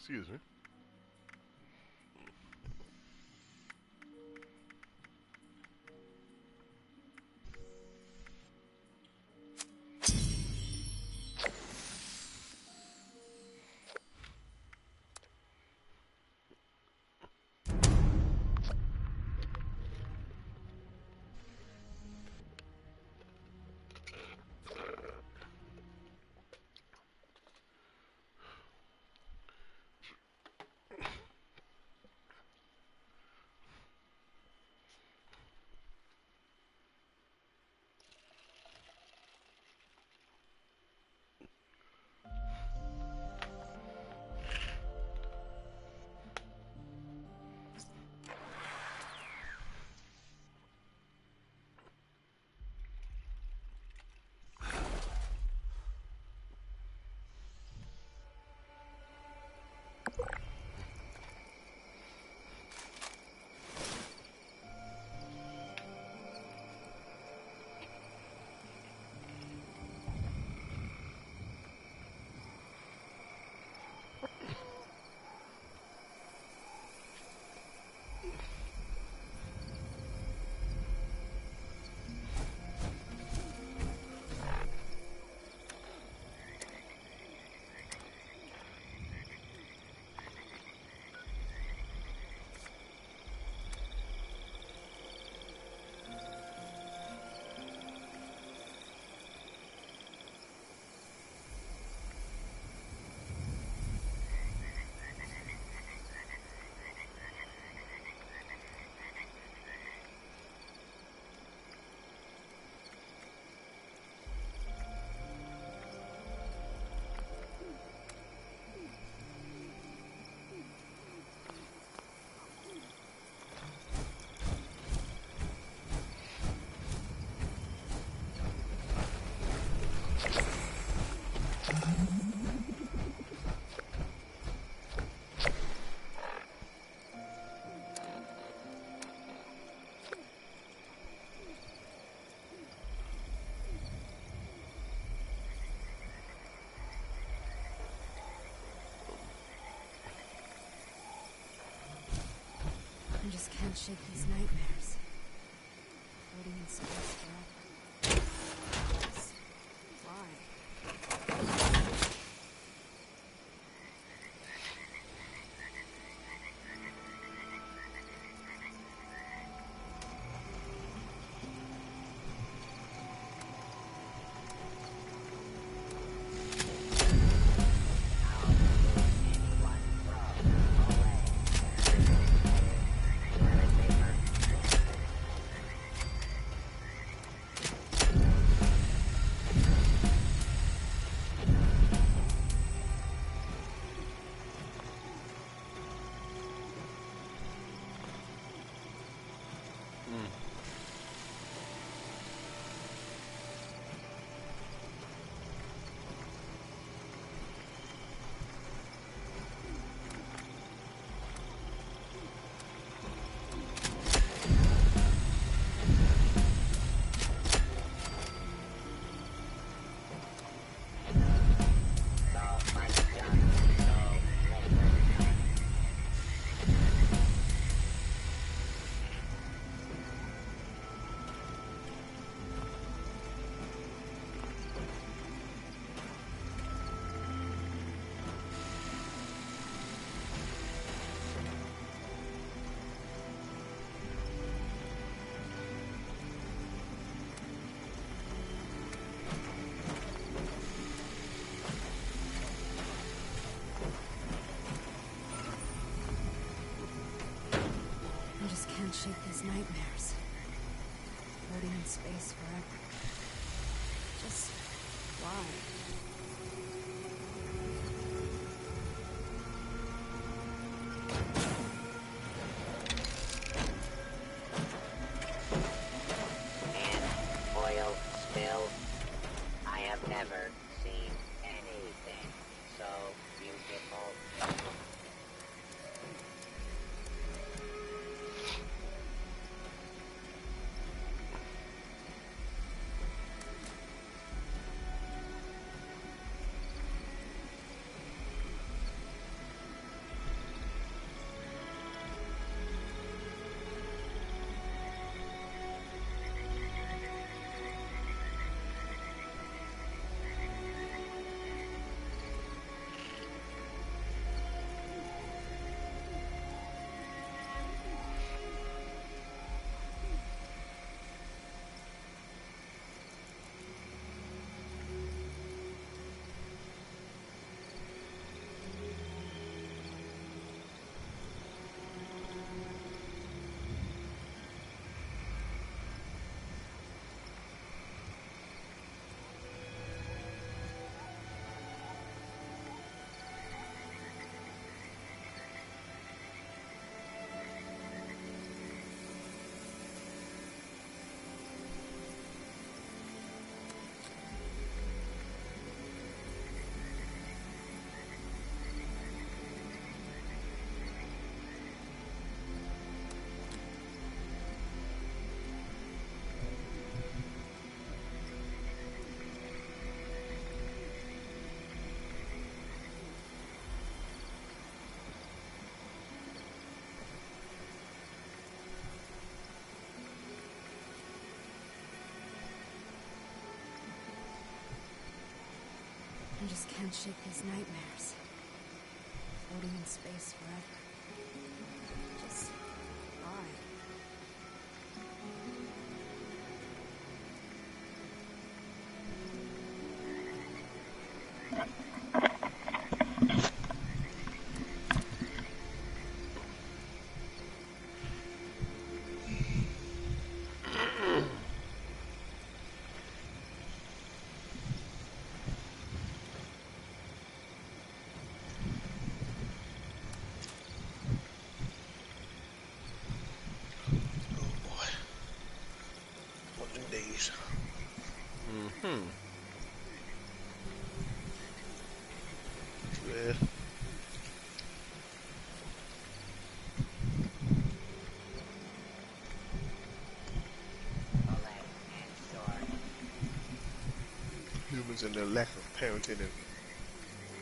Excuse me. I just can't shake these nightmares. Floating in space forever. Just why? I just can't shake these nightmares. Floating in space forever. Just why? Oil spill. I have never seen anything so beautiful. I just can't shake these nightmares. Floating in space forever. Just why? Days. Mm-hmm. Well, Bullet and sword. humans and their lack of parenting and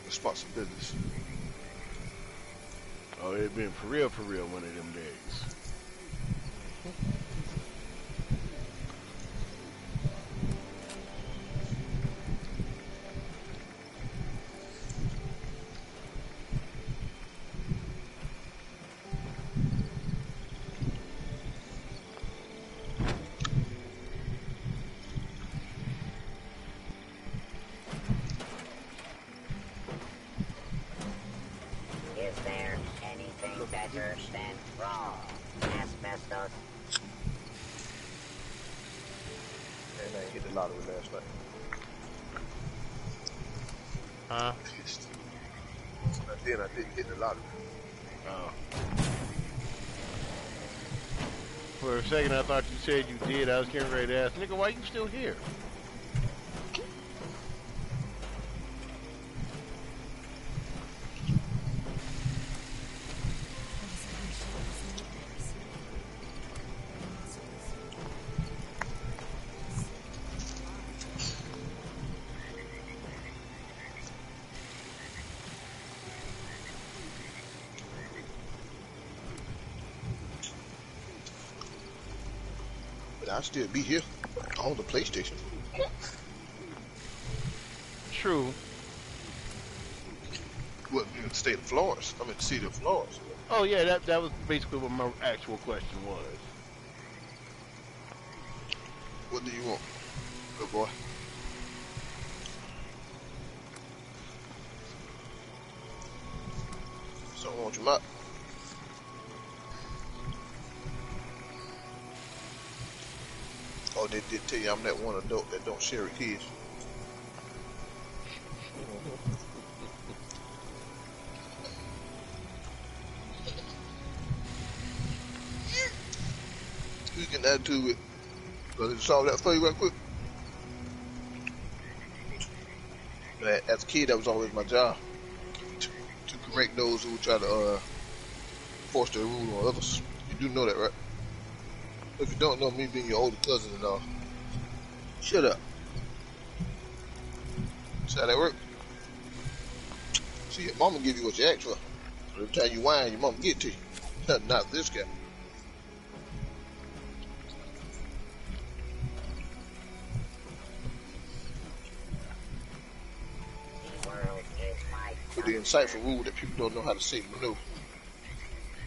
responsibilities. Oh, it been for real one of them days. Is there anything better than raw asbestos? And I hit the lottery last night. Huh? I didn't hit the lottery. Oh. For a second, I thought you said you did. I was getting ready to ask, nigga, why you still here? I just can't shake these nightmares. But I'll still be here on the PlayStation. True. What, in the state of Florence? I'm in the city of Florence. Oh, yeah, that was basically what my actual question was. What do you want, good boy? So I want you up. Oh, they did tell you I'm that one adult that don't share with kids. You can add to it. Gonna solve that for you right quick. Man, as a kid, that was always my job to correct those who try to force their rule on others. You do know that, right? If you don't know, me being your older cousin and all, shut up. See how that work? See, your mama give you what you ask for. Every time you whine, your mama get to you. Not this guy. The world is my With the insightful rule that people don't know how to say no.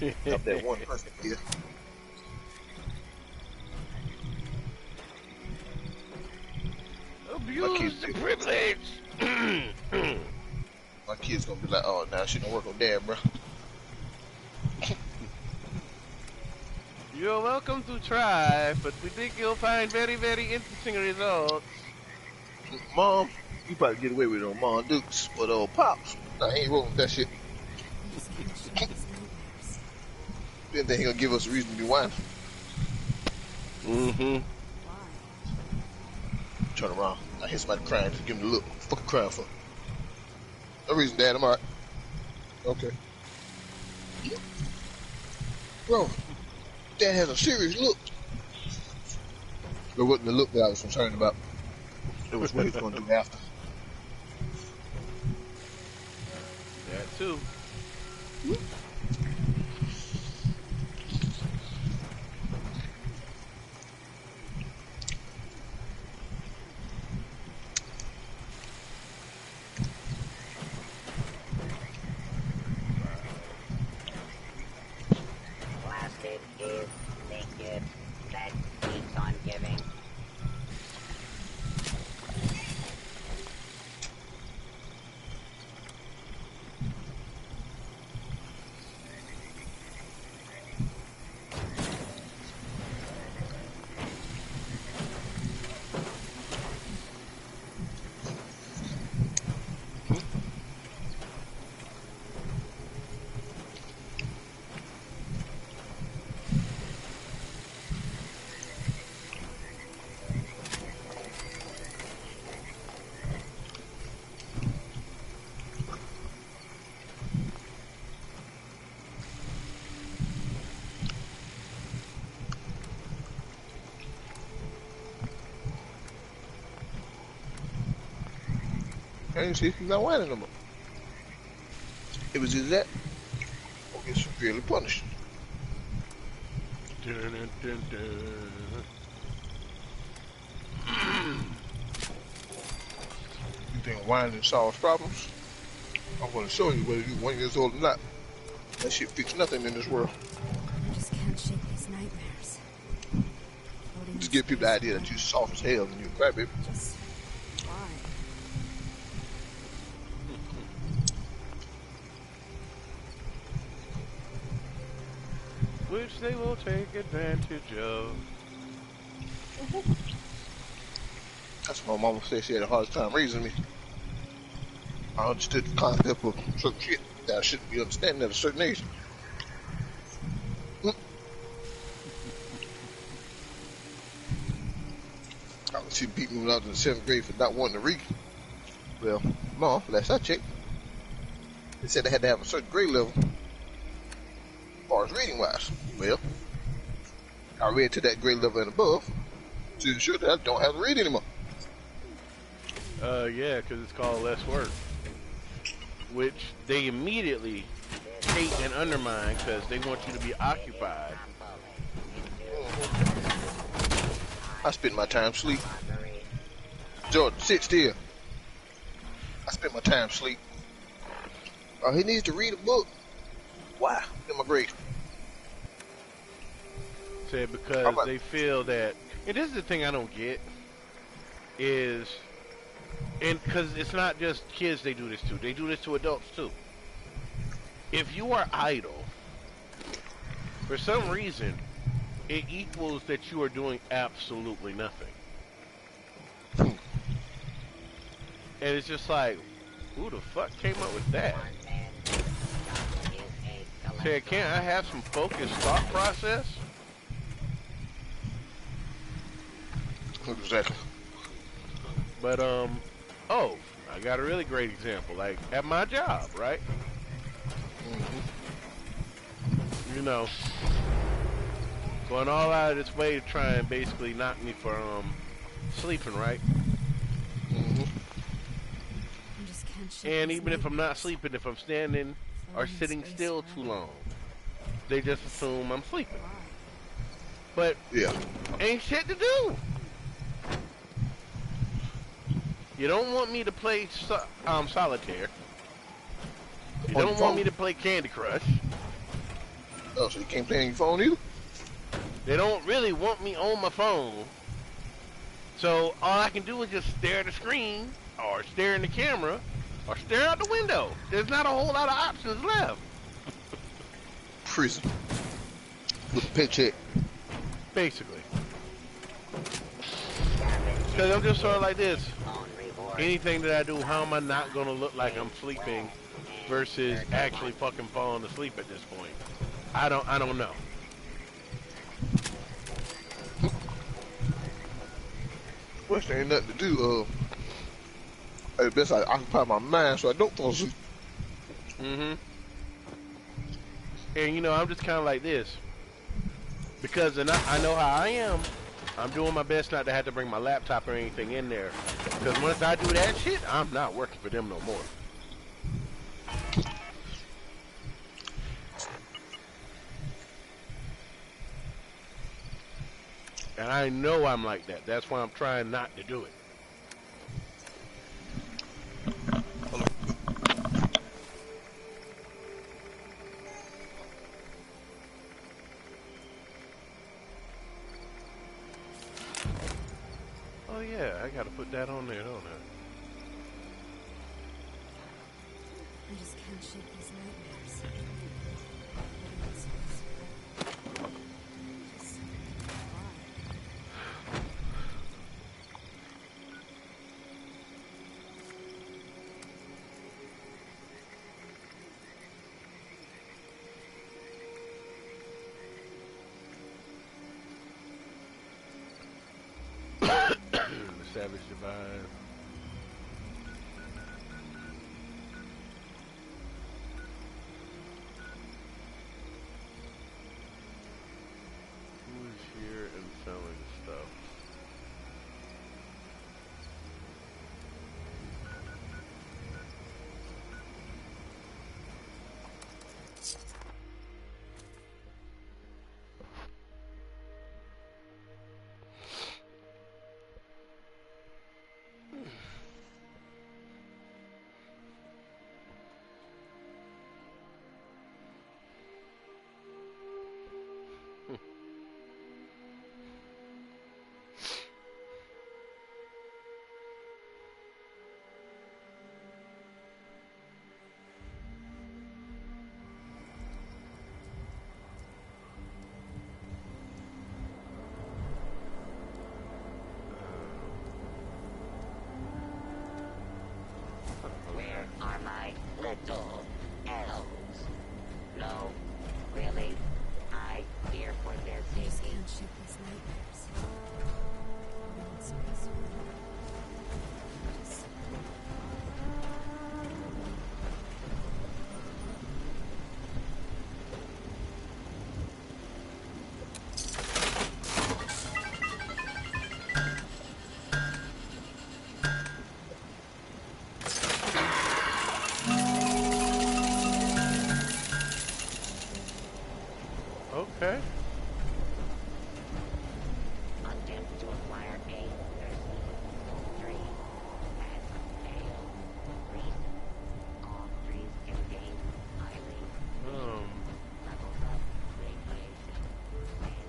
I'm that one person here. Abuse the privilege! My kid's gonna be like, oh, now she don't work on dad, bro. You're welcome to try, but we think you'll find very, very interesting results. Mom, you probably get away with it on Mom Dukes, but Pops, nah, he ain't rolling with that shit. I just can't shake these nightmares. Then they ain't gonna give us a reason to be whining. Mm-hmm. Why? Turn around. I hear somebody crying. Just give him the look. Fucking crying for. No reason, Dad. I'm alright. Okay. Bro, Dad has a serious look. It wasn't the look that I was concerned about. It was what he was gonna do after. That too. And see if he's not whining no more. If it's just that, I'll get severely punished. Dun, dun, dun, dun. You think whining solves problems? I'm going to show you whether you're 1 year old or not. That shit fix nothing in this world. I just can't shake these nightmares. Floating Just in give people the space idea that forever. you're soft as hell and you're a crybaby. Just why? Which they will take advantage of. That's what my mama said. She had the hardest time raising me. I understood the concept of certain shit that I shouldn't be understanding at a certain age. She beat me when I was in the 7th grade for not wanting to read. Well, Mom, last I checked, they said I had to have a certain grade level as far as reading wise. Well, I read to that grade level and above to ensure that I don't have to read anymore. Yeah, because it's called less work. Which they immediately hate and undermine because they want you to be occupied. I spend my time sleep. Jordan, sit still. I spend my time sleep. He needs to read a book. Why? In my grade. Say because they feel that, and this is the thing I don't get, is, and because it's not just kids they do this to, they do this to adults too. If you are idle, for some reason, it equals that you are doing absolutely nothing. And it's just like, who the fuck came up with that? Say, can't I have some focused thought process? Exactly. But, oh, I got a really great example. Like, at my job, right? You know, going all out of its way to try and basically knock me from sleeping, right? I just can't shake And these even if I'm not nightmares. sleeping, if I'm standing or Floating in sitting space still too forever. long, they just assume I'm sleeping. Why? But Yeah. ain't shit to do. You don't want me to play solitaire. You On don't your want phone? me to play Candy Crush. Oh, so you can't play on your phone either? They don't really want me on my phone. So all I can do is just stare at the screen, or stare in the camera, or stare out the window. There's not a whole lot of options left. Prison. With a paycheck. Basically. Because I'm just sort of like this. Anything that I do, how am I not going to look like I'm sleeping versus actually fucking falling asleep at this point? I don't know. Well, there ain't nothing to do. At best, I occupy my mind so I don't fall asleep. And you know, I'm just kind of like this. Because I know how I am. I'm doing my best not to have to bring my laptop or anything in there. Because once I do that shit, I'm not working for them no more. And I know I'm like that. That's why I'm trying not to do it. Oh yeah, I gotta put that on there, don't I? I just can't shake these nightmares. Floating in space forever. Just why? The Savage Divine. Who is here and selling stuff? little elves. No, really? I fear for their I just safety. can't shake these nightmares. Floating in space forever. Just... Okay. Attempt to acquire a nursing tree has failed. Reason: all trees contain highly levels of radiation and die in a lodging way on this gentle planet.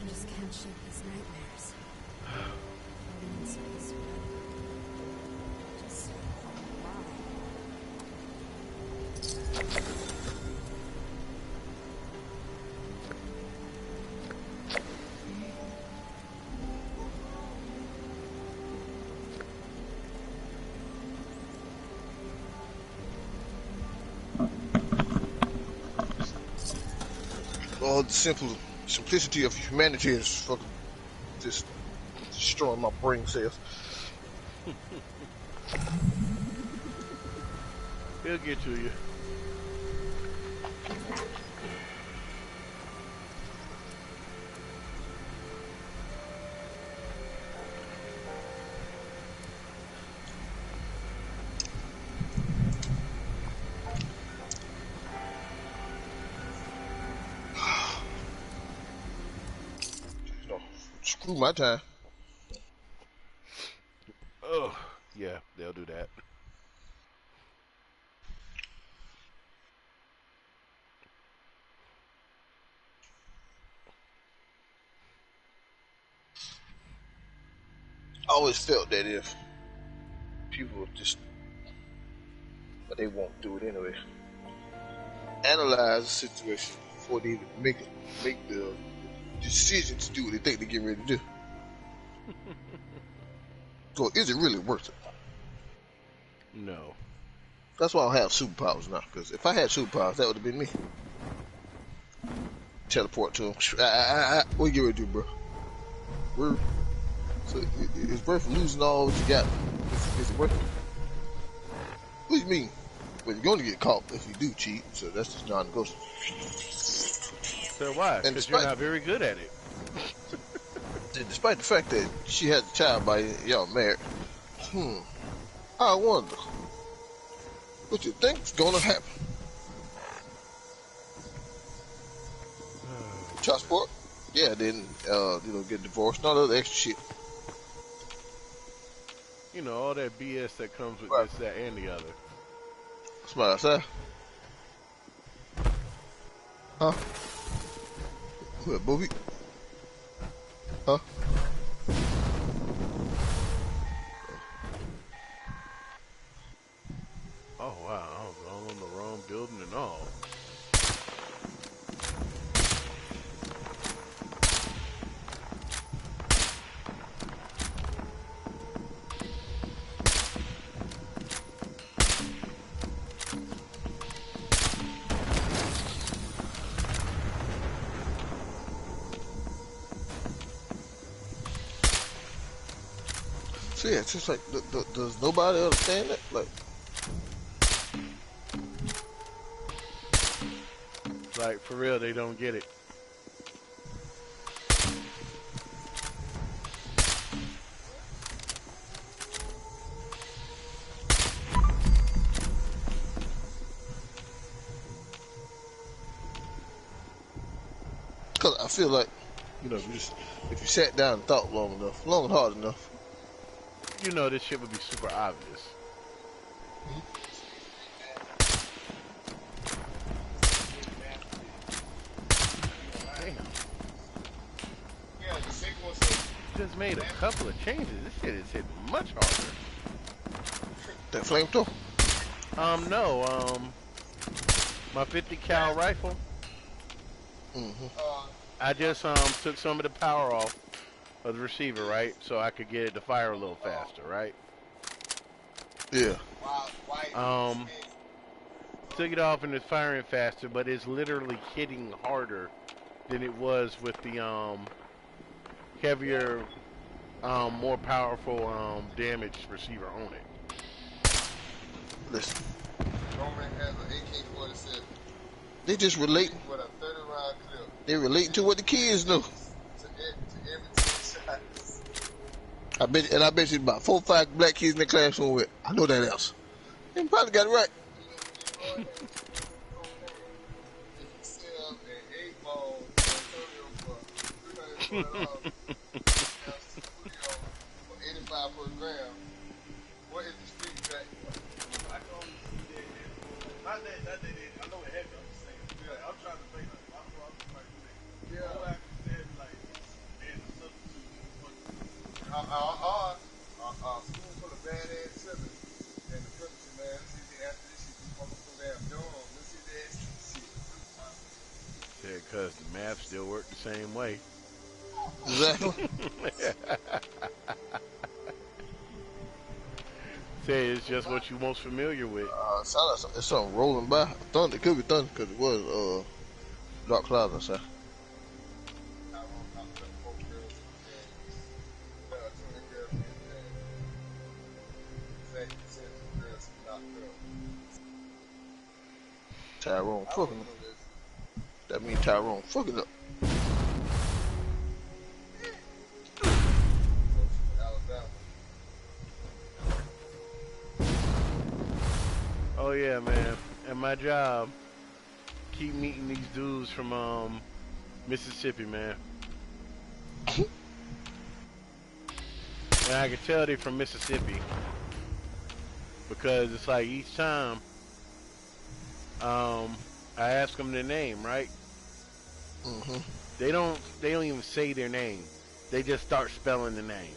I just can't shake these nightmares. Floating in space forever. Just... why? All the simplicity of humanity is fucking just destroying my brain cells. He'll get to you. No, screw my time. Oh, yeah, they'll do that. I always felt that if people would just, but they won't do it anyway, analyze the situation before they even make the decision to do what they think they're getting ready to do. So is it really worth it? No. That's why I don't have superpowers now. Because if I had superpowers, that would have been me. Teleport to them. What you get ready to do, bro? So it's worth losing all what you got. Is it worth it? What do you mean? Well, you're going to get caught if you do cheat. So that's just non-negotiable. So why? And Because you're not very good at it. Despite the fact that she has a child by y'all married, I wonder what you think's gonna happen. Child support? Yeah, then get divorced and all that other extra shit. You know, all that BS that comes with Right. this, that, and the other. Smile outside. Huh? What, Bobby? Huh? Oh, wow, I was all on the wrong building and all. Yeah, it's just like, does nobody understand that? Like, for real, they don't get it. Cause I feel like, you know, if you sat down and thought long and hard enough. You know this shit would be super obvious. Damn. Just made a couple of changes. This shit is hitting much harder. That flamethrower? No, my 50 cal rifle. I just took some of the power off of the receiver, right? So I could get it to fire a little faster, right? Yeah. Took it off and it's firing faster, but it's literally hitting harder than it was with the heavier, more powerful damage receiver on it. Listen. Roman has an AK-47. They just relate. With a 30-round clip. They relating to what the kids know. To every 10 shots. I bet you about 4 or 5 black kids in the classroom with. I know that else. They probably got it right. If you sell an 8-ball for $300 for 85 per gram, what is the street value? I can only see that. Not that I know it heavy, I'm just saying. Yeah, I'm trying to think like, I'm trying to think. Yeah. All I can say is like, and a substitute. School full of badass tripping. And the principal, man, let's see if they after this shit, you fucking so damn dumb. Let's see if they ask shit. Yeah, cause the math still work the same way. Exactly. Say it's just what you're most familiar with. Sounds like it's something rolling by. Thunder. It could be thunder because it was dark clouds outside. Tyrone fucking up. That means Tyrone fucking up. Oh yeah, man. At my job, keep meeting these dudes from Mississippi, man. And I can tell they from Mississippi because it's like each time I ask them their name, right? They don't even say their name. They just start spelling the name.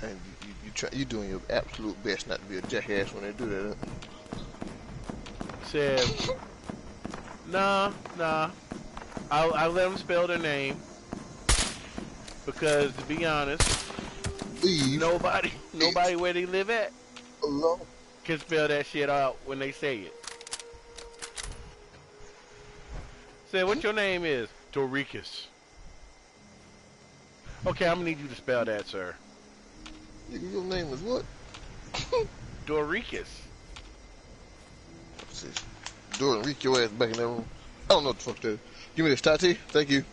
And you doing your absolute best not to be a jackass when they do that. Said, nah. I'll let them spell their name because, to be honest, nobody where they live at can spell that shit out when they say it. Say, what your name is? Doricus. Okay, I'm gonna need you to spell that, sir. Your name is what? Doricus. Dorian, reach your ass back in that room. I don't know what the fuck that is. Give me this, Tati. Thank you.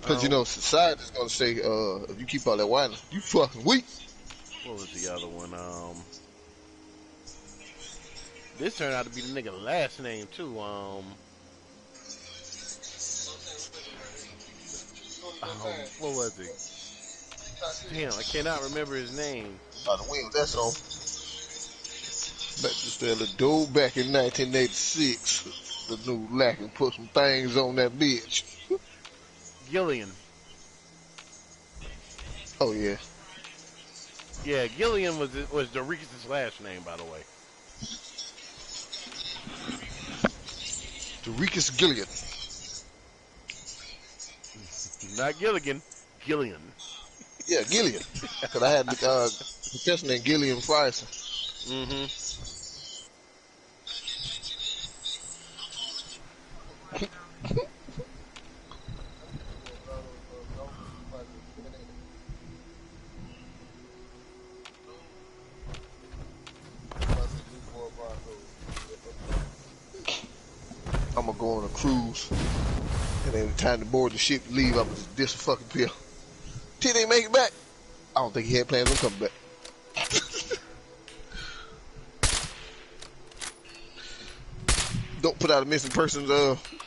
Because, you know, society is going to say, if you keep all that whining, you fucking weak. What was the other one? This turned out to be the nigga last name, too. What was it? Damn, I cannot remember his name. By the wings, that's on. Back to the dude back in 1986. The new lack and put some things on that bitch. Gillian. Oh, yeah. Yeah, Gillian was Doricus' last name, by the way. Doricus Gillian. Not Gilligan, Gillian. Yeah, Gillian. Because I had the professor named Gillian Frierson. gonna go on a cruise, and then time to board the ship, leave, I'm just this fucking pill. Till they make it back. I don't think he had plans on coming back. Don't put out a missing persons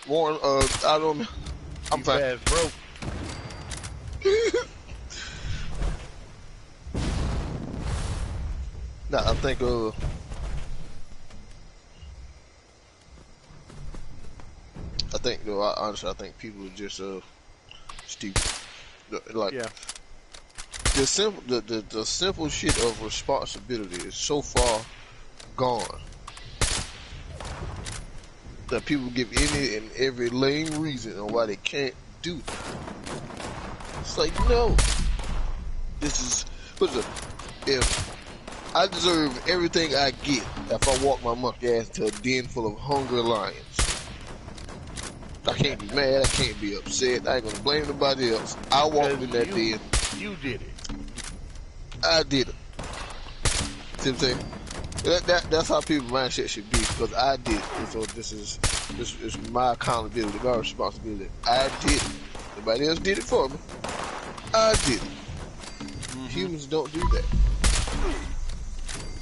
warrant out on me. I'm fine. Fast, bro. Nah, I think honestly, I think people are just stupid. Like Yeah. the simple shit of responsibility is so far gone that people give any and every lame reason on why they can't do it. It's like, no, if I deserve everything I get if I walk my monkey ass into a den full of hungry lions. I can't be mad, I can't be upset, I ain't gonna blame nobody else. I walked in that den. You did it. I did it. See what I'm saying? That's how people's mindset should be, because I did it. And so this is my accountability, my responsibility. I did it. Nobody else did it for me. I did it. Humans don't do that.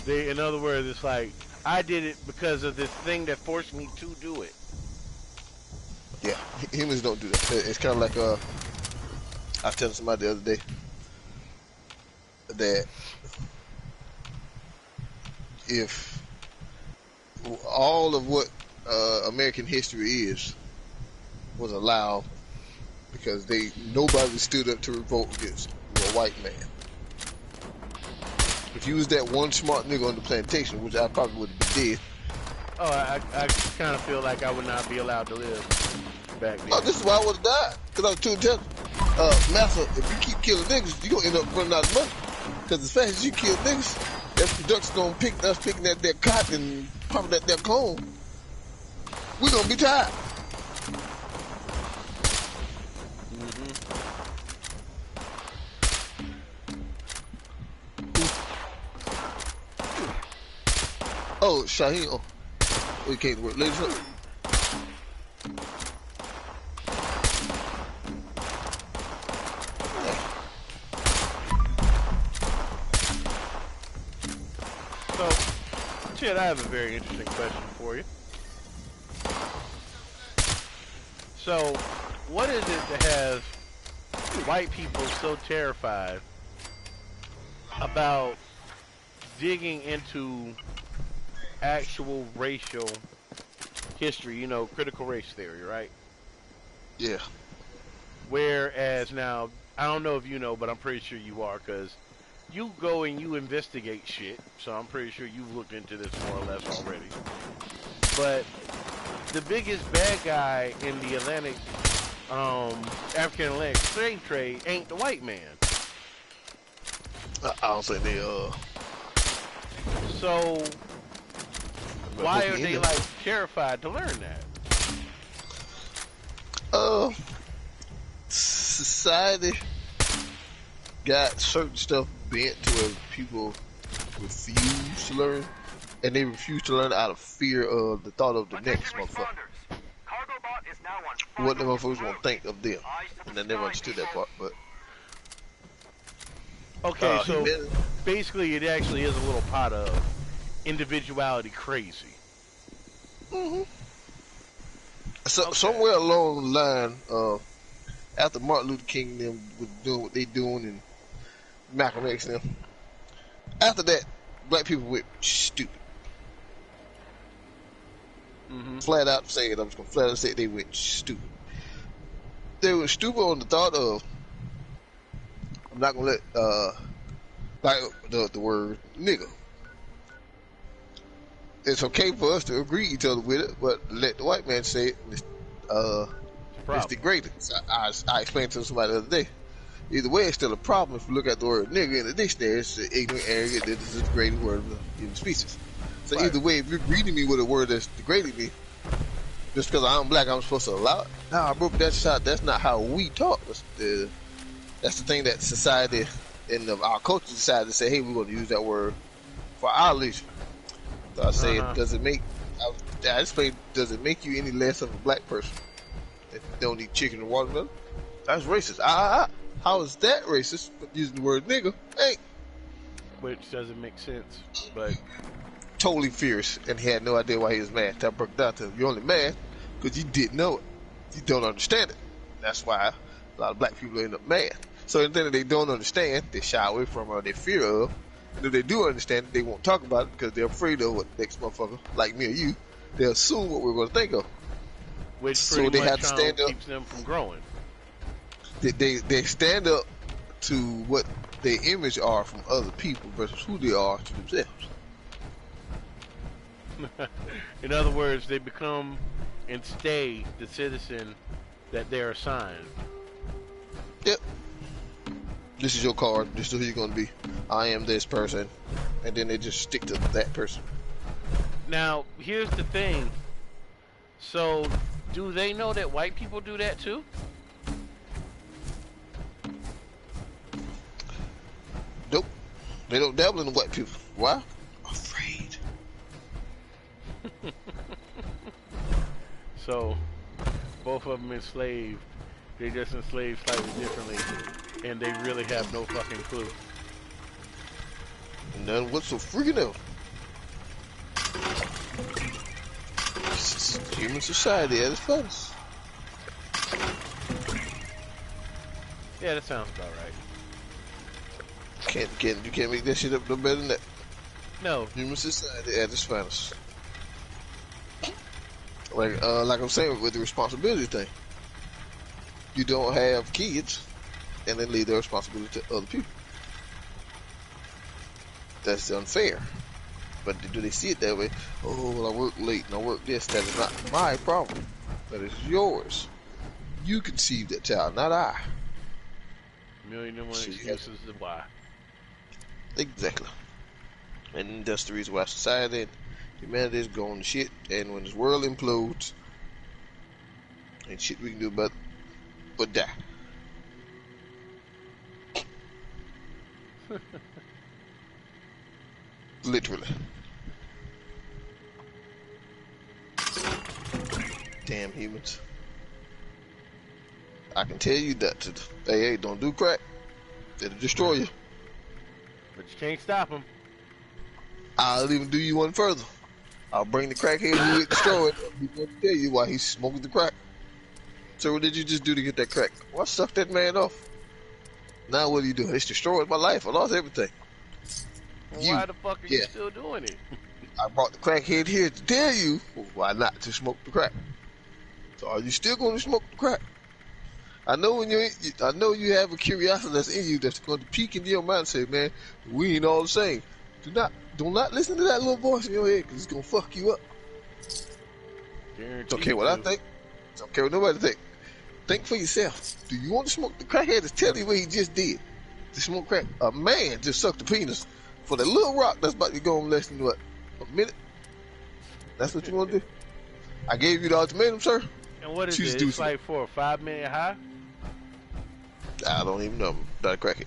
In other words, it's like, I did it because of this thing that forced me to do it. Yeah, humans don't do that. It's kind of like I was telling somebody the other day that if all of what American history was allowed because nobody stood up to revolt against a white man. If you was that one smart nigga on the plantation, which I probably would have been dead. Oh, I kind of feel like I would not be allowed to live back then. Oh, this is why I would have died. Because I was too intelligent. Master, if you keep killing niggas, you're going to end up running out of money. Because as fast as you kill niggas, that production going to pick us picking that cotton and popping that corn. We're going to be tired. Oh, Shaheen. Oh, we came to work. Ladies up. So, Chad, I have a very interesting question for you. So, what is it that has white people so terrified about digging into actual racial history, critical race theory, right? Yeah. Whereas now, I don't know if you know, but I'm pretty sure you are, because you go and you investigate shit, so I'm pretty sure you've looked into this more or less already. But the biggest bad guy in the African Atlantic slave trade ain't the white man. I don't think they So why are they like terrified to learn that? Society got certain stuff bent to where people refuse to learn, and they refuse to learn out of fear of the thought of the next motherfucker. What the motherfuckers won't think of them, and I never understood that part. But okay, so basically, it actually is a little pot of individuality crazy. So Okay. somewhere along the line, after Martin Luther King and them was doing what they doing, and Malcolm X and them, after that, black people went stupid. Flat out say it. I'm just gonna flat out say it, they went stupid. They were stupid on the thought of, I'm not gonna let like the word nigga. It's okay for us to agree each other with it, but let the white man say it. It's degrading. So I explained to somebody the other day. Either way, it's still a problem if you look at the word nigga in the dictionary. It's ignorant, arrogant, that is a degrading word of the human species. So either way, if you're greeting me with a word that's degrading me, just because I'm black, I'm supposed to allow it? Nah, bro, that's not how we talk. That's the thing that society and our culture decided to say, hey, we're going to use that word for our leisure. So I say, does it make I explained, does it make you any less of a black person if you don't eat chicken and watermelon? That's racist. How is that racist? But using the word nigga, hey, Which doesn't make sense, but totally fierce, and he had no idea why he was mad. That broke down to him. You're only mad because you didn't know it. You don't understand it. That's why a lot of black people end up mad. So anything that they don't understand, they shy away from or they fear of. And if they do understand it, they won't talk about it because they're afraid of what the next motherfucker, like me or you, they'll assume what we're going to think of. which So pretty they much have to stand up. keeps them from growing. They stand up to what their image are from other people versus who they are to themselves. In other words, they become and stay the citizen that they're assigned. Yep. This is your card. This is who you're going to be. I am this person. And then they just stick to that person. Now, here's the thing. So, do they know that white people do that too? Nope. They don't dabble in the white people. Why? Afraid. So, both of them enslaved. They just enslaved slightly differently. And they really have no fucking clue. None what's so freaking out. This is human society at its finest. Yeah, that sounds about right. You can't make that shit up no better than that. No. Human society at its finest. Like I'm saying with the responsibility thing. You don't have kids and then leave the responsibility to other people. That's unfair. But do they see it that way? Oh, well, I work late and I work this. That is not my problem. That is yours. You conceived that child, not I. Million and one excuses to why. Exactly. And that's the reason why society and humanity is going to shit. And when this world implodes, ain't shit we can do about it but die. Literally. Damn humans. I can tell you that. Hey, don't do crack. It'll destroy you. But you can't stop them. I'll even do you one further. I'll bring the crackhead who get destroyed. He's going to tell you why he's smoking the crack. So what did you just do to get that crack? Well, I sucked that man off. Now what do you do? It's destroyed my life. I lost everything. Well, why the fuck are you still doing it? I brought the crackhead here to tell you why not to smoke the crack. So are you still going to smoke the crack? I know I know you have a curiosity that's in you that's going to peek into your mind and say, man, we ain't all the same. Do not listen to that little voice in your head because it's going to fuck you up. Don't care what I think. Don't care what nobody think. Think for yourself. Do you want to smoke the crackhead is telling you what he just did? To smoke crack. A man just sucked the penis for that little rock that's about to go on less than what? A minute? That's what you want to do? I gave you the ultimatum, sir. And what is it? It's like for a 5-minute high? I don't even know. I'm not a crackhead.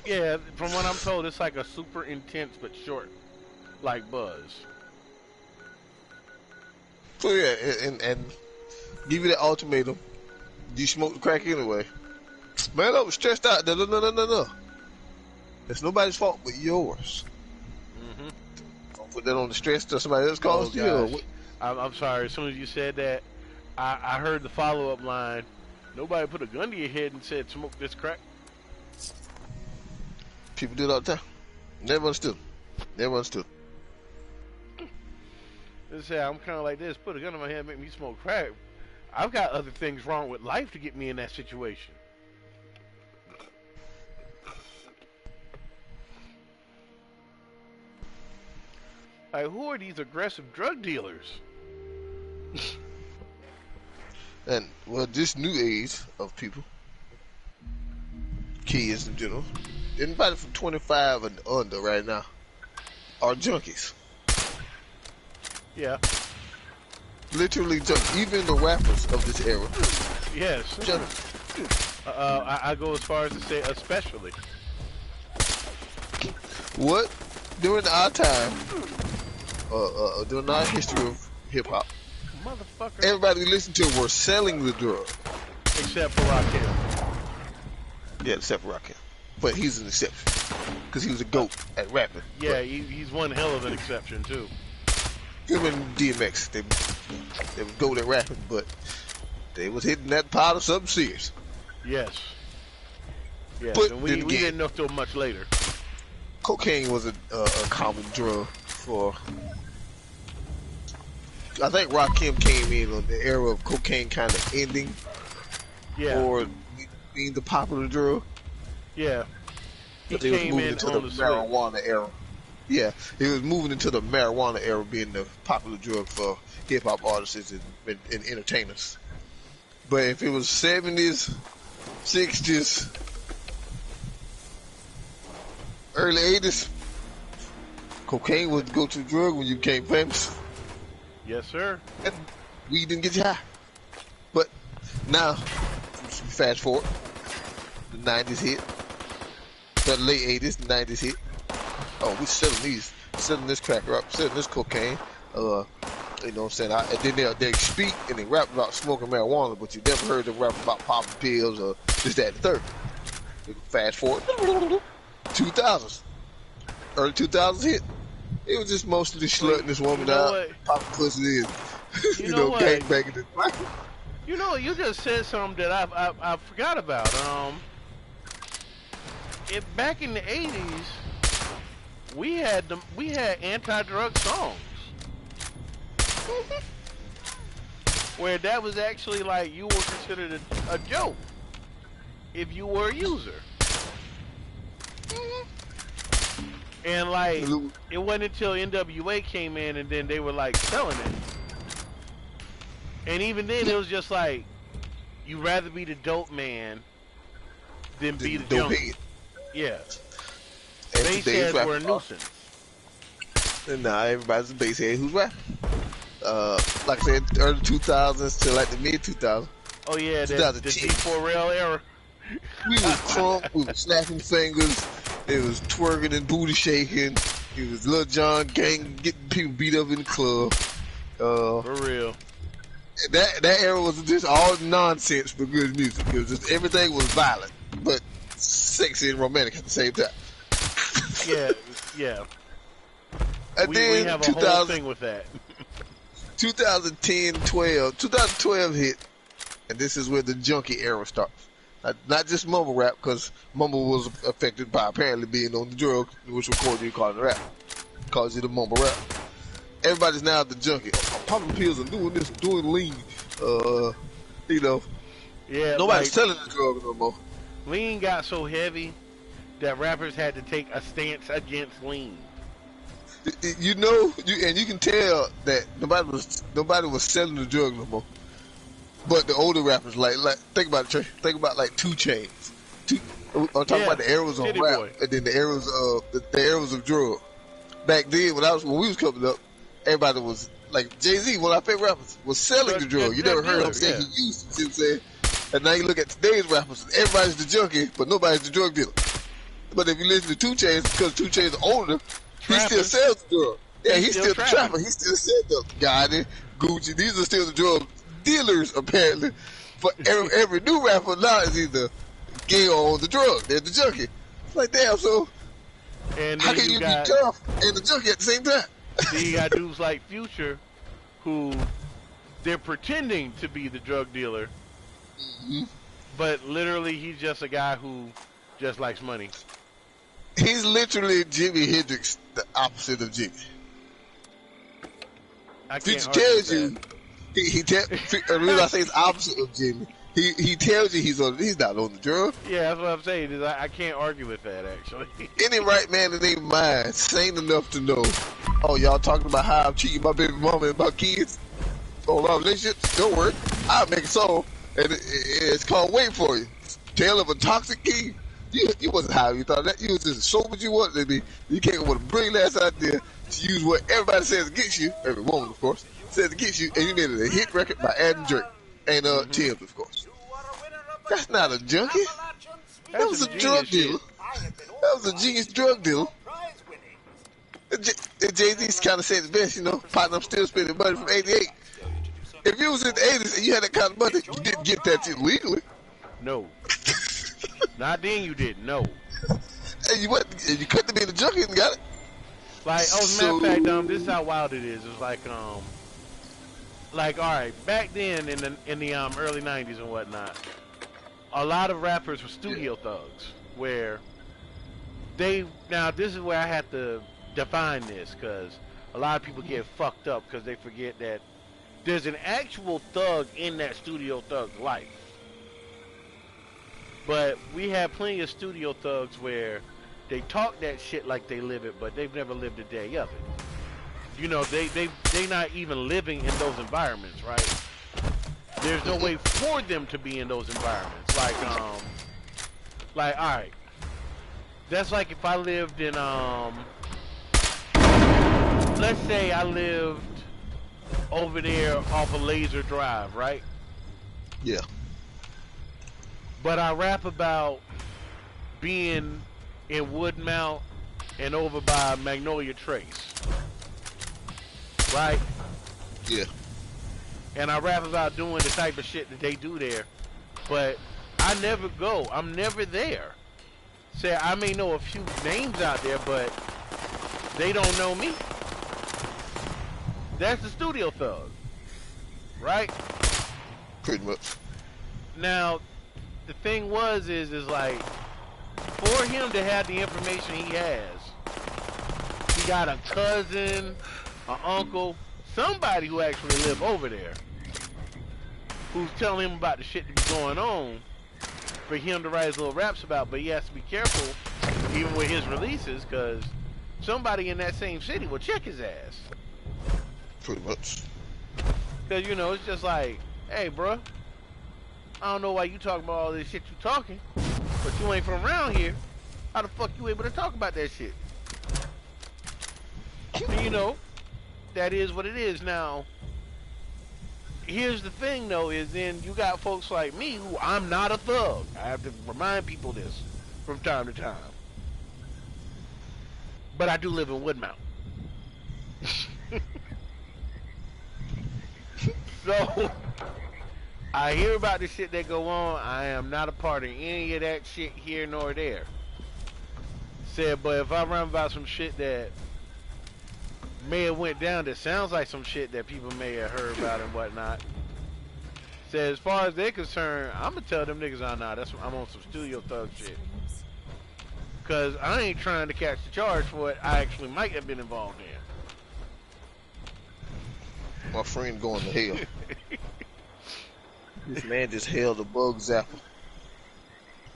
Yeah, from what I'm told, it's like a super intense but short, like buzz. So yeah, and give you that ultimatum. You smoke the crack anyway. Man, I was stressed out. No. It's nobody's fault but yours. Mm-hmm. Don't put that on the stress that somebody else caused you. I'm sorry. As soon as you said that, I heard the follow-up line. Nobody put a gun to your head and said, smoke this crack. People do it all the time. Never understood. They say, I'm kind of like this. Put a gun in my head and make me smoke crack. I've got other things wrong with life to get me in that situation. Like, who are these aggressive drug dealers? And, well, this new age of people, kids in general, anybody from 25 and under right now are junkies. Yeah. Literally junkies. Even the rappers of this era. Yes. Junkies. I go as far as to say especially. What? During our time, during our history of hip hop, Motherfucker. everybody we listened to were selling the drug. Except for Rakim. Yeah, except for Rakim. But he's an exception. Because he was a goat at rapping. Yeah, he's one hell of an exception, too. Him and DMX, they were goat at rapping, but they was hitting that pot of something serious. Yes. Yes, But and we didn't know till much later. Cocaine was a common drug for... I think Rakim came in on the era of cocaine kind of ending. Yeah. Or being the popular drug. Yeah. He But they was came moving in into on the the marijuana era. Yeah, he was moving into the marijuana era, being the popular drug for hip hop artists and entertainers. But if it was 70s, 60s, early 80s, cocaine was the go-to drug when you became famous. Yes, sir. And weed didn't get you high. But now, fast forward, the 90s hit, the late 80s, the 90s hit. Oh, we selling this cracker up, selling this cocaine. You know what I'm saying? And then they speak and they rap about smoking marijuana, but you never heard them rap about popping pills or this, that, and the third. Fast forward, 2000s, early 2000s hit. It was just mostly slutting this woman out, popping pussy in, you know gangbanging this. You know, you just said something that I forgot about. Back in the 80s, we had anti-drug songs. Where that was actually like you were considered a joke if you were a user. And like it wasn't until NWA came in and then they were like selling it. And even then it was just like you'd rather be the dope man than be the junkie. Yeah. Bassheads were a nuisance. And now everybody's a basshead who's rapping. Like I said, early 2000s to like the mid 2000s. Oh yeah, the D4L era. We was crunk, we was snapping fingers, it was twerking and booty shaking, it was Lil Jon gang getting people beat up in the club. For real. That era was just all nonsense but good music. It was just everything was violent, but sexy and romantic at the same time. Yeah. And we then have a whole thing with that. 2012 hit, and this is where the junkie era starts. Not just mumble rap, because mumble was affected by apparently being on the drug, which recorded you calling it rap. Calls you the mumble rap. Everybody's now the junkie. I'm popping pills and doing this, and doing lean. You know. Yeah. Nobody's selling the drug no more. Lean got so heavy that rappers had to take a stance against lean. You know, and you can tell that nobody was selling the drug no more. But the older rappers, like think about it, Trey. Think about like 2 Chainz. I'm talking about the eras of rap, and then the eras of drug. Back then, when we was coming up, everybody was like Jay-Z. One of our favorite rappers was selling the drug. You never heard him say he used it. You know what I'm saying? And now you look at today's rappers, everybody's the junkie, but nobody's the drug dealer. But if you listen to 2 Chainz, because 2 Chainz is older, he still sells the drug. Yeah, he's still the trapper. He still sells the Gotti, Gucci. These are still the drug dealers, apparently. But every new rapper now is either gay or on the drug. They're the junkie. It's like, damn, so and how can you be tough and the junkie at the same time? Then you got dudes like Future, who they're pretending to be the drug dealer, but literally he's just a guy who just likes money. He's literally Jimi Hendrix, the opposite of Jimmy. Future tells you, the reason I say it's opposite of Jimmy, he tells you he's not on the drug. Yeah, that's what I'm saying. Is I can't argue with that, actually. Any right man in their mind sane enough to know, oh, y'all talking about how I'm cheating my baby mama and my kids on our relationships? Don't worry, I'll make a song, and it's called Wait For You. Tale of a Toxic King. You wasn't how you thought that. You was just as sober as you wanted to be. You came up with a brilliant ass idea to use what everybody says against you, every woman, of course, says against you, and you made it a hit record by adding Drake and Tim's, of course. That's not a junkie. That was a drug dealer. That was a genius drug dealer. Jay-Z's kind of said it best, you know. Partner, I'm still spending money from '88. If you was in the '80s and you had that kind of money, you didn't get that shit legally. No. Not then you didn't, no. And you couldn't have been a junkie and got it. Like, oh, as a matter of fact, this is how wild it is. It's like, all right, back then in the early '90s and whatnot, a lot of rappers were studio thugs, where now this is where I have to define this, because a lot of people get fucked up because they forget that there's an actual thug in that studio thug life. But we have plenty of studio thugs where they talk that shit like they live it, but they've never lived a day of it. You know, they not even living in those environments, right? There's no way for them to be in those environments. Like, all right, that's like if I lived in, let's say I lived over there off of Laser Drive, right? Yeah. But I rap about being in Woodmount and over by Magnolia Trace, right? Yeah. And I rap about doing the type of shit that they do there, but I never go. I'm never there. Say, I may know a few names out there, but they don't know me. That's the studio thug, right? Pretty much. Now, the thing is like, for him to have the information he has, he got a cousin, an uncle, somebody who actually live over there, who's telling him about the shit that be going on, for him to write his little raps about. But he has to be careful, even with his releases, because somebody in that same city will check his ass. Pretty much. Because, you know, it's just like, hey, bruh, I don't know why you talking about all this shit you talking, but you ain't from around here. How the fuck you able to talk about that shit? And, you know, that is what it is. Now, here's the thing, though, is then you got folks like me who I'm not a thug. I have to remind people this from time to time. But I do live in Woodmount. So, I hear about the shit that go on. I am not a part of any of that shit here nor there. Said, but if I run about some shit that may have went down that sounds like some shit that people may have heard about and whatnot, said as far as they're concerned, I'm gonna tell them niggas I'm not. I'm on some studio thug shit. Cause I ain't trying to catch the charge for what I actually might have been involved in. My friend going to hell. This man just held a bug zapper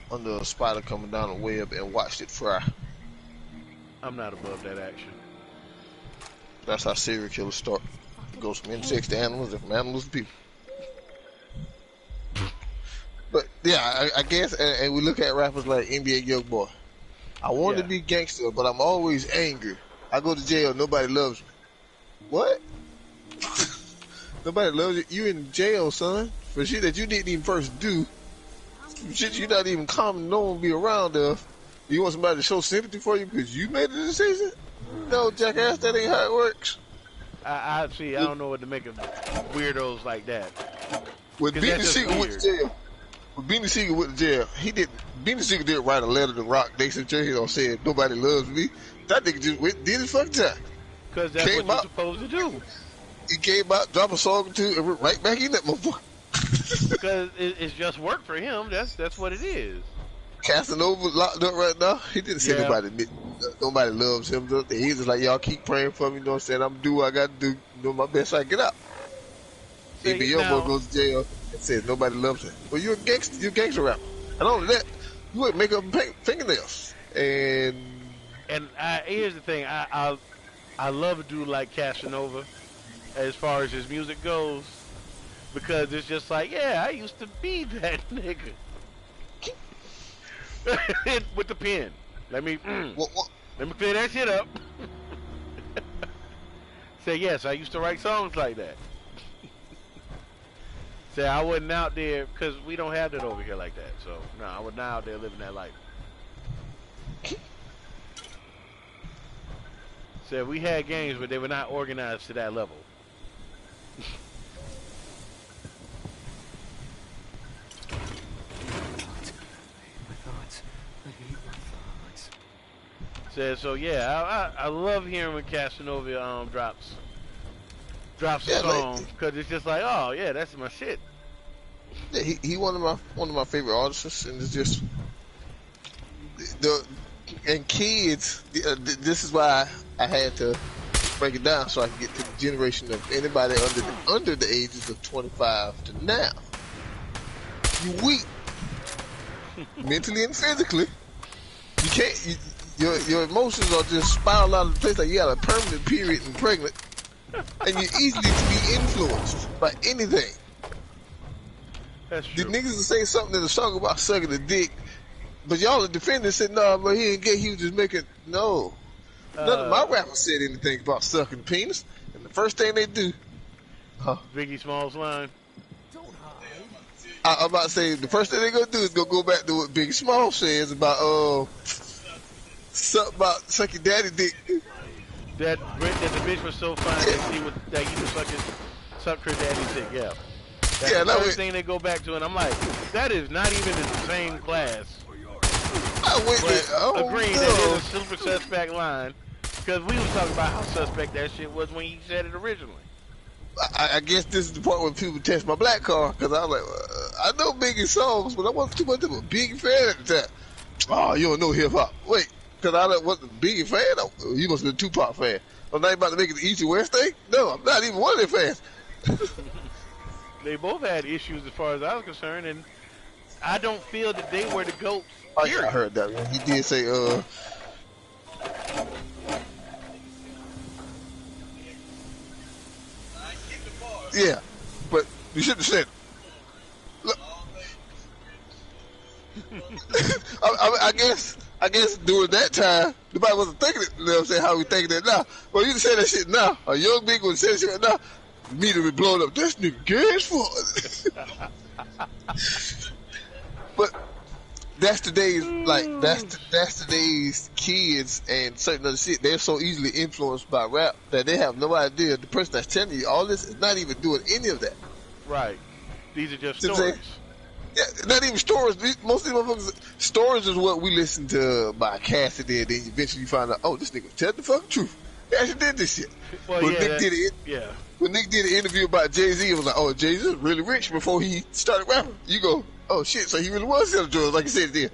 under a spider coming down a web and watched it fry. I'm not above that action. That's how serial killers start. It goes from insects to animals and from animals to people. But yeah, I guess, and we look at rappers like NBA Youngboy. I want to be gangster, but I'm always angry. I go to jail, nobody loves me. What? Nobody loves you. You in jail, son, for shit that you didn't even first do. Shit you're not even common, no one be around of. You want somebody to show sympathy for you because you made the decision? No, jackass, that ain't how it works. I see. I don't know what to make of weirdos like that. When Beanie Siegel went to jail, Beanie Siegel did write a letter to Rock Nation Church and said, nobody loves me. That nigga just went and did his fucking time. Because that's what you're supposed to do. He came out, dropped a song or two, and went right back in that motherfucker. Because it's just work for him. That's what it is. Casanova locked up right now. He didn't say nobody loves him. He's just like, y'all keep praying for me. You know what I'm saying? I'm gonna do what I got to do. Do my best so I get out. AB Youngboy goes to jail and says nobody loves him. Well, you're a gangster. You're a gangster rapper. And only that, you would make up fingernails. And here's the thing. I love a dude like Casanova as far as his music goes, because it's just like, yeah, I used to be that nigga. With the pen. Let me clear that shit up. Say, yes, I used to write songs like that. Say, I wasn't out there, because we don't have that over here like that. So, no, I was not out there living that life. Said we had games, but they were not organized to that level. Said so. Yeah, I love hearing when Casanova drops a song because it's just like, oh yeah, that's my shit. Yeah, he one of my favorite artists, and it's just and kids. This is why I had to break it down so I can get to the generation of anybody under the ages of 25 to now. You weak, mentally and physically. You can't. Your emotions are just spiraled out of the place like you got a permanent period and pregnant, and you're easily to be influenced by anything. That's true. The niggas will say something in the song about sucking a dick, but y'all are defending said, no, but he ain't gay, he was just making, no. None of my rappers said anything about sucking penis, and the first thing they do, Biggie Smalls line. I'm about to say, the first thing they gonna do is go back to what Biggie Smalls says about, something about sucking daddy dick. That the bitch was so fine that he was suck her daddy's dick, yeah. That's the first thing they go back to, and I'm like, that is not even in the same class. Agreed, that is a super suspect line, because we was talking about how suspect that shit was when he said it originally. I guess this is the part where people test my black card, because I was like, I know Biggie's songs, but I wasn't too much of a Biggie fan at the time. Oh, you don't know hip-hop. Wait, because I wasn't a Biggie fan? Oh, you must have been a Tupac fan. I'm not about to make it the East and West thing? No, I'm not even one of their fans. They both had issues as far as I was concerned, and I don't feel that they were the GOATs. Oh, yeah, I heard that. He did say, yeah, but you shouldn't have said it. Look. I guess during that time, nobody wasn't thinking it, you know what I'm saying, how we thinking it now. Well, you can say that shit now. A young nigga would say that shit now. Immediately blowing up. This nigga gay as fuck. But that's today's that's today's kids and certain other shit. They're so easily influenced by rap that they have no idea the person that's telling you all this is not even doing any of that. Right. These are just stories. Yeah, not even stories. Most of these motherfuckers, stories is what we listen to by Cassidy, and then eventually you find out, oh, this nigga tell the fucking truth. He actually did this shit. Well, when yeah, Nick did it, yeah. When Nick did an interview about Jay-Z, it was like, oh, Jay-Z was really rich before he started rapping. You go, oh shit, so he really was selling drugs, like you said there.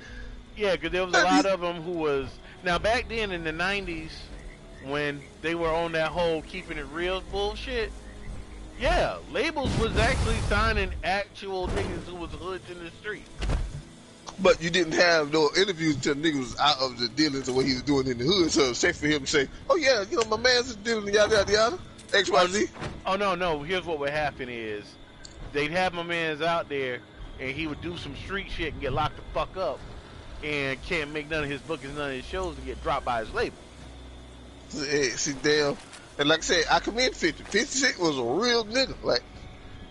Yeah, because there was a lot of them who was, now back then in the 90s, when they were on that whole keeping it real bullshit, yeah, labels was actually signing actual niggas who was hoods in the street. But you didn't have no interviews until niggas was out of the dealings of what he was doing in the hood, so it's safe for him to say, oh yeah, you know, my man's just dealing yada yada yada, XYZ. Oh no, here's what would happen is, they'd have my mans out there, and he would do some street shit and get locked the fuck up, and can't make none of his bookings, none of his shows, and get dropped by his label. See, damn. And like I said, I commend 50. 50 Cent was a real nigga. Like,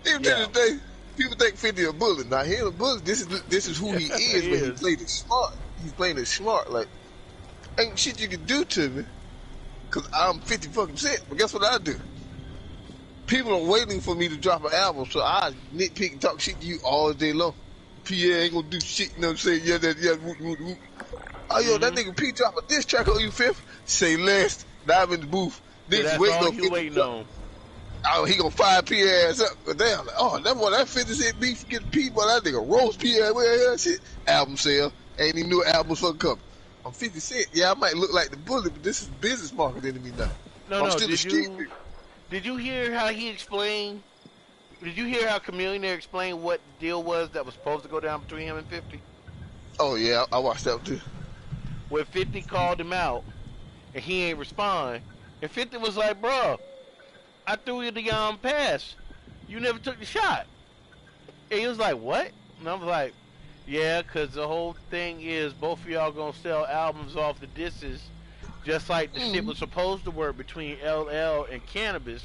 even to this day, people think 50 a bully. Now, he ain't a bully. This is who he is, but he played it smart. He's playing it smart. Like, ain't shit you can do to me, because I'm 50 fucking Cent. But guess what I do? People are waiting for me to drop an album, so I nitpick and talk shit to you all day long. Pierre ain't gonna do shit, you know what I'm saying? Yeah, whoop, whoop, whoop. Oh, yo, that nigga P drop a diss track on you, fifth. Say less. Now I'm in the booth. That's all you waiting on. Oh, he gonna fire P ass up. But damn, like, oh, that boy, that 50 Cent beef get P, boy, that nigga roast P ass. That shit. Album sale. Ain't even new albums fucking coming. I'm 50 Cent. Yeah, I might look like the bully, but this is business marketing to me now. No. Did you hear how he explained? Did you hear how Chameleon explained what the deal was that was supposed to go down between him and 50? Oh, yeah, I watched that too. Where 50 called him out, and he ain't respond. And 50 was like, bro, I threw you the pass. You never took the shot. And he was like, what? And I was like, yeah, because the whole thing is both of y'all going to sell albums off the disses, just like the shit was supposed to work between LL and Cannabis,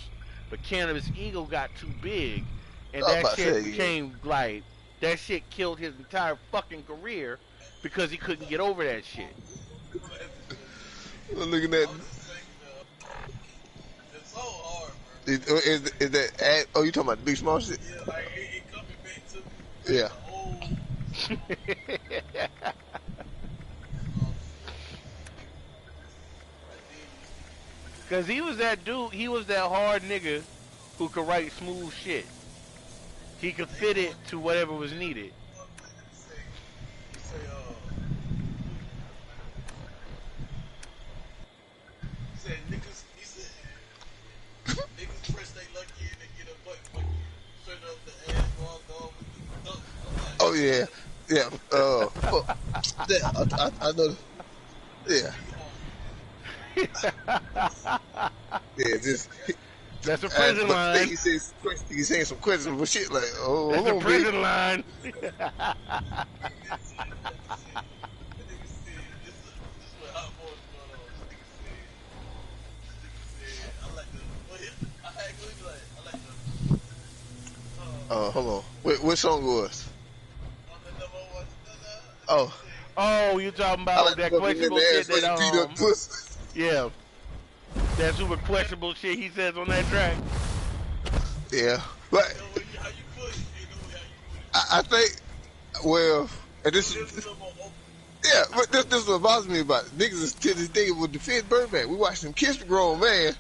but Cannabis' ego got too big, and that shit became like, that shit killed his entire fucking career because he couldn't get over that shit. Look at that. Is that ad, oh, you talking about the big small shit? Yeah, like it coming back to me. Yeah. The old, like they used to be. Cause he was that dude. He was that hard nigga who could write smooth shit. He could They fit going, it to whatever was needed. he say, he said niggas, he said niggas press they lucky and they get a butt quick. Straight up the ass while going with the duck. Oh yeah, yeah. Fuck. Yeah, I know. Yeah, yeah. Just That's a prison but line. he's saying some questionable shit like, oh, That's hold a on, prison baby. line. Hold on. Wait, what song was? Oh, Oh, you talking I about like to that fuck him in questionable the shit ass when that he beat up pussy. yeah, that super questionable shit he says on that track. Yeah, but I think, well, and this is, yeah, but this is what bothers me about it. Niggas is to this day would defend Birdman. We watched him kiss the grown man.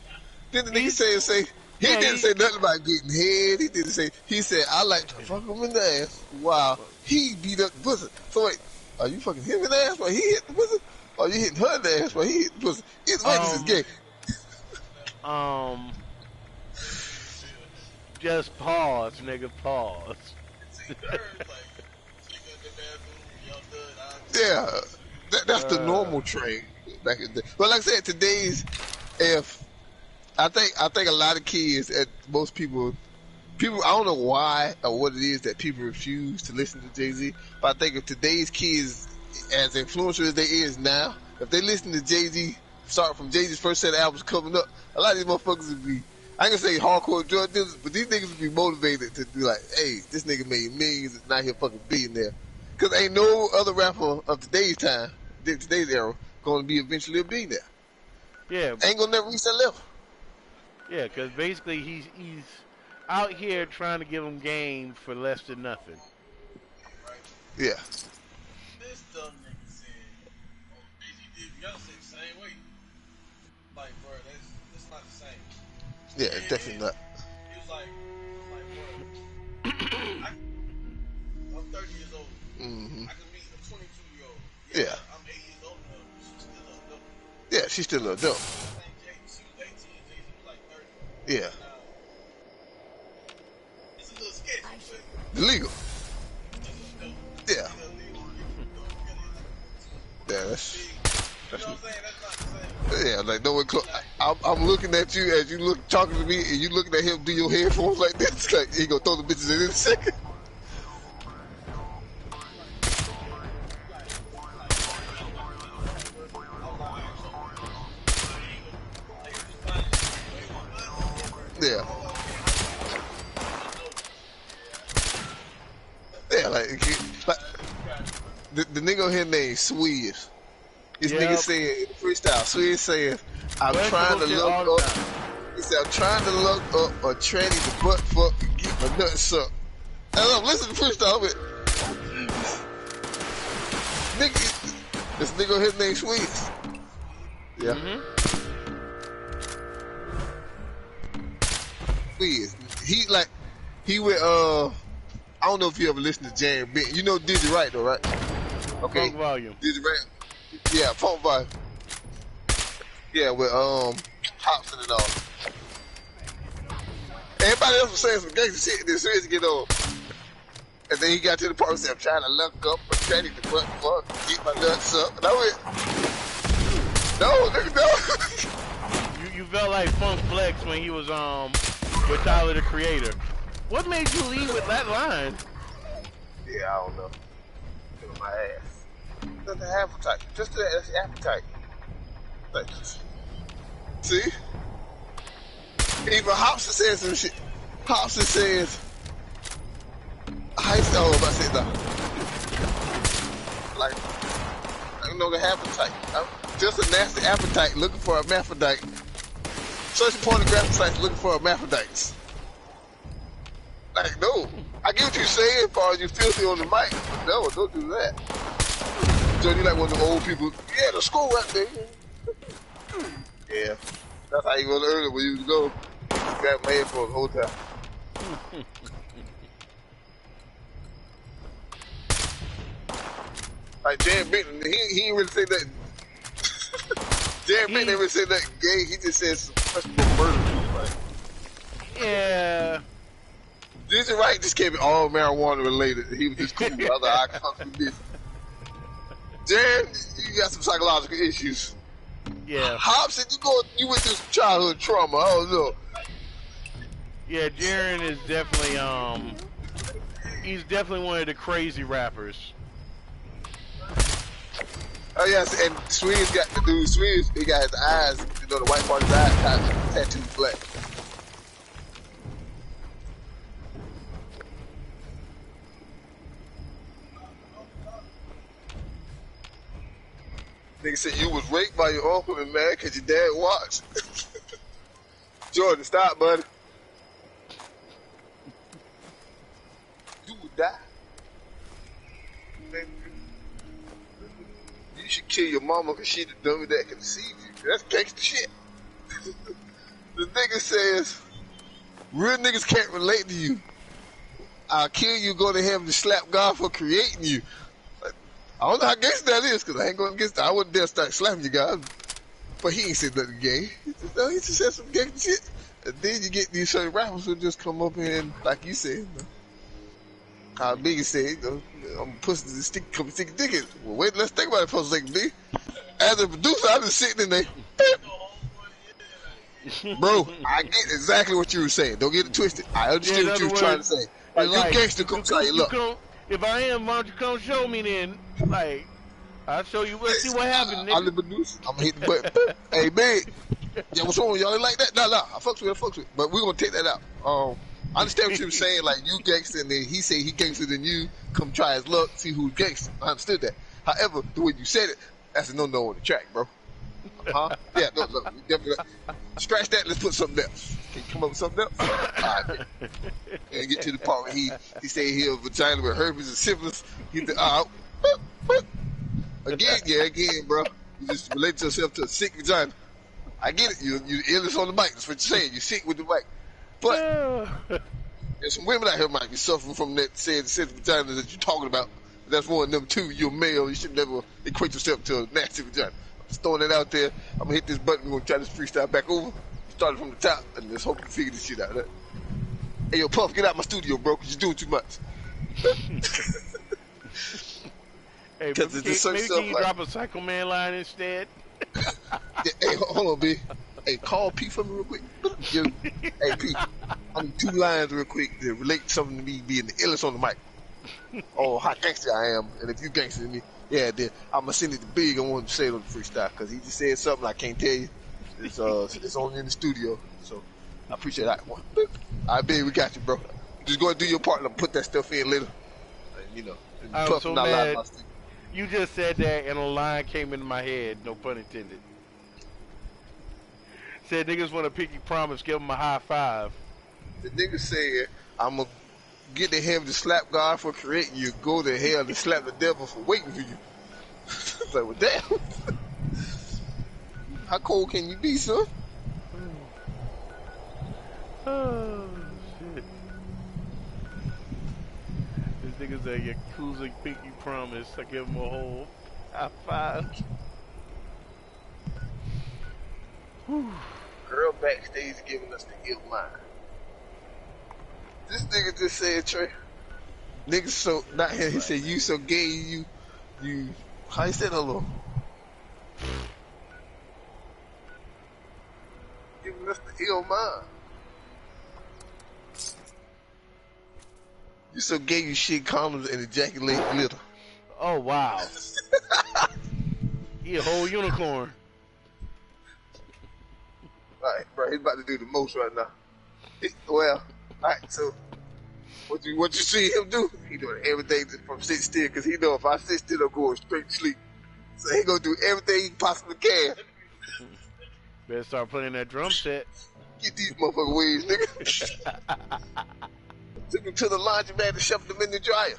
Then the nigga say he didn't say nothing about getting head. He didn't say, he said, I like to fuck him in the ass. Wow, he beat up the pussy. So wait, are you fucking him in the ass while he hit the pussy? Or are you hitting her in the ass while he hit the pussy? Either way, this is gay. Just pause, nigga, pause. Yeah, that's the normal trade back in the day. But like I said, today's, if I think a lot of kids, and most people, I don't know why or what it is that people refuse to listen to Jay-Z. But I think if today's kids, as influential as they is now, if they listen to Jay-Z, start from Jay-Z's first set of albums coming up, a lot of these motherfuckers would be, I ain't gonna say hardcore drug dealers, but these niggas would be motivated to be like, hey, this nigga made millions and now he a fucking billionaire. Cause ain't no other rapper of today's time, today's era, gonna be eventually a billionaire. Yeah, Ain't gonna never reach that level. yeah, because basically he's out here trying to give them game for less than nothing. Yeah. This dumb nigga said, oh, Jay-Z did Beyonce the same way. Like, bro, that's not the same. Yeah, definitely not. He was like, bro, I'm 30 years old. Mm-hmm. I can meet a 22-year-old. Yeah. I'm 8 years old now. She's still an adult. Yeah, she's still an adult. I think she was 18, Jay-Z was like 30. Yeah. Now, it's a little sketchy, but Illegal. it's dope. Yeah. You know, Yeah, that's you know what I'm saying? That's not the same. yeah, like no one close. I'm looking at you as you look talking to me, and you looking at him do your headphones like this. Like he gonna throw the bitches in a second. Yeah. Yeah, like the nigga here named Swizz. This nigga said in the freestyle, Swizz said, I'm trying to look up. He said, I'm trying to look up a tranny to butt fuck and get my nuts sucked. And I'm listening to the freestyle, but nigga, this nigga here named Swizz. Yeah. Swizz. He went, I don't know if you ever listened to Jam Bent. You know Dizzy Wright though, right? Okay. Funk Volume. Dizzy Wright. Yeah, Funk Volume. Yeah, with Hobson and all. Everybody else was saying some gangster shit, and then Swizz get on. And then he got to the part and said, I'm trying to look up a tranny to butt fuck, get my nuts up. And I went, no, nigga, no. You felt like Funk Flex when he was with Tyler the Creator. What made you leave with that line? Yeah, I don't know. Feel my ass. That's the appetite. Just that's the appetite. Like, see? Even Hobson says some shit. Hobson says, I know about say that. Like, I don't know the appetite. I'm just a nasty appetite looking for a hermaphrodite search pornographic sites looking for hermaphrodites. Like, no. I get what you're saying, as far as you filthy on the mic. No, don't do that. So you like one of the old people. Yeah, the school right there. Yeah. That's how you was earlier when you was go. Grab my headphones the whole time. Like Jan Benton, he ain't really say that. Jan Benton ain't really say that gay. He just said some questionable murder. Like, yeah. Jason Wright just kept it all marijuana related. He was just cool. I was like, I can't do this. Jan, you got some psychological issues. Yeah. Hobson, you went through some childhood trauma. I don't know. Yeah, Jaren is definitely he's definitely one of the crazy rappers. Oh yes, and Sweden's got the dude. Sweden's he got his eyes. You know, the white part of his eyes tattooed black. Nigga said you was raped by your uncle and mad because your dad watched. Jordan, stop, buddy. You would die. You should kill your mama because she the dummy that conceived you. That's gangsta shit. The nigga says, real niggas can't relate to you. I'll kill you, go to heaven to slap God for creating you. I don't know how gangsta that is, because I ain't going against that. I wouldn't dare start slapping you guys. But he ain't said nothing gay. He just said some gangsta shit. And then you get these certain rappers who just come up and, like you said, how Biggie said, I'm pushing the stick dick in. Well, wait, let's think about it for a second, B. As a producer, I'm just sitting in there. Bro, I get exactly what you were saying. Don't get it twisted. I understand what you were trying to say. Like, you gangster, come tell you, look. If I am, why don't you come show me then? Like, I'll show you. Let's see what happened, nigga. I'm the producer. I'm going to hit the button. Hey, man. Yeah, what's wrong with y'all? Ain't like that? Nah, I fucks with it. But we're going to take that out. I understand what you were saying. Like, you gangster, and then he say he gangster than you. Come try his luck, see who's gangster. I understood that. However, the way you said it, that's a no-no on the track, bro. Huh? Yeah, no, look. Definitely. Scratch that. Let's put something else. Can you come up with something else? All right. And get to the part where he said he had a vagina with herpes and syphilis. He said, again, bro. You just relate yourself to a sick vagina. I get it. You illness on the mic. That's what you're saying. You're sick with the mic. But there's some women out here might be suffering from that said vagina that you're talking about. That's one of them too. You're male. You should never equate yourself to a nasty vagina. Just throwing it out there. I'm gonna hit this button. We're gonna try this freestyle back over. Started from the top, and let's hope you figure this shit out. Right? Hey, yo, Puff, get out my studio, bro, because you're doing too much. Hey, maybe can you drop a Psycho Man line instead? Hey, hold on, B. Hey, call P for me real quick. Hey, P, I need 2 lines real quick to relate to something to me being the illest on the mic. Oh, how gangster I am, and if you gangster to me, yeah, then I'm gonna send it to Big. I want to say it on the freestyle because he just said something I can't tell you. It's only in the studio, so I appreciate that one. All right, Big, we got you, bro. Just go and do your part, and I'll put that stuff in later. And, you know, I'm so mad. You just said that, and a line came into my head. No pun intended. Said niggas want a pinky promise, give them a high five. The nigga said, I'm gonna get to heaven to slap God for creating you, go to hell to slap the devil for waiting for you. It's like, well, damn. How cold can you be, son? Oh, shit. This nigga's a Yakuza pinky promise. I give him a whole high five. Girl backstage giving us the ill mind. This nigga just said, Trey, niggas so, not him, he said, you so gay, you, how you said hello? Giving us the ill mind. You so gay, you shit condoms and ejaculate glitter. Oh, wow. He a whole unicorn. Alright, bro, he's about to do the most right now. Well, alright, so what you see him do? He doing everything from sit still, because he know if I sit still, I'm going straight to sleep. So he gonna do everything he possibly can. Better start playing that drum set. Get these motherfucking waves, nigga. Took him to the laundromat and shoved them in the dryer.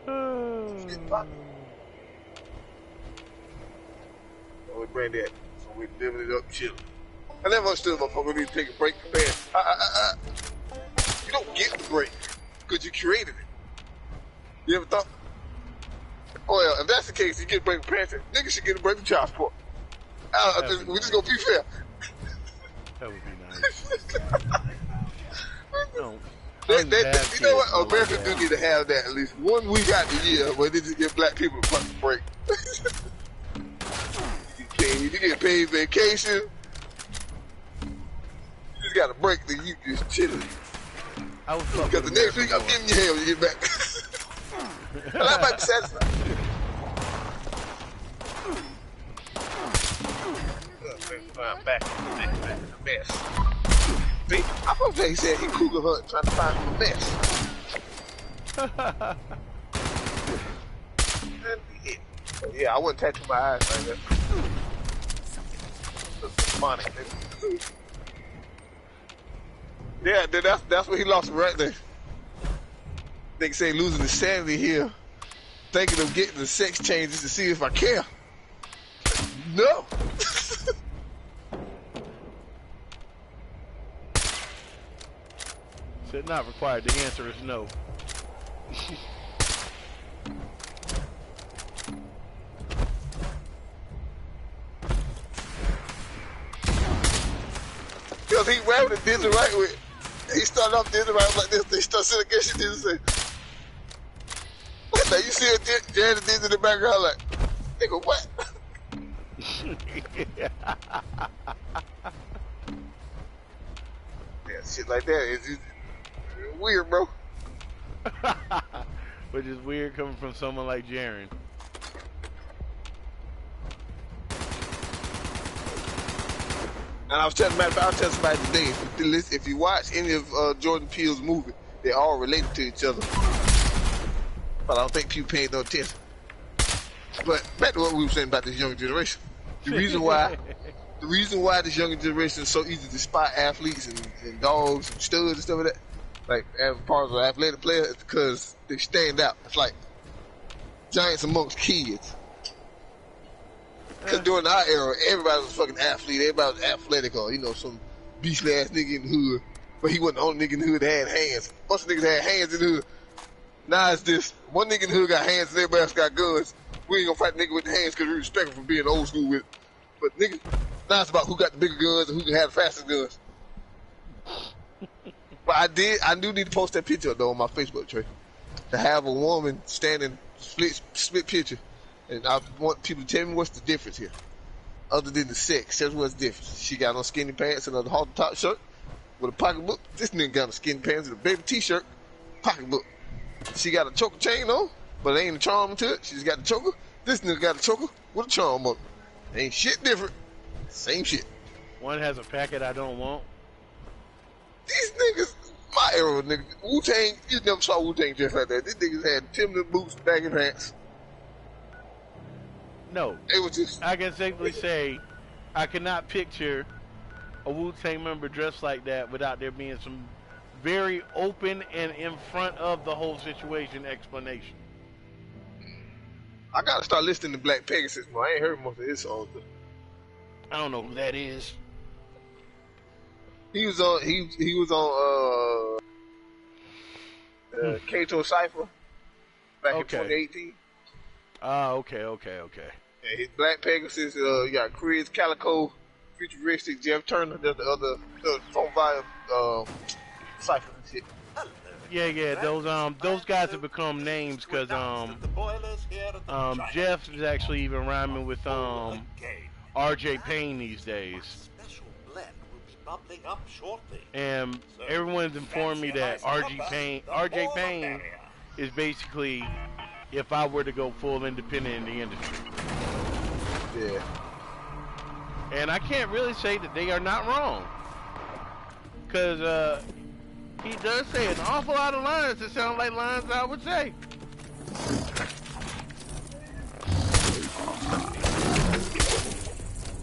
Oh, we bring that. So we living it up, chilling. I never understood motherfucker need to take a break from that. You don't get the break because you created it. You ever thought? Oh yeah, if that's the case, you get a break from parenting. Niggas should get a break from child support. We just gonna be fair. That would be nice. No. You know what? America do need to have that at least 1 week out the year where they just give black people a fucking break. You get paid vacation. You just got a break, then you just chilling. Because the next week I'm giving you hell when you get back. And I might be satisfied. I'm back in the mess. See, I'm gonna say he said he cougar hunt trying to find him a mess. Yeah, I wouldn't tattoo my eyes like that. Demonic. Yeah, that's where he lost me right there. Nigga say losing his sanity here, thinking of getting the sex changes to see if I care. No. Said not required. The answer is no. Because he ran with did the right way. He started off did the right like this. They start sitting against you, did say. Like you see a Jared did in the background like, nigga, what? Yeah, shit like that is just weird, bro. Which is weird coming from someone like Jaren. And I was telling somebody today, if you watch any of Jordan Peele's movie, they're all related to each other. But I don't think people pay no attention. But back to what we were saying about this younger generation. The reason why this younger generation is so easy to spot athletes and dogs and studs and stuff like that, like as part of an athletic player, is because they stand out. It's like giants amongst kids. Because during our era, everybody was a fucking athlete. Everybody was athletic or, some beastly ass nigga in the hood. But he wasn't the only nigga in the hood that had hands. Most of the niggas had hands in the hood. Now it's this. One nigga in the hood got hands and everybody else got guns. We ain't gonna fight the nigga with the hands because we respect him for being old school with it. But nigga, now it's about who got the bigger guns and who can have the fastest guns. But I do need to post that picture though on my Facebook, Trey. To have a woman standing split picture. And I want people to tell me what's the difference here. Other than the sex, tell me what's the difference. She got on skinny pants and a halter top shirt with a pocketbook. This nigga got on skinny pants and a baby t-shirt, pocketbook. She got a choker chain on, but it ain't a charm to it. She just got the choker. This nigga got a choker with a charm on it. Ain't shit different. Same shit. One has a packet I don't want. These niggas, my era niggas, Wu-Tang, you never saw Wu-Tang just like that. These niggas had Timberland boots, baggy pants. No, it was just. I can safely say I cannot picture a Wu-Tang member dressed like that without there being some very open and in front of the whole situation explanation. I gotta start listening to Black Pegasus more. I ain't heard most of his songs though. I don't know who that is. He was on Kato Cypher back in 2018. Okay. Yeah, his Black Pegasus, you got Chris Calico, Futuristic, Jeff Turner, there's the other phone volume Cypher and shit. Yeah, those guys have become names because Jeff is actually even rhyming with RJ Payne these days. And everyone's informed me that RJ Payne is basically if I were to go full independent in the industry. Yeah. And I can't really say that they are not wrong. Because he does say an awful lot of lines that sound like lines I would say.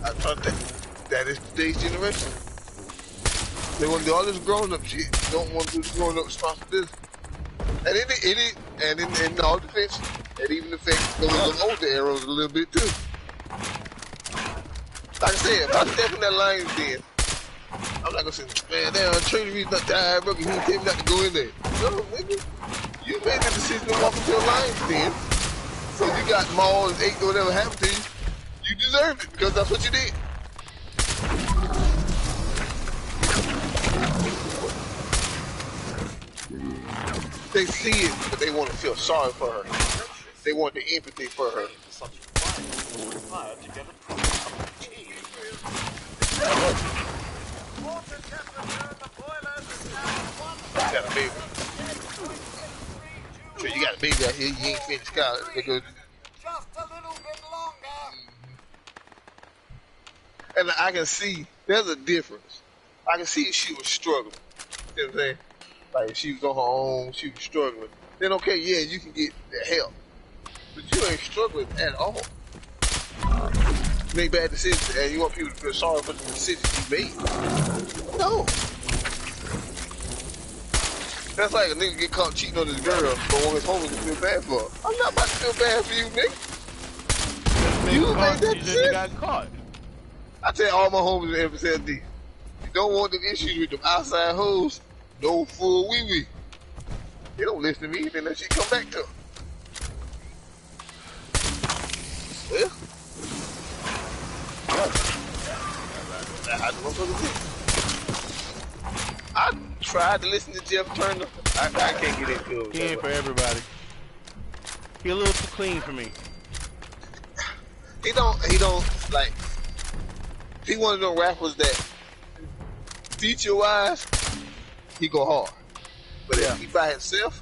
I thought that is today's generation. They want to do all this grown-up shit. They don't want to do the grown-up responsibility. And in all defense, it even affects those older arrows a little bit too. Like I said, if I step in that line then, I'm not gonna say, man, damn, Trader Reed's not tired, bro, he didn't tell me not to go in there. No, nigga, you made the decision to walk into your lines then. So you got mauled and ate or whatever happened to you, you deserved it because that's what you did. They see it, but they want to feel sorry for her. They want the empathy for her. You got a baby. So you got a baby out here, you ain't finished college. Because... Just a little bit longer. And I can see, there's a difference. I can see she was struggling. You know what I'm saying? Like if she was on her own, she was struggling. Then okay, yeah, you can get the help. But you ain't struggling at all. You make bad decisions and you want people to feel sorry for the decisions you made. No. That's like a nigga get caught cheating on his girl, but when his homies feel bad for her. I'm not about to feel bad for you, nigga. You made that decision. Got caught. I tell all my homies in FSLD, you don't want them issues with them outside hoes, no full wee-wee. They don't listen to me, then that shit come back to them. Well, I tried to listen to Jeff Turner. I can't get into it. He ain't for everybody. He a little too clean for me. He don't, like, he one of them rappers that, feature-wise, he go hard. But if he by himself,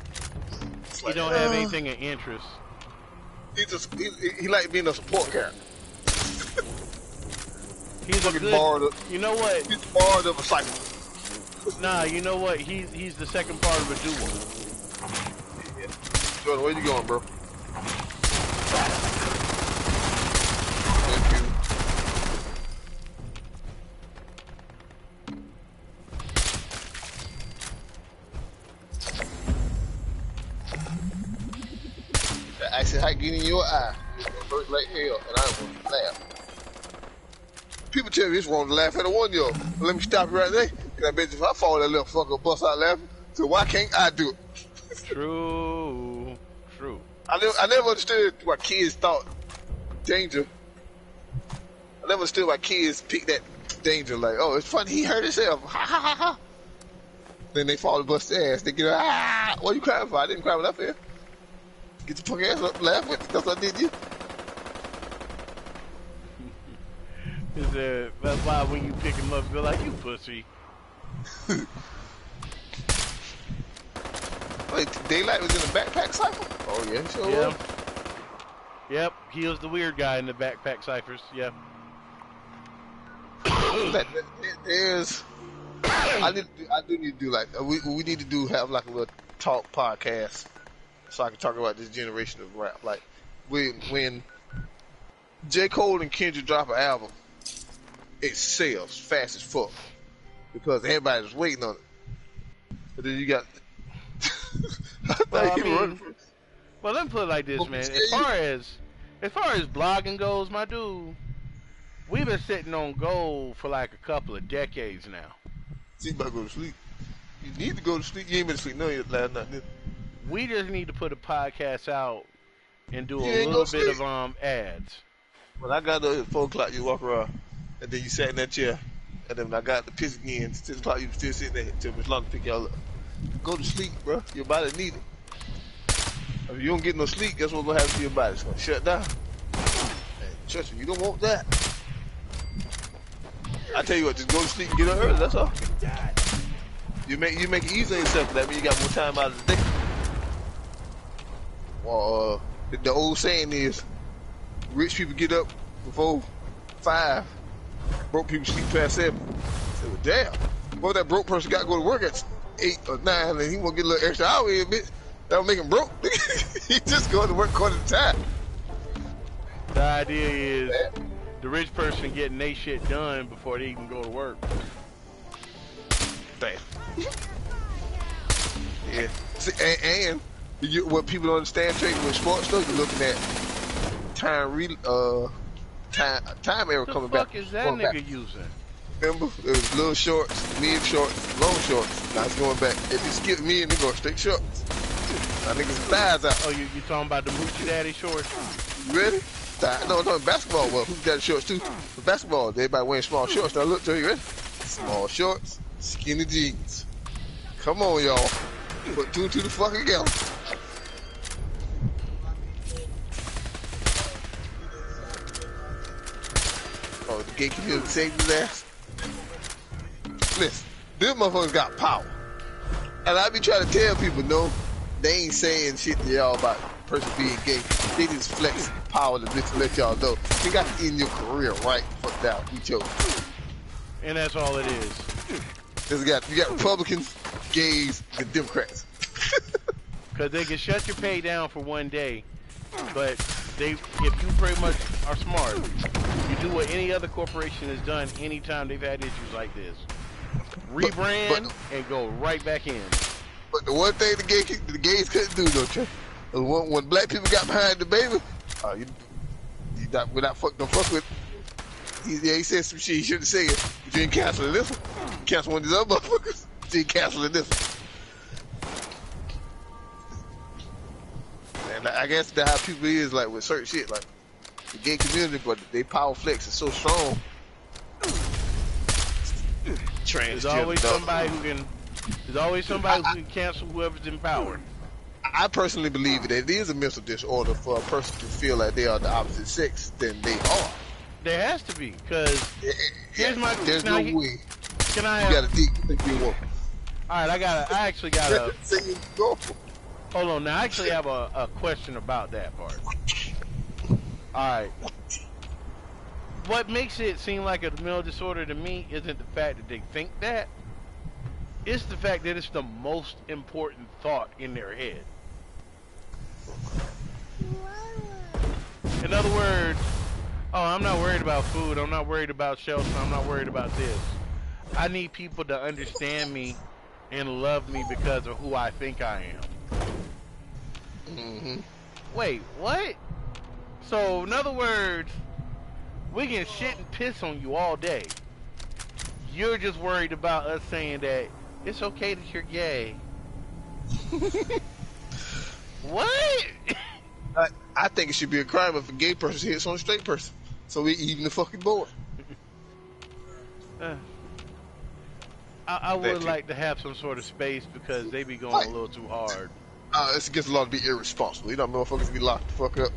he like, don't have anything of interest. He like being a support character. He's a good, you know what? He's the bard of a cycle. Nah, you know what? He's the second part of a duo. Yeah. Jordan, where you going, bro? Thank you. I said, "I get in your eye." It's gonna hurt like hell, and I want to laugh. People tell me it's wrong to laugh at a 1-year-old. But let me stop you right there. Cause I bet you if I fall that little fucker bust out laughing, so why can't I do it? True. I never understood why kids thought danger. I never understood why kids pick that danger like, oh, it's funny, he hurt himself. Ha ha ha ha. Then they fall and bust their ass. They get what are you crying for? I didn't cry when I fell. Get your fucking ass up, laugh with it. That's what I did you. That's why when you pick him up, feel like you pussy. Wait, Daylight was in the backpack cipher? Oh yeah, sure was. Yep, he was the weird guy in the backpack ciphers. Yep. There's, I do need to do like we need to have like a little talk podcast, so I can talk about this generation of rap. Like when J. Cole and Kendrick drop an album, it sells fast as fuck because everybody's waiting on it. But then you got. Well, let me put it like this, man. As far as blogging goes, my dude, we've been sitting on gold for like a couple of decades now. So you about to go to sleep. You need to go to sleep. You ain't been to sleep no last night. We just need to put a podcast out and do a little bit of ads. When I got up at 4 o'clock, you walk around, and then you sat in that chair, and then when I got the piss again, 6 o'clock, you were still sitting there until Miss Long to pick y'all up. Go to sleep, bro. Your body need it. If you don't get no sleep, guess what's gonna happen to your body? It's gonna shut down. And trust me, you don't want that. I tell you what, just go to sleep and get up early. That's all. You make it easy on yourself. That means you got more time out of the day. Well, the old saying is, rich people get up before 5. Broke people sleep past 7. I said, well, damn. Well, that broke person got to go to work at 8 or 9, and he want to get a little extra hour in, bitch. That'll make him broke. He just going to work quarter of the time. The idea is the rich person getting their shit done before they even go to work. Damn. Yeah. See, and what people don't understand, trading with sports stuff, you're looking at time era coming back. What the fuck is that nigga using? Remember, it was little shorts, mid shorts, long shorts. Now it's going back. If you skip me and they go straight shorts. Now niggas thighs out. Oh, you talking about the Moochie Daddy shorts? You ready? No, basketball. Well, who got shorts too? For basketball, everybody wearing small shorts. Now look, you ready? Small shorts, skinny jeans. Come on, y'all. Put two to the fucking gallon. Oh, the gay community saved his ass. Listen, them motherfuckers got power. And I be trying to tell people, no, they ain't saying shit to y'all about a person being gay. They just flex power to let y'all know. You got to end your career right foot down. We chose. And that's all it is. You got Republicans, gays, and Democrats. Because they can shut your pay down for one day, but if you pretty much are smart, you do what any other corporation has done anytime they've had issues like this. Rebrand and go right back in. But the one thing the gays couldn't do, though, Trey, when black people got behind the baby, we're not fuck with. He said some shit he shouldn't say it. But you ain't canceling this one. You cancel one of these other motherfuckers. You ain't canceling this one. And I guess that's how people is like with certain shit, like the gay community, but they power flex is so strong. There's always somebody who can cancel whoever's in power. I personally believe that it is a mental disorder for a person to feel like they are the opposite sex than they are. There has to be, because here's my. There's no way. Can I? You gotta think you want. All right, I actually got a. Hold on, now I actually have a question about that part. Alright. What makes it seem like a mental disorder to me isn't the fact that they think that. It's the fact that it's the most important thought in their head. In other words, oh, I'm not worried about food, I'm not worried about shelter, I'm not worried about this. I need people to understand me and love me because of who I think I am. Mm-hmm. Wait, what? So, in other words, we can shit and piss on you all day. You're just worried about us saying that it's okay that you're gay. What? I think it should be a crime if a gay person hits on a straight person. So we even the fucking board. I would like to have some sort of space because they be going a little too hard. It's against the law to be irresponsible. You know, motherfuckers be locked the fuck up.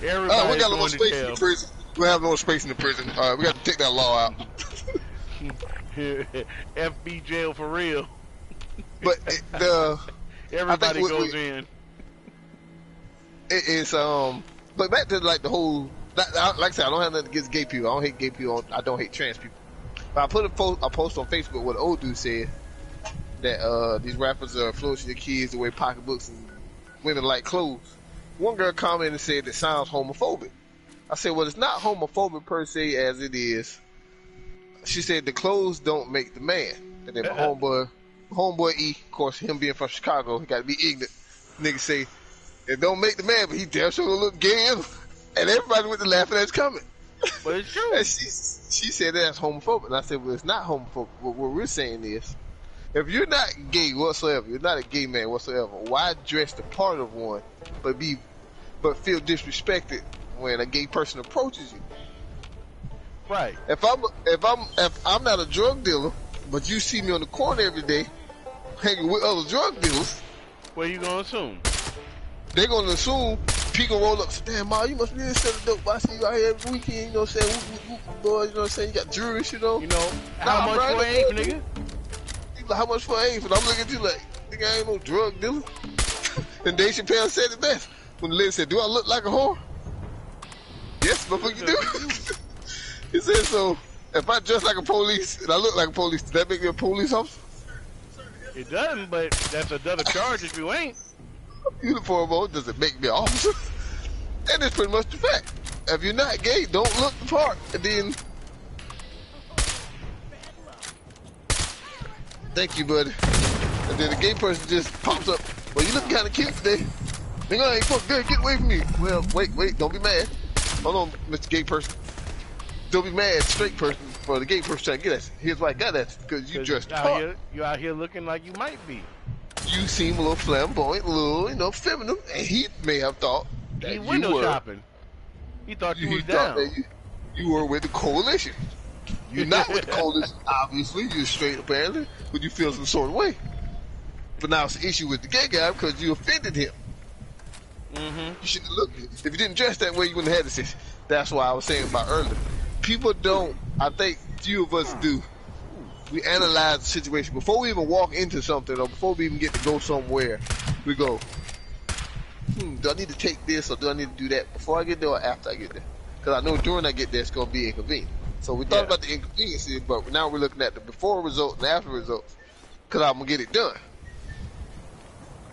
Everybody we got no more space in the prison. We have no space in the prison. We got to take that law out. FB jail for real. But everybody goes in. It's but back to like the whole. Like I said, I don't have nothing against gay people. I don't hate gay people. I don't hate trans people. But I put a post on Facebook what an old dude said. That these rappers are influencing your kids to wear pocketbooks and women like clothes. One girl commented and said that sounds homophobic. I said, well, it's not homophobic per se as it is. She said the clothes don't make the man. And then my homeboy E, of course, him being from Chicago, he got to be ignorant. Nigga say it don't make the man, but he damn sure gonna look gay. And everybody went to laughing at his comment. But it's true. And she said that's homophobic. And I said, well, it's not homophobic. What we're saying is, if you're not gay whatsoever, you're not a gay man whatsoever, why dress the part of one, but feel disrespected when a gay person approaches you? Right. If I'm not a drug dealer, but you see me on the corner every day, hanging with other drug dealers, what are you gonna assume? They're gonna assume people roll up. Damn, Ma, you must really sell the dope. I see you out here every weekend. You know what I'm saying? Boy, you know what I'm saying? You got jewelry, you know. You know how much for an eighth, nigga? Like, how much for an eighth? And I'm looking at you like, nigga, I ain't no drug dealer. And Dave Chappelle said it best when the lady said, "Do I look like a whore?" Yes, motherfucker, you do. He said, so if I dress like a police and I look like a police, does that make me a police officer? It doesn't, but that's another charge if you ain't. Uniform on doesn't make me an officer. And it's pretty much the fact. If you're not gay, don't look the part. And then, thank you, buddy. And then the gay person just pops up. Well, you look kind of cute today. Nigga, I ain't fuck good. Get away from me. Well, wait. Don't be mad. Hold on, Mr. Gay person. Don't be mad, straight person, for the gay person trying to get at you. Here's why I got at you. Because you dressed hard. You out here looking like you might be. You seem a little flamboyant, a little, feminine. And he may have thought that He window shopping. He thought you was down. That you were with the coalition. You're not with the coalition, obviously. You're straight, apparently. But you feel some sort of way. But now it's an issue with the gay guy because you offended him. You shouldn't have looked. If you didn't dress that way, you wouldn't have had this issue. That's why I was saying about earlier. People don't, I think few of us do. We analyze the situation. Before we even walk into something or before we even get to go somewhere, we go, do I need to take this or do I need to do that before I get there or after I get there? Because I know during I get there it's going to be inconvenient. So we thought about the inconveniences, but now we're looking at the before results and after results because I'm going to get it done.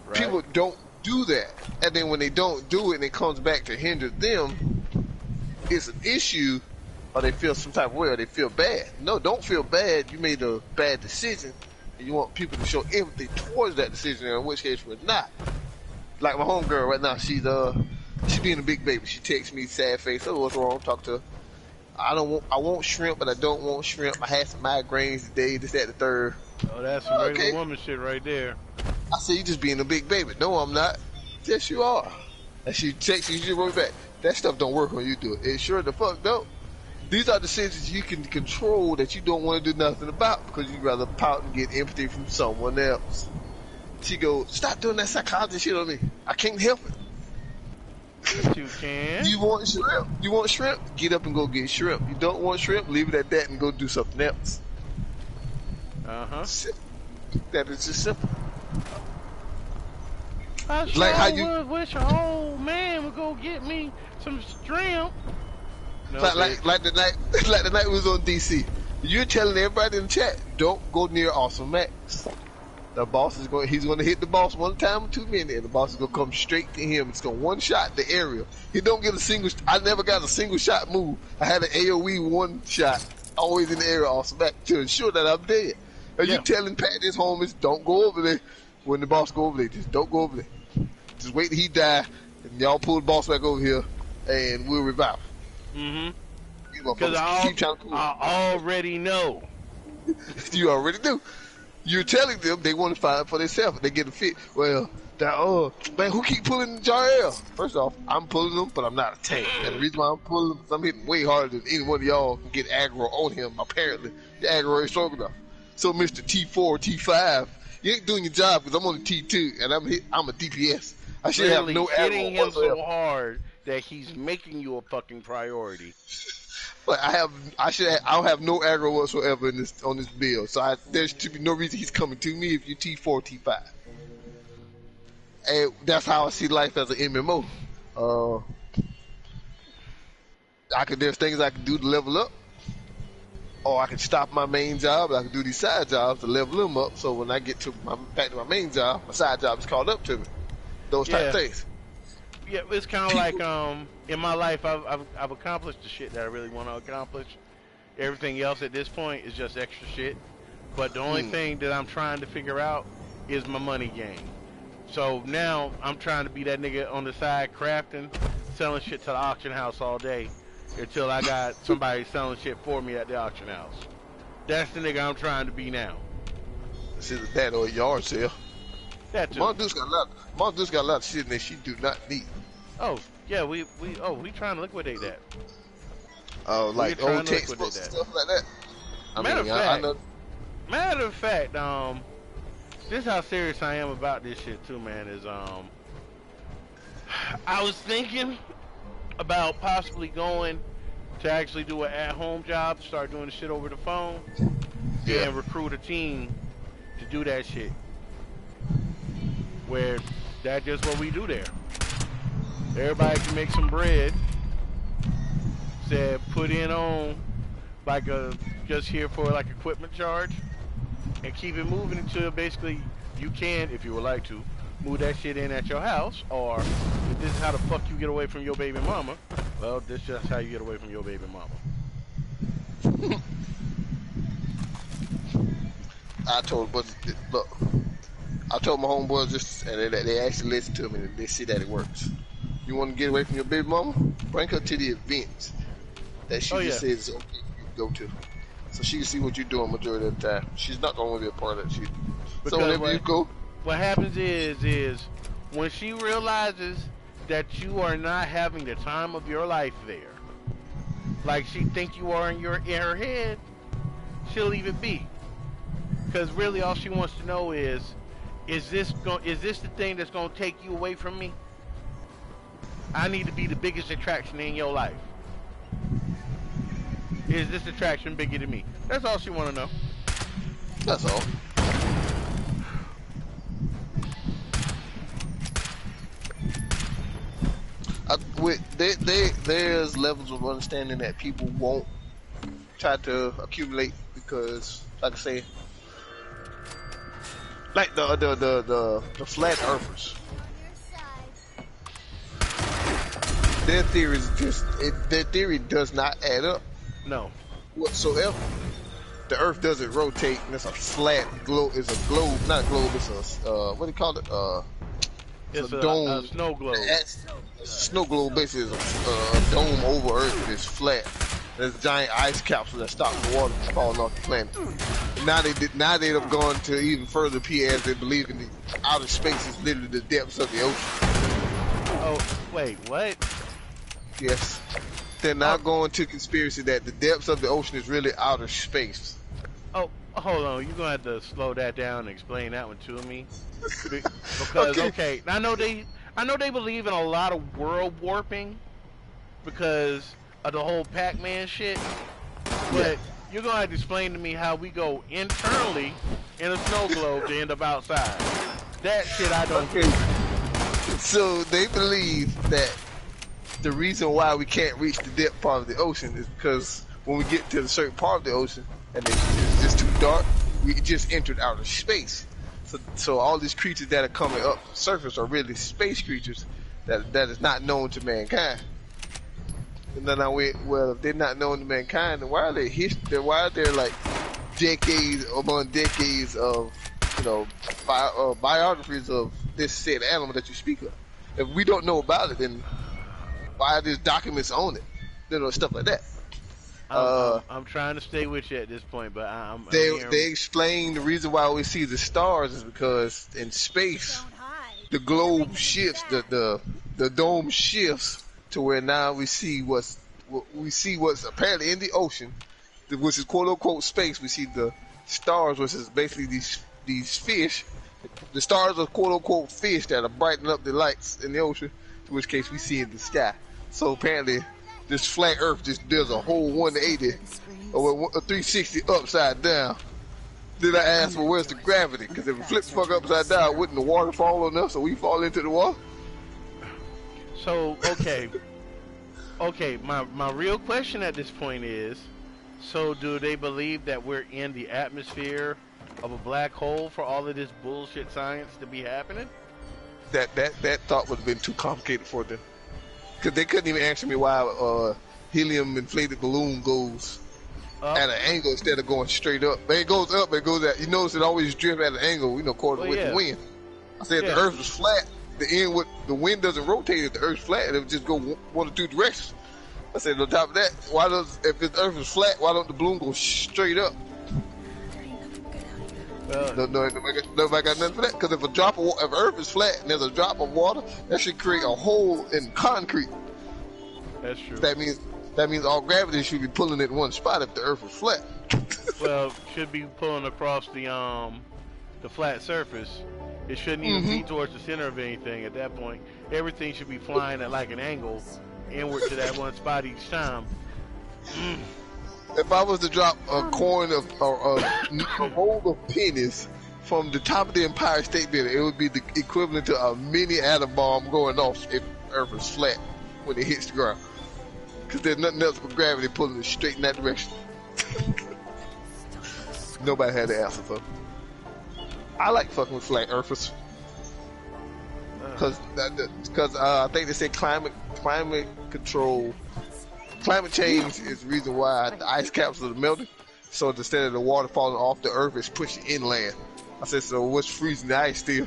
Right. People don't do that. And then when they don't do it and it comes back to hinder them, it's an issue or they feel some type of way or they feel bad. No, don't feel bad. You made a bad decision and you want people to show empathy towards that decision, in which case we're not. Like my homegirl right now, she being a big baby. She texts me sad face. Oh, what's wrong? Talk to her. I want shrimp, but I don't want shrimp. I had some migraines today, this, that, the third. Oh, that's some regular woman shit right there. I said, you just being a big baby. No, I'm not. Yes, you are. And she texts you, she wrote back. That stuff don't work when you do it. It sure the fuck don't. These are decisions you can control that you don't want to do nothing about because you'd rather pout and get empathy from someone else. She goes, stop doing that psychology shit on me. I can't help it. Yes, you can. You want shrimp? You want shrimp? Get up and go get shrimp. You don't want shrimp? Leave it at that and go do something else. That is just simple. I sure like how you would wish an old man would go get me some shrimp. No, like the night we was on DC. You're telling everybody in the chat, don't go near Awesome Max. The boss he's going to hit the boss one time or 2 minutes, and the boss is going to come straight to him. It's going to one shot the area. He don't get I never got a single shot move. I had an AoE one shot, always in the area, Awesome Max, to ensure that I'm dead. Are you telling Pat his homies, don't go over there when the boss go over there? Just don't go over there. Just wait till he die, and y'all pull the boss back over here, and we'll revive him. Because I already know. You already do. You're telling them they want to find for themselves. They get a fit. Well, man, who keep pulling Jarrell? First off, I'm pulling them, but I'm not a tank. And the reason why I'm pulling them is I'm hitting way harder than any one of y'all can get aggro on him. Apparently, the aggro is strong enough. So, Mr. T4, T5, you ain't doing your job because I'm on the T2 and I'm a DPS. I should have no aggro hitting him whatsoever. so hard that he's making you a fucking priority. But I don't have no aggro whatsoever on this build. So there should be no reason he's coming to me if you T4, T5. And that's how I see life as an MMO. There's things I can do to level up. Or I can stop my main job. I can do these side jobs to level them up. So when I get back to my main job, my side job is called up to me. Those type of things. Yeah, it's kind of like in my life, I've accomplished the shit that I really want to accomplish. Everything else at this point is just extra shit. But the only thing that I'm trying to figure out is my money game. So now I'm trying to be that nigga on the side crafting, selling shit to the auction house all day until I got somebody selling shit for me at the auction house. That's the nigga I'm trying to be now. It's either that or a yard sale. That too. Mondu's got a lot of shit in there she do not need. Oh yeah, we trying to liquidate that. Oh, like old textbooks and stuff like that. Matter of fact, this is how serious I am about this shit too, man. Is I was thinking about possibly going to actually do an at-home job, start doing the shit over the phone, and recruit a team to do that shit. Where that's just what we do there. Everybody can make some bread. Said put in on like just here for like equipment charge, and keep it moving until basically you can, if you would like to, move that shit in at your house, or if this is how the fuck you get away from your baby mama, Well, this is just how you get away from your baby mama. I told, but look, I told my homeboys this, and they actually listen to me, and they see that it works. You want to get away from your baby mama? Bring her to the events that she Oh just yeah, says it's okay for you to go to, so she can see what you're doing majority of the time. She's not gonna want to be a part of that shit. So because whenever you go, what happens is when she realizes that you are not having the time of your life there, like she thinks you are in her head, she'll leave it be. Because really, all she wants to know is this the thing that's gonna take you away from me? I need to be the biggest attraction in your life. Is this attraction bigger than me? That's all she want to know. that's all. There's levels of understanding that people won't try to accumulate because, like I say, like the flat earthers, their theory is their theory does not add up No, whatsoever. The Earth doesn't rotate, and it's a flat globe. It's a globe, not a globe. It's a what do you call it? it's a dome. a snow globe. A snow globe basically is a dome over Earth that is flat. There's giant ice capsule that stops the water from falling off the planet. Now they have gone to even further as they believe in the outer space is literally the depths of the ocean. Oh wait, what? Yes. They're now going to conspiracy that the depths of the ocean is really outer space. Oh, hold on. You're gonna have to slow that down and explain that one to me. Because okay, I know they believe in a lot of world warping because of the whole Pac-Man shit. But you're gonna have to explain to me how we go internally in a snow globe to end up outside. That shit I don't get. So they believe that the reason why we can't reach the depth part of the ocean is because when we get to a certain part of the ocean and it's just too dark, we just entered outer space. So all these creatures that are coming up the surface are really space creatures that is not known to mankind. And then well, if they're not known to mankind, then why are there like decades upon decades of biographies of this said animal that you speak of? If we don't know about it, then why are there documents on it? Stuff like that. I'm trying to stay with you at this point, but they explain the reason why we see the stars is because in space the globe shifts, the dome shifts to where now we see what's apparently in the ocean, which is quote unquote space. We see the stars, which is basically these fish. The stars are quote unquote fish that are brightening up the lights in the ocean, in which case we see in the sky. So apparently this flat earth just does a whole 180 or a 360 upside down. Then I asked, well, where's the gravity? Because if we flip the fuck upside down, wouldn't the water fall on us, so we fall into the water? So okay. My real question at this point is, so do they believe that we're in the atmosphere of a black hole for all of this bullshit science to be happening? That thought would have been too complicated for them. Because they couldn't even answer me why helium inflated balloon goes at an angle instead of going straight up. But it goes up, it goes at. You notice it always drifts at an angle, according with the wind. I said if the Earth was flat, the wind doesn't rotate. If the Earth's flat, it would just go one or two directions. I said on top of that, if the Earth is flat, why don't the balloon go straight up? Nobody got nothing for that. Because if Earth is flat and there's a drop of water, that should create a hole in concrete. That's true. That means all gravity should be pulling at one spot if the Earth is flat. Well, should be pulling across the flat surface. It shouldn't even be towards the center of anything at that point. Everything should be flying at like an angle inward to that one spot each time. If I was to drop a coin or a roll of pennies from the top of the Empire State Building, it would be the equivalent to a mini atom bomb going off if Earth is flat when it hits the ground. Because there's nothing else but gravity pulling it straight in that direction. Nobody had the answer for it. I like fucking with flat earthers. Because I think they said climate control, climate change is the reason why the ice caps are melting. So instead of the water falling off the earth, it's pushing inland. I said, so what's freezing the ice still?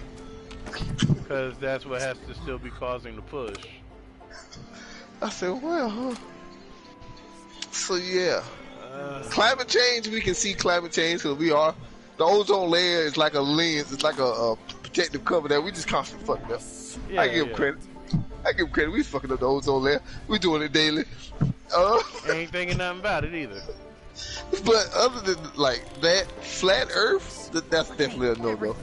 Because that's what has to still be causing the push. I said, well, huh? So yeah, climate change. We can see climate change because we are. The ozone layer is like a lens. It's like a protective cover that we just constantly fucking up. Yeah, I give him credit. I give him credit. We fucking up the ozone layer. We doing it daily. Ain't thinking nothing about it either. But other than like that, flat Earth, that's definitely a no-no.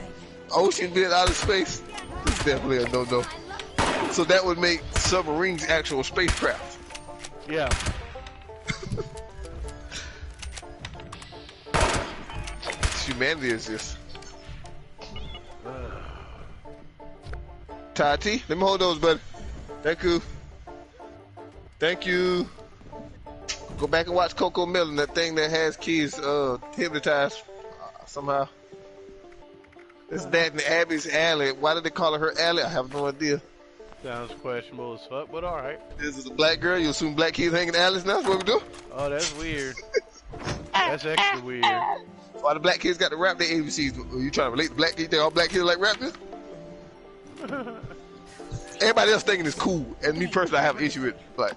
Ocean being out of space, it's definitely a no-no. So that would make submarines actual spacecraft. Yeah. Humanity is just. Tati, let me hold those, buddy. Thank you. Thank you. Go back and watch Coco Melon, that thing that has kids hypnotized somehow. It's that in Abby's alley. Why did they call her alley? I have no idea. Sounds questionable as fuck, but alright. This is a black girl. You assume black kids hanging in alleys now? That's what we do? Oh, that's weird. That's extra weird. Why the black kids got to rap their ABCs? Are you trying to relate to black kids? They all black kids like rapping? Everybody else thinking it's cool, and me personally, I have an issue with like.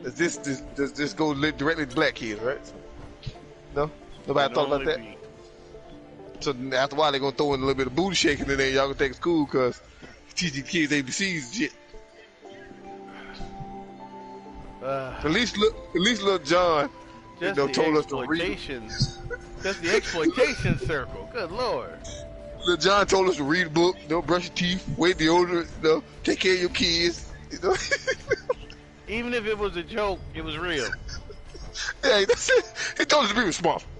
Does this go directly to black kids, right? No, nobody thought about that. So after a while, they're gonna throw in a little bit of booty shaking in there. Y'all gonna think it's cool because teaching kids ABCs and shit. At least little John, told us to read. Just the exploitation circle. Good lord. Little John told us to read a book. Brush your teeth, wear deodorant. Take care of your kids. Even if it was a joke, it was real. Yeah, that's it. He told us to be responsible.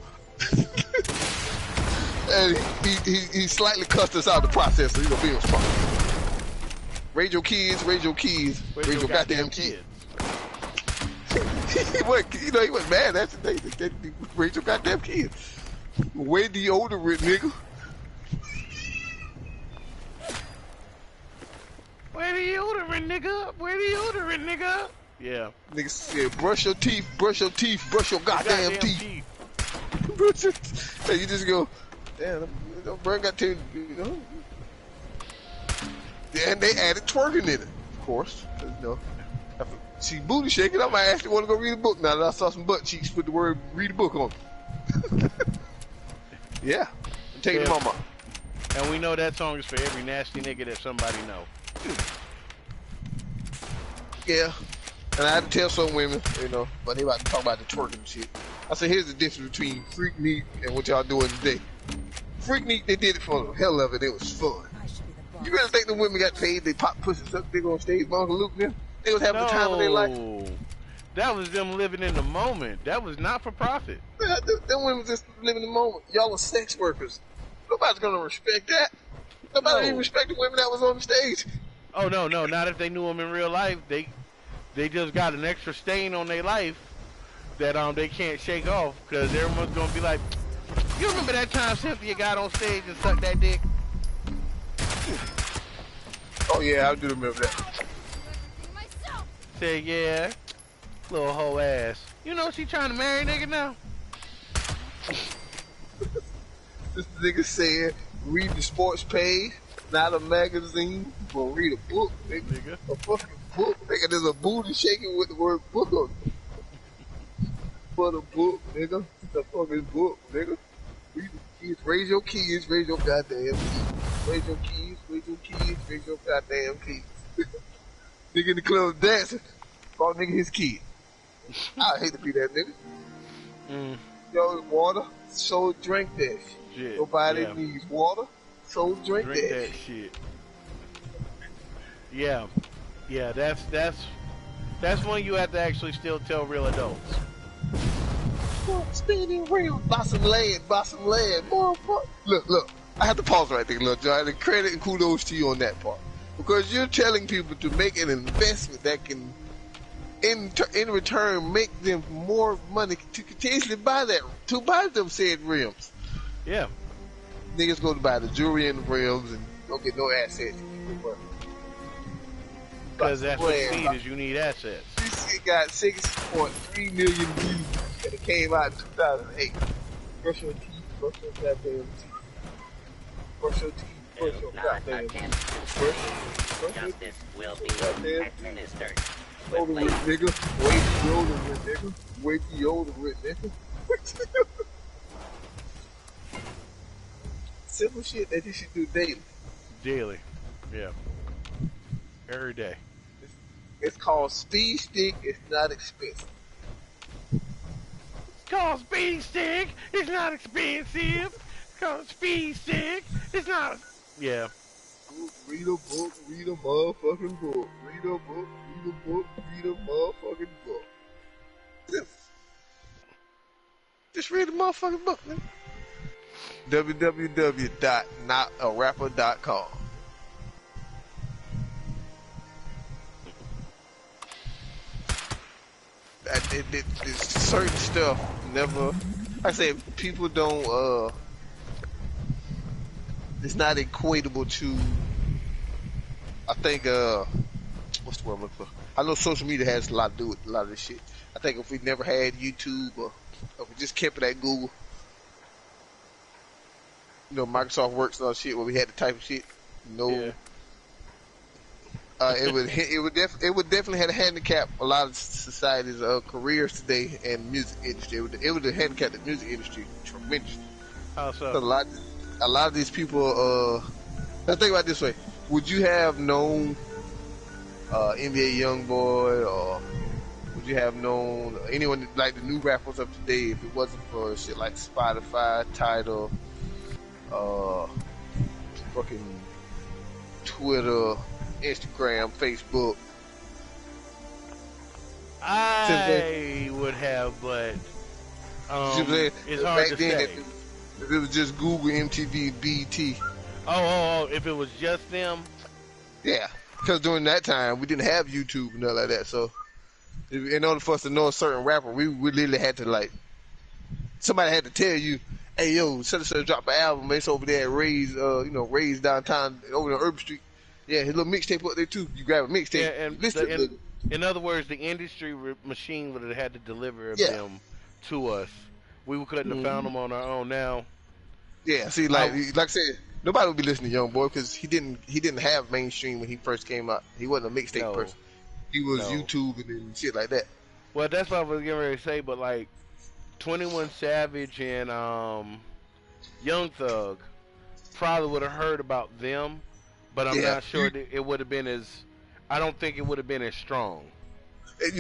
And he slightly cussed us out of the process, so he's gonna be responsible. Raise your kids, raise your kids, raise your goddamn kids. he wasn't mad. That's the thing. Raise your goddamn kids. Wear deodorant, nigga. Where the deodorant, nigga? Where the deodorant, nigga? Yeah. Nigga said, brush your teeth, brush your goddamn teeth. So you just go, damn, don't bring that to, And they added twerking in it, of course. If I see booty shaking, I might actually want to go read a book now that I saw some butt cheeks with the word read a book on it. Yeah. Take it to mama. And we know that song is for every nasty nigga that somebody know. Yeah. And I had to tell some women, but they about to talk about the twerking shit. I said, here's the difference between Freaknik and what y'all doing today. Freaknik, they did it for the hell of it. It was fun. You really think the women got paid? They pop pussies up big on stage, Uncle Luke them? They was having the time of their life. That was them living in the moment. That was not for profit. Yeah, them women just living in the moment. Y'all were sex workers. Nobody's gonna respect that. Nobody even respect the women that was on the stage. Oh no, not if they knew them in real life. They just got an extra stain on their life that they can't shake off because everyone's gonna be like, you remember that time Cynthia got on stage and sucked that dick? Oh yeah, I do remember that. Say yeah, little hoe ass. You know she trying to marry a nigga now. This nigga said, read the sports page, not a magazine, but read a book, nigga. A fucking book, nigga. There's a booty shaking with the word book on it. For the book, nigga. The fucking book, nigga. Read the kids. Raise your kids, raise your goddamn kids. Raise your kids, raise your kids, raise your goddamn kids. Nigga in the club dancing, call nigga his kid. I hate to be that nigga. Yo, water, so drink that shit. Nobody needs water, so drink that shit. Yeah, that's when you have to actually still tell real adults. Spending real, buy some land, boy. Look, I have to pause right there, little John, and credit and kudos to you on that part. Because you're telling people to make an investment that can, in return, make them more money to continuously buy them said rims. Yeah. Niggas go to buy the jewelry and the rims, and don't get no assets. Because that's what you need is you need assets. This shit got 6.3 million views and it came out in 2008. Brush your teeth, brush your goddamn teeth. Brush your teeth, brush your goddamn teeth. Brush your Justice will be administered. Older with nigga. Wait Yoda with nigga. Wait Yoda with nigga. Simple shit that you should do daily. Daily. Yeah. Every day. It's called Speed Stick. It's not expensive. It's called Speed Stick. It's not expensive. It's called Speed Stick. It's not. Yeah. Read a book. Read a motherfucking book. Read a book. Read a book. Read a motherfucking book. Just read a motherfucking book, man. www.notarapper.com. Certain stuff never. Like I said, people don't. It's not equatable to. I think. What's the word I'm looking for? I know social media has a lot to do with a lot of this shit. I think if we never had YouTube or if we just kept it at Google, you know, Microsoft Works and all shit where we had to type of shit. No. Yeah. It would definitely have handicap a lot of society's careers today and music industry. It would have handicapped the music industry tremendously. How so? A lot of these people. Let's think about it this way: would you have known NBA YoungBoy, or would you have known anyone like the new rappers of today if it wasn't for shit like Spotify, Tidal, fucking Twitter, Instagram, Facebook? I would have, but it's hard to say. If it was just Google, MTV, BT. Oh, if it was just them? Yeah, because during that time, we didn't have YouTube and nothing like that. So, in order for us to know a certain rapper, we literally had to, like, somebody had to tell you, hey, yo, such drop an album. It's over there at Ray's downtown, over on Urban Street. Yeah, his little mixtape up there, too. You grab a mixtape. Yeah, and in other words, the industry machine would have had to deliver them to us. We couldn't have found them on our own now. Yeah, see, like I said, nobody would be listening to YoungBoy because he didn't have mainstream when he first came out. He wasn't a mixtape person. He was YouTube and shit like that. Well, that's what I was getting ready to say, but like 21 Savage and Young Thug probably would have heard about them, but I'm not sure that it would have been as. I don't think it would have been as strong.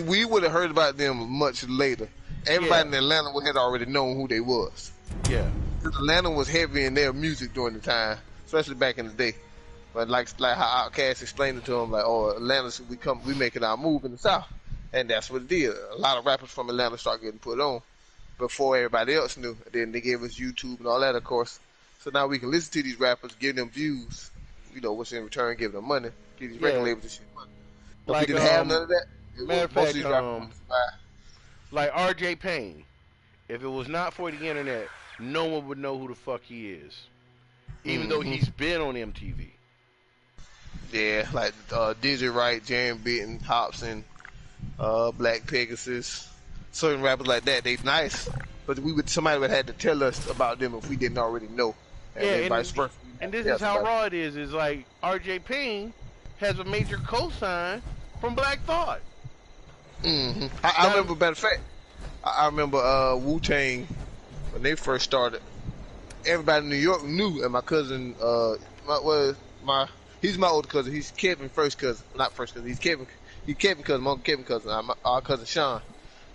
We would have heard about them much later. Everybody in Atlanta had already known who they was. Yeah. Because Atlanta was heavy in their music during the time, especially back in the day. But like how Outkast explained it to them, like, oh, Atlanta, we making our move in the South. And that's what it did. A lot of rappers from Atlanta started getting put on before everybody else knew. Then they gave us YouTube and all that, of course. So now we can listen to these rappers, give them views, you know, what's in return, give them money, give these record labels and shit money. If we didn't have none of that, matter of fact, like R.J. Payne, if it was not for the internet, no one would know who the fuck he is. Even though he's been on MTV. Yeah, like DJ Wright, Jam Bitten, Hobson, Black Pegasus, certain rappers like that, they nice, but somebody would have had to tell us about them if we didn't already know. And this is how raw it is like R.J. Payne has a major cosign from Black Thought. I remember, matter of fact, I remember Wu-Tang, when they first started, everybody in New York knew, and my cousin, he's my older cousin, he's Kevin's first cousin, not first cousin, he's Kevin's cousin, my Uncle Kevin's cousin, our cousin Sean.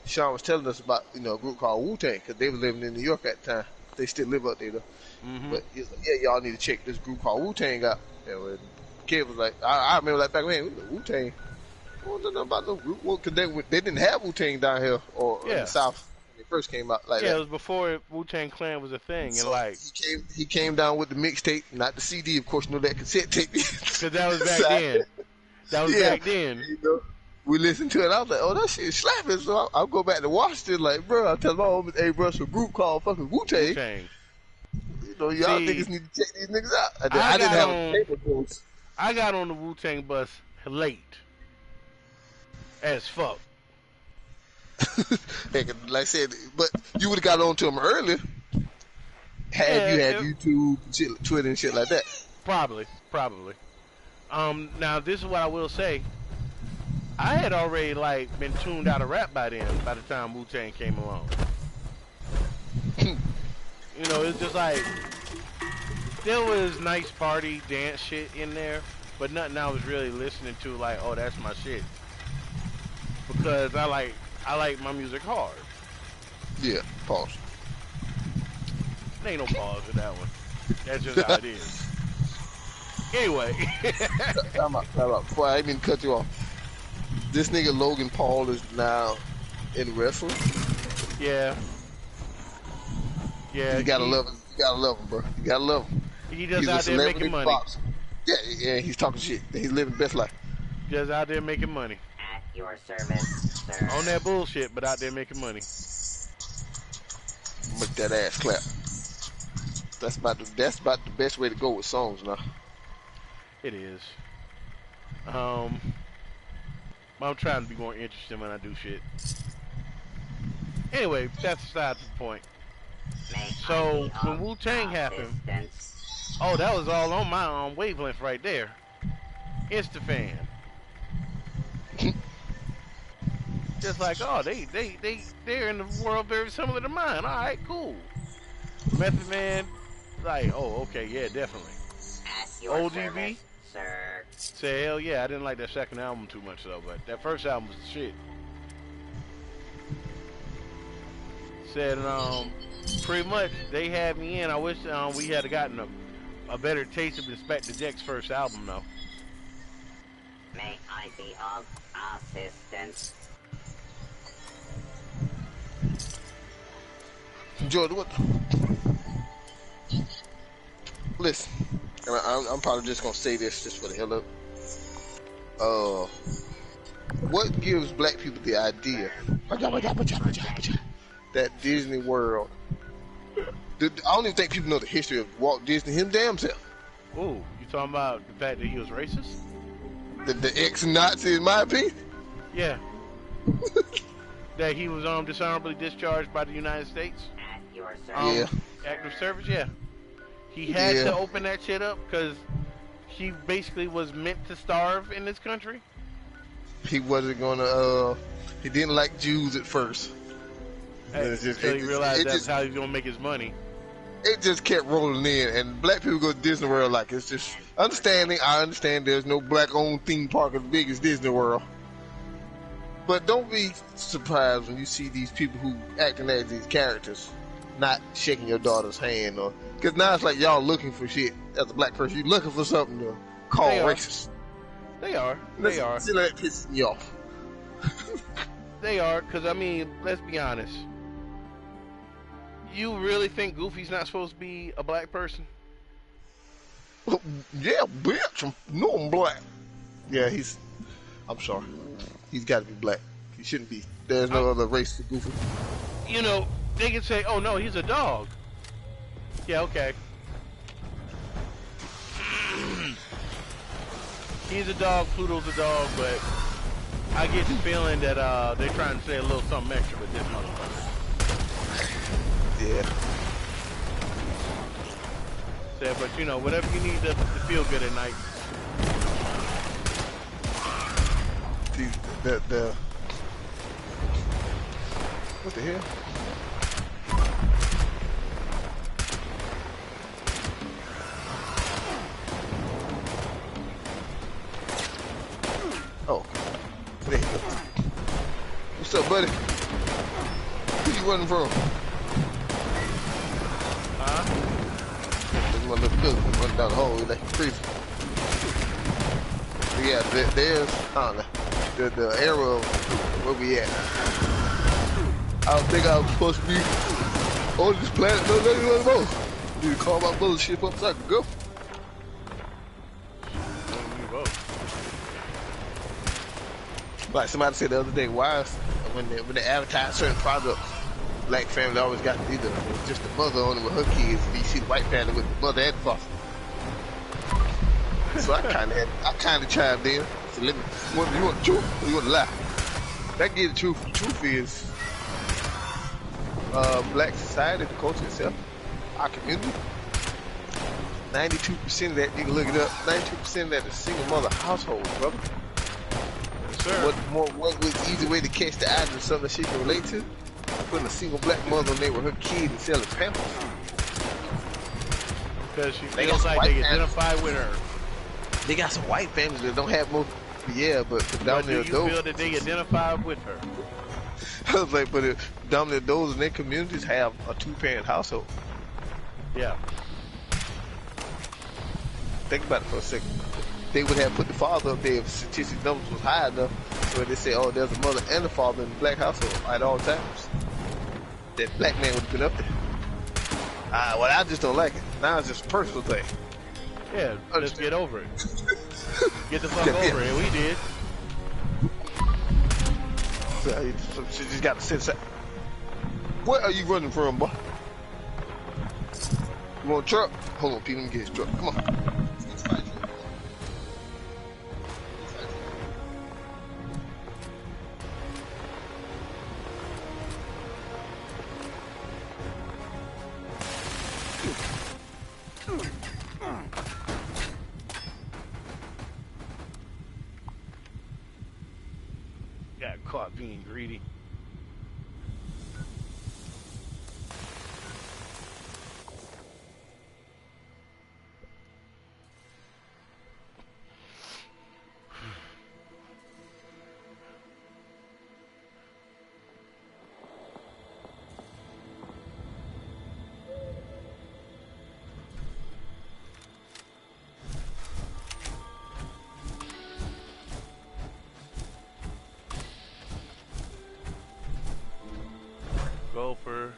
Sean was telling us about, you know, a group called Wu-Tang, because they were living in New York at the time. They still live up there, though. But he was like, yeah, y'all need to check this group called Wu-Tang out. And Kevin was like, I remember that back then, Wu-Tang. I don't know nothing about no group. Well, because they didn't have Wu-Tang down here or in the South when it first came out like that. Yeah, it was before Wu-Tang Clan was a thing. So and like he came down with the mixtape, not the CD, of course, you know, that cassette tape. Because that was back then. That was back then. You know, we listened to it. I was like, oh, that shit is slapping. So I'll go back to Washington, like, bro, I tell my homies, hey, bro, it's a group called fucking Wu-Tang. You know, y'all See, niggas need to check these niggas out. I I didn't got have a on paper boost. I got on the Wu-Tang bus late as fuck. Like I said, but you would have got on to them earlier. Had you had YouTube, shit, Twitter, and shit like that. Probably. Now this is what I will say. I had already like been tuned out of rap by then. By the time Wu-Tang came along, you know, it's just like there was nice party dance shit in there, but nothing I was really listening to. Like, oh, that's my shit, because I like my music hard. Yeah, pause. There ain't no pause in that one. That's just how it is. Anyway. Time out. Before I even cut you off. This nigga Logan Paul is now in wrestling. Yeah. Yeah. You gotta love him. You gotta love him, bro. You gotta love him. He just He's out there making money. boxer. Yeah, he's talking shit. He's living the best life. Just out there making money. At your service, sir. On that bullshit, but out there making money. Make that ass clap. That's about the best way to go with songs now. It is. I'm trying to be more interesting when I do shit. Anyway, that's beside the point. So when Wu-Tang happened, oh, that was all on my wavelength right there. Insta-fan. Just like, oh, they're in the world very similar to mine. All right, cool. Method Man, like, oh, okay, yeah, definitely. ODB, sir. say hell yeah. I didn't like that second album too much though, but that first album was the shit. Said, pretty much they had me in. I wish we had gotten a better taste of Inspector Jack's first album though. May I be of assistance? Jordan, what? Listen, I'm probably just gonna say this just for the hell of it. What gives black people the idea that Disney World? I don't even think people know the history of Walt Disney him damn self. Ooh, you talking about the fact that he was racist? The ex-Nazi, in my opinion. Yeah. That he was dishonorably discharged by the United States. At your service. Yeah. Active service, yeah. He had to open that shit up because he basically was meant to starve in this country. He wasn't gonna. He didn't like Jews at first. Until he realized that's how he's gonna make his money. It just kept rolling in, and black people go to Disney World like it's just understanding. I understand there's no black-owned theme park as big as Disney World, but don't be surprised when you see these people who acting as these characters not shaking your daughter's hand, or because now it's like y'all looking for shit as a black person. You're looking for something to call racist. They are. See, that pisses me off. They are, because I mean, let's be honest. You really think Goofy's not supposed to be a black person? Yeah, bitch. I'm black. Yeah, I'm sorry. He's got to be black. He shouldn't be. There's no other race for Goofy. You know, they can say, oh no, he's a dog. Yeah, okay. He's a dog, Pluto's a dog, but I get the feeling that they're trying to say a little something extra with this motherfucker. Yeah. Said, but you know, whatever you need to feel good at night. The what the hell? Oh, there you go. What's up, buddy? Who you running from? This one look good. Running down the hole like crazy. Yeah, there's the arrow where we at. I don't think I was supposed to be on this planet. No, no. You need to call my bullshit up so I can go. Like somebody said the other day, why is, when they advertise certain products, black family always got either just the mother on it with her kids, and you see the white family with the mother and the father. So I kind of chimed in. So let me, you want the truth or you want the lie? That give the truth. The truth is, black society, the culture itself, our community. 92% of that, you can look it up. 92% of that is single mother households, brother. Yes, sir. What was the easy way to catch the eye to something that she can relate to? Putting a single black mother on there with her kid and selling pampers. Because she feels like they identify with her. They got some white families that don't have most, but predominantly do you feel that they identify with her? I was like, but predominantly those in their communities have a 2-parent household. Yeah. Think about it for a second. They would have put the father up there if statistic numbers was high enough, so they say, oh, there's a mother and a father in the black household at all times. That black man would have been up there. Well, I just don't like it. Now it's just a personal thing. Yeah, let's get over it. Get the fuck over it. We did. So she just got to sit aside. Where are you running from, boy? You want a truck? Hold on, Pete, let me get his truck. Come on. Got caught being greedy. Gopher.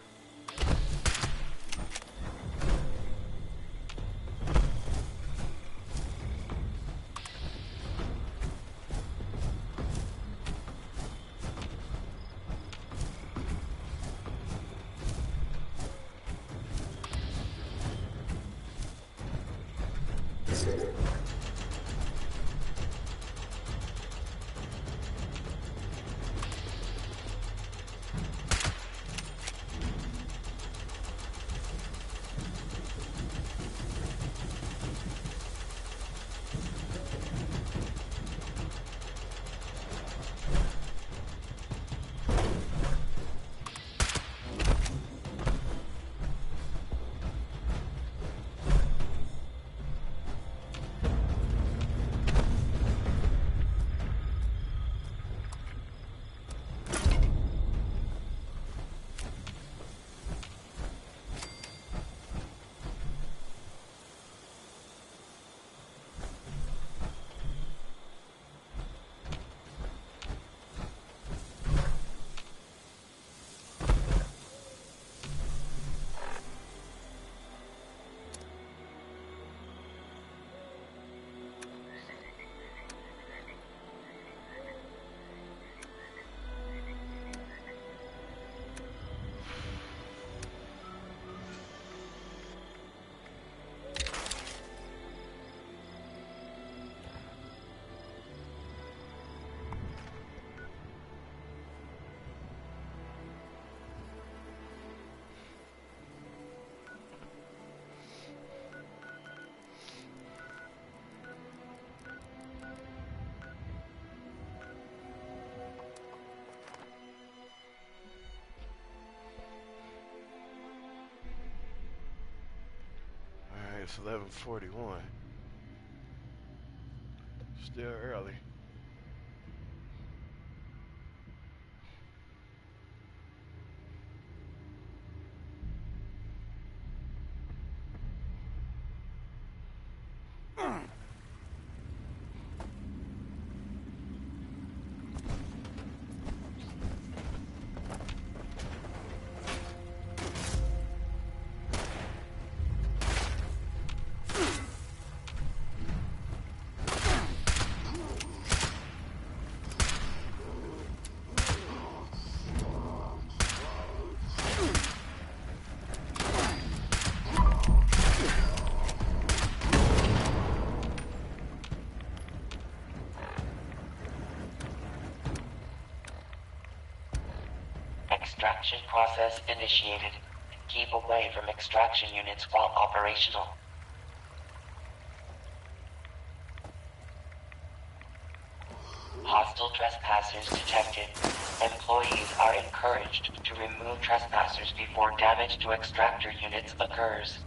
It's 11:41. Still early. process initiated. Keep away from extraction units while operational. Hostile trespassers detected. Employees are encouraged to remove trespassers before damage to extractor units occurs.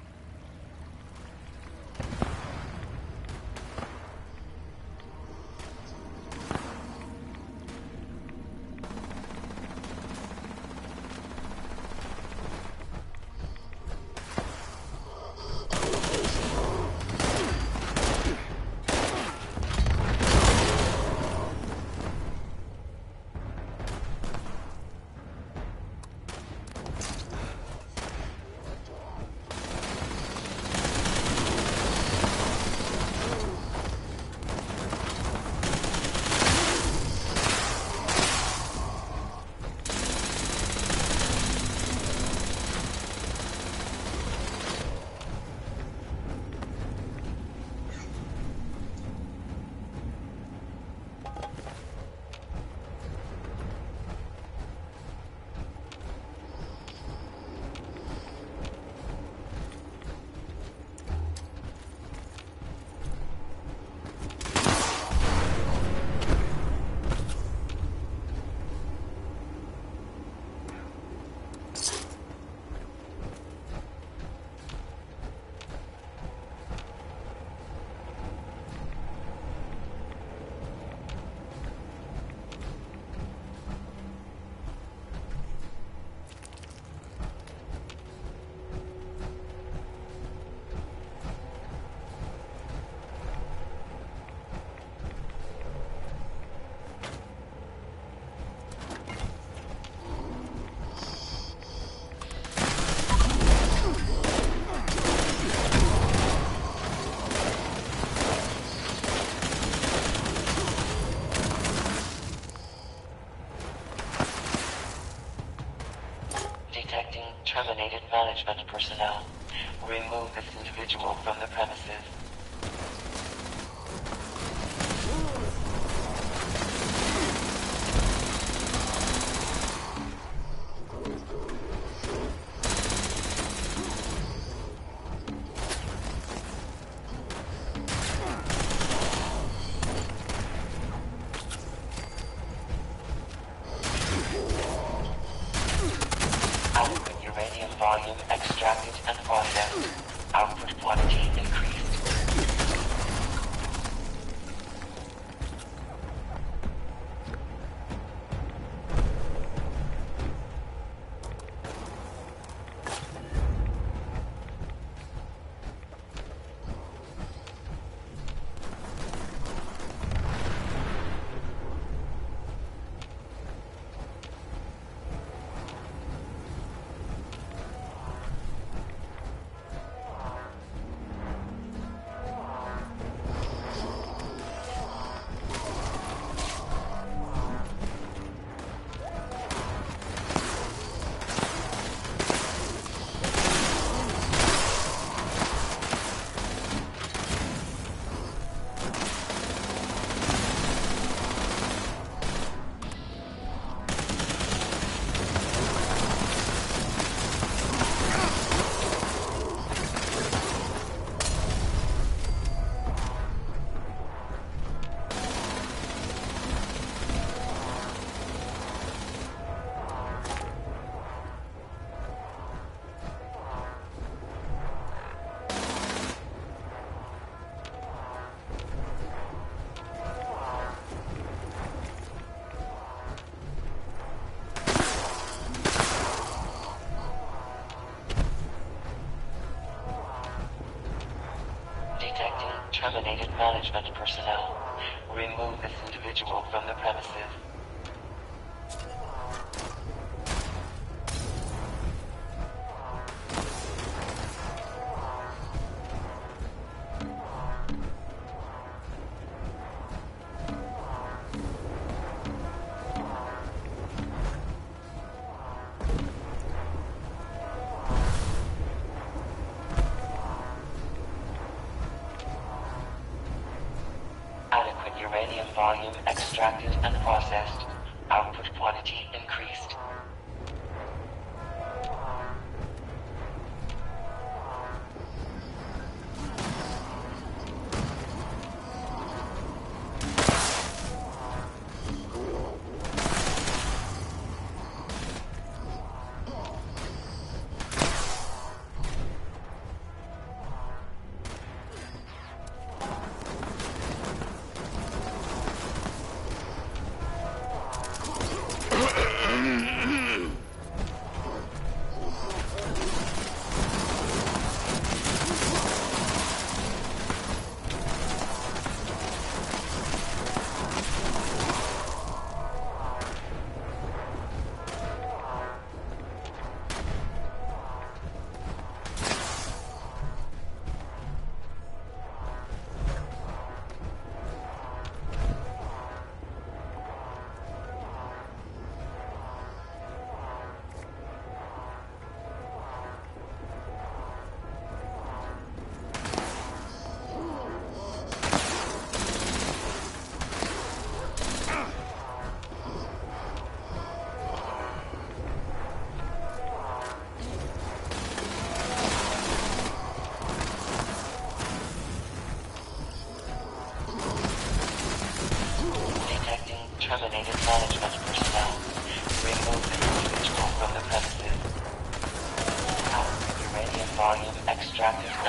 Terminated management personnel. Remove this individual from the premises. Volume extracted and processed. Output quantity increased. Terminated management personnel. Remove this individual from the premises. Uranium volume extracted and processed. Output quantity increased.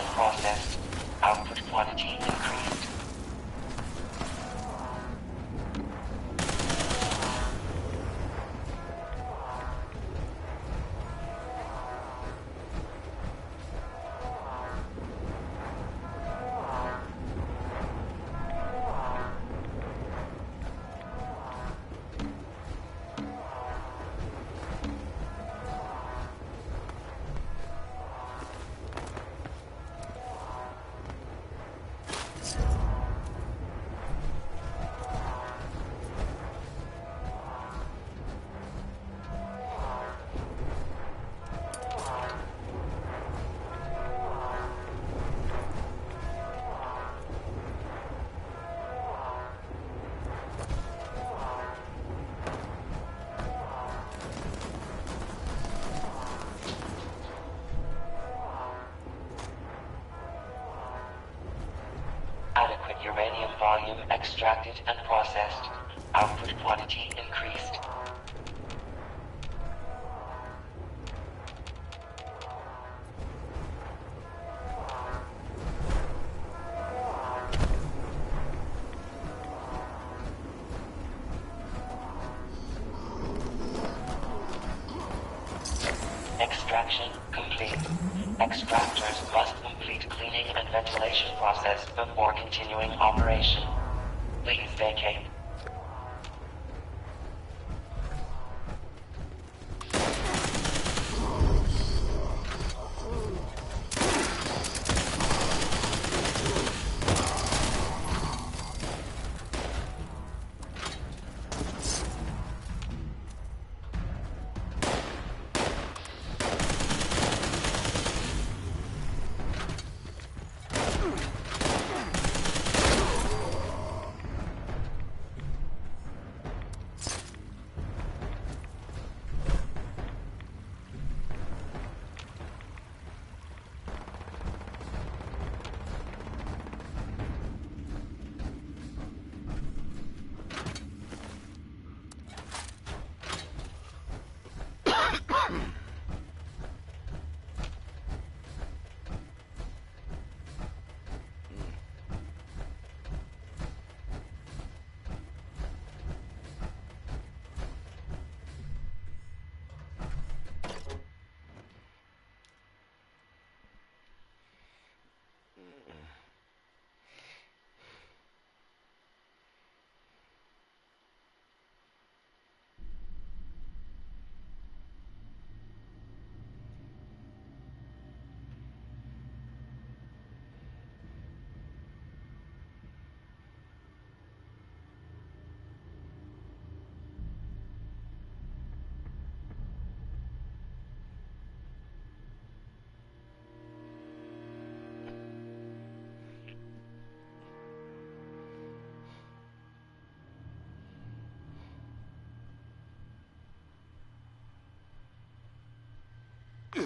and processed. Output quantity increased. Adequate uranium volume extracted and processed. Output quantity increased. Extraction complete. Extractors must complete cleaning and ventilation process before continuing operation. Please vacate.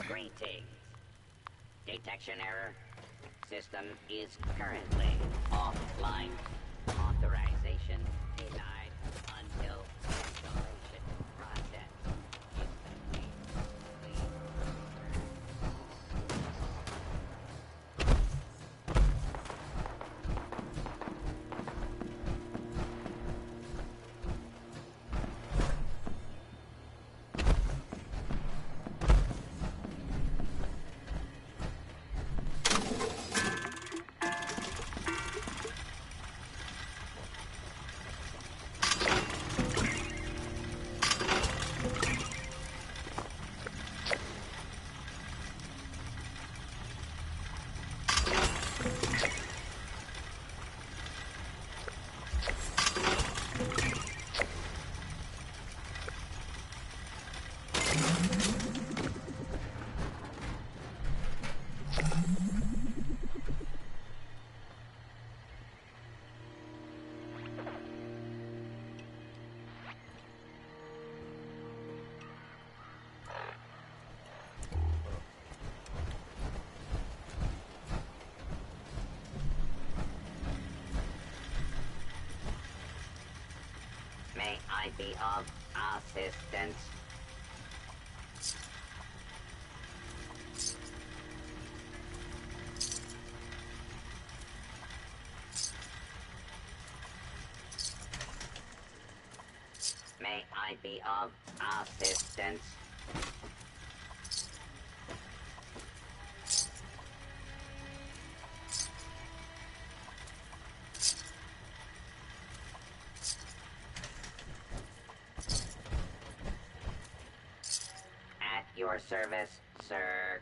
Greetings. Detection error. System is currently offline. Authorization denied until installation process is complete. Please May I be of assistance? I be of assistance? At your service, sir.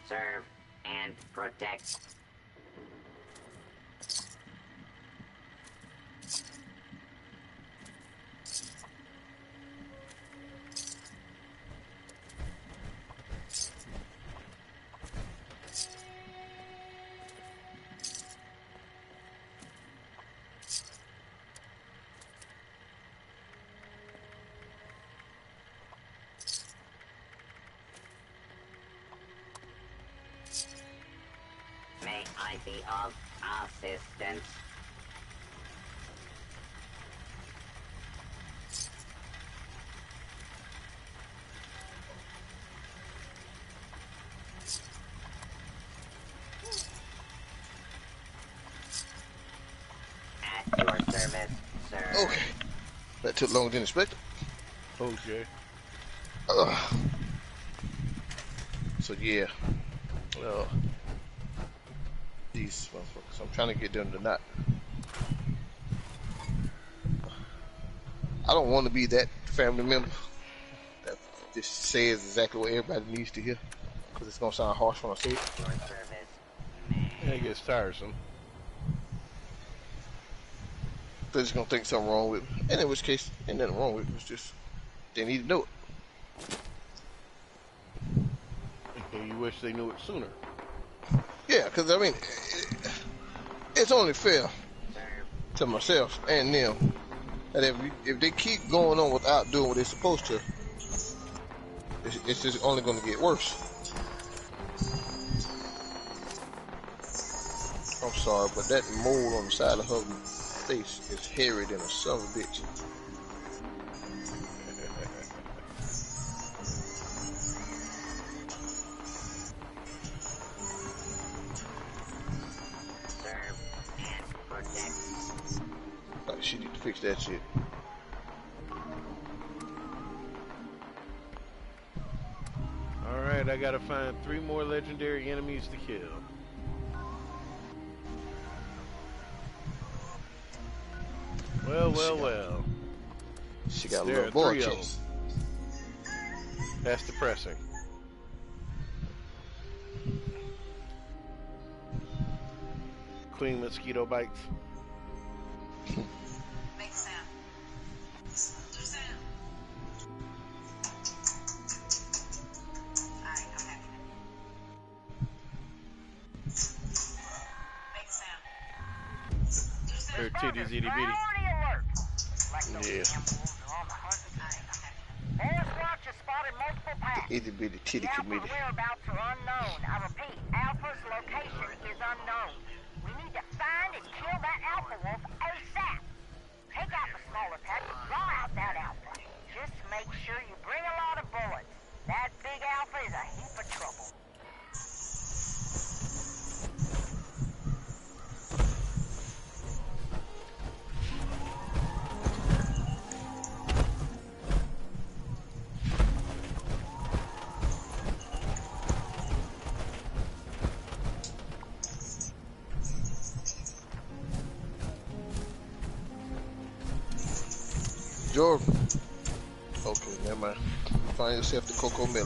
Serve and protect. May I be of assistance? At your service, sir. Okay. That took longer than expected. Okay. So yeah. These motherfuckers. I'm trying to get them to not. I don't want to be that family member that just says exactly what everybody needs to hear, because it's gonna sound harsh when I say it. Your service, Yeah, it gets tiresome. They're just gonna think something wrong with me, and in which case, ain't nothing wrong with it. It's just they need to know it. And you wish they knew it sooner. Yeah, because I mean, it's only fair to myself and them that if they keep going on without doing what they're supposed to, it's just only going to get worse. I'm sorry, but that mole on the side of her face is hairy than a son of a bitch. Like, she need to fix that shit. Alright, I gotta find 3 more legendary enemies to kill. Well. She got a There little are boy 3 of chest. them. That's depressing. Queen mosquito bites. Make sound. Do sound. Alright, I'm happy. Make sound. Do sound. Her titties itty bitty. Priority alert! Like those Yeah. animals are on the hunt. Alright, I'm happy. Forest Watch has spotted multiple packs. Itty bitty titty The committee. Alpha's whereabouts are unknown. I repeat, Alpha's location is unknown. We need to find and kill that Alpha Wolf ASAP. Take out the smaller pack and draw out that Alpha. Just make sure you bring a lot of bullets. That big Alpha is a heap of trouble. Jordan. Okay, never mind. Find yourself the Cocoa Miller.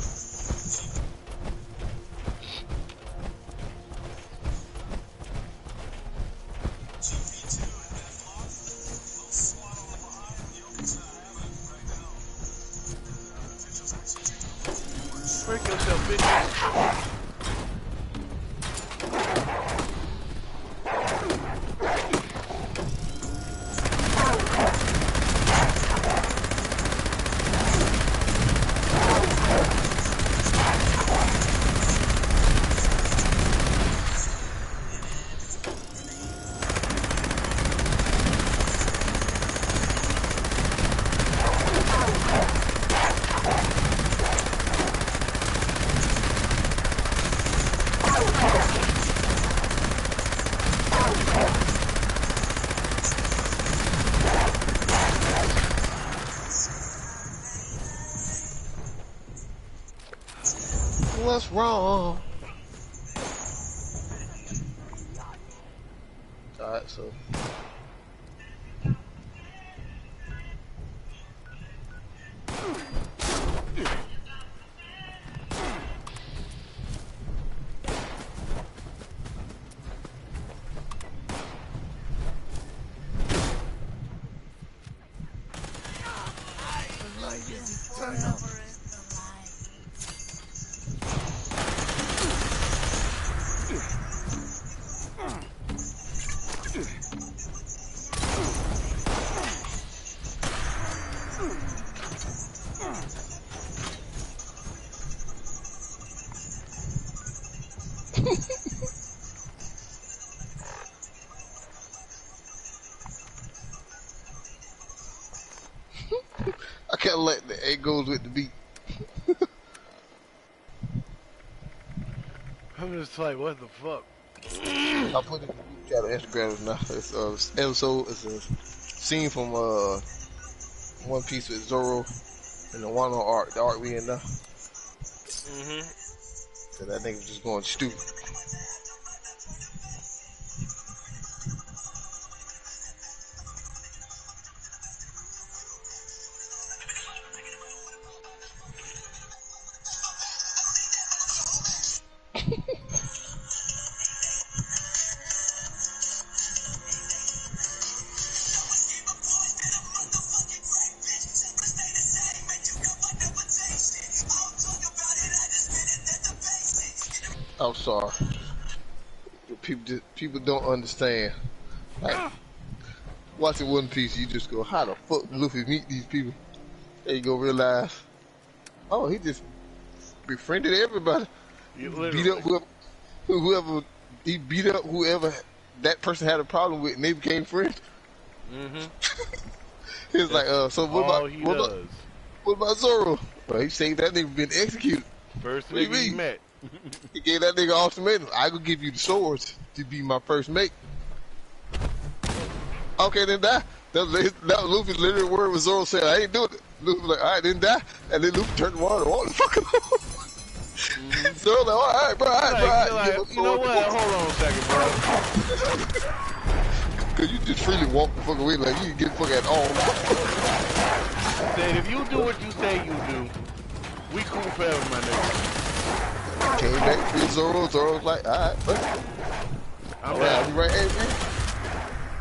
Break yourself, bitch. what's wrong. Alright, so. I kind of like the it goes with the beat. I'm just like, what the fuck? I put it in the chat on Instagram now. It's episode. It's a scene from One Piece with Zoro and the one on art. The art we in now. So that nigga was just going stupid. I'm sorry. People don't understand. Like, watching One Piece, you just go, how the fuck did Luffy meet these people? Then you go realize, oh, he just befriended everybody. Beat up whoever he beat up whoever that person had a problem with, and they became friends. He's like, so what about Zoro? Well, he said that nigga been executed. First nigga he met. He gave that nigga ultimatum. I could give you the swords to be my first mate. Okay, then die. That was Luffy's literal word with Zoro saying, I ain't doing it. Luffy was like, alright, then die. And then Luffy turned around and walked the fuck out. Zoro like, alright, bro, alright. You know what? Hold on a second, bro. Cause you just freely walk the fuck away like you can get the fuck at all. Said if you do what you say you do, we cool forever, my nigga. Came back to Zoro. Zoro's like, alright, fuck. I'm down. Right, hey, man.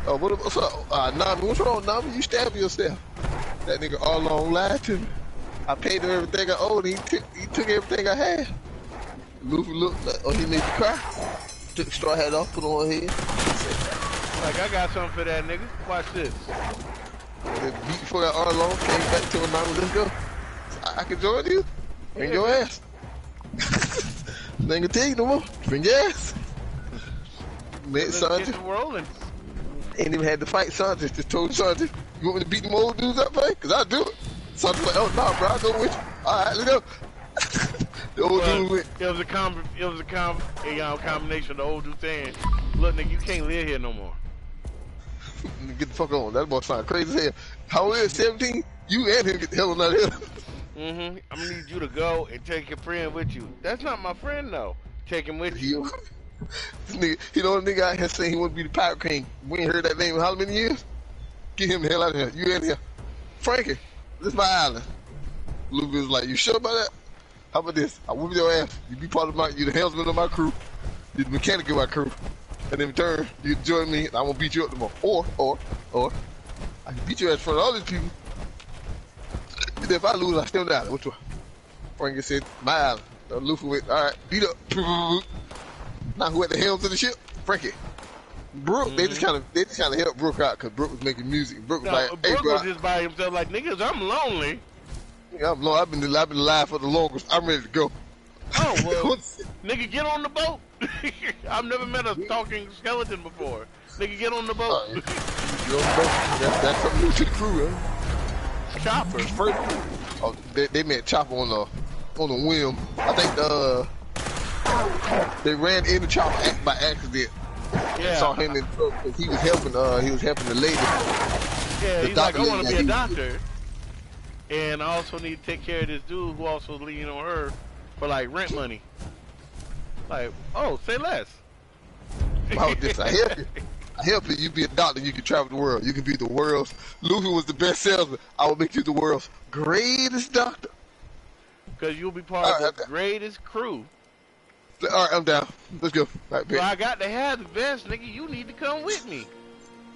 Oh, what's up? Nami, what's wrong, Nami? You stabbed yourself. That nigga all along lied to me. I paid him everything I owed. He took everything I had. Luffy looked like, oh, he made you cry. Took the straw hat off, put it on his head. Like, I got something for that nigga. Watch this. Then beat before that all along, came back to him, Nami, let's go. I can join you. Bring your ass. They ain't gonna tell you no more. Bring your ass. Met Sanji. Rolling. Ain't even had to fight Sanji. Just told Sanji, you want me to beat them old dudes up, man? Cause I'll do it. Sanji's like, oh no, bro, I'll go with you. Alright, let's go. The old dude went. It was a combination of the old dude saying, look nigga, you can't live here no more. Get the fuck on. That boy sound crazy as hell. How old is 17? You and him get the hell out of here. I'm gonna need you to go and take your friend with you. That's not my friend though. Take him with you. Nigga, you know the nigga out here saying he want to be the Pirate King. We ain't heard that name in how many years? Get him the hell out of here. You in here. Frankie, this is my island. Luffy was like, you sure about that? How about this? I whoop your ass. You be part of you the helmsman of my crew. You the mechanic of my crew. And in return, you join me and I'm gonna beat you up tomorrow. Or I can beat you in front of all these people. And if I lose, I still die. Which one? Frankie said, my island. Luffy went, alright, beat up. Now who at the helm to the ship? Frankie. Brooke, they just kind of helped Brooke out because Brooke was making music. Brooke was like, hey, Brooke bro, was just by himself like, niggas, I'm lonely. I'm long. I've been alive for the longest. I'm ready to go. Oh well, nigga, get on the boat. I've never met a talking skeleton before. Nigga, get on the boat. That's something new to the crew, man. Chopper. First, they met Chopper on the whim. I think they ran into Chopper by accident. Yeah. Saw him in trouble because he was helping the lady. Yeah, he's like, I want to be a doctor. And I also need to take care of this dude who also leaning on her for like rent money. Like, oh, say less. I help you. I help you. You be a doctor. You can travel the world. You can be the world's. Luffy was the best salesman. I will make you the world's greatest doctor. Because you'll be part of the greatest crew. All right, I'm down. Let's go. All right, so I got to have the best, nigga. You need to come with me.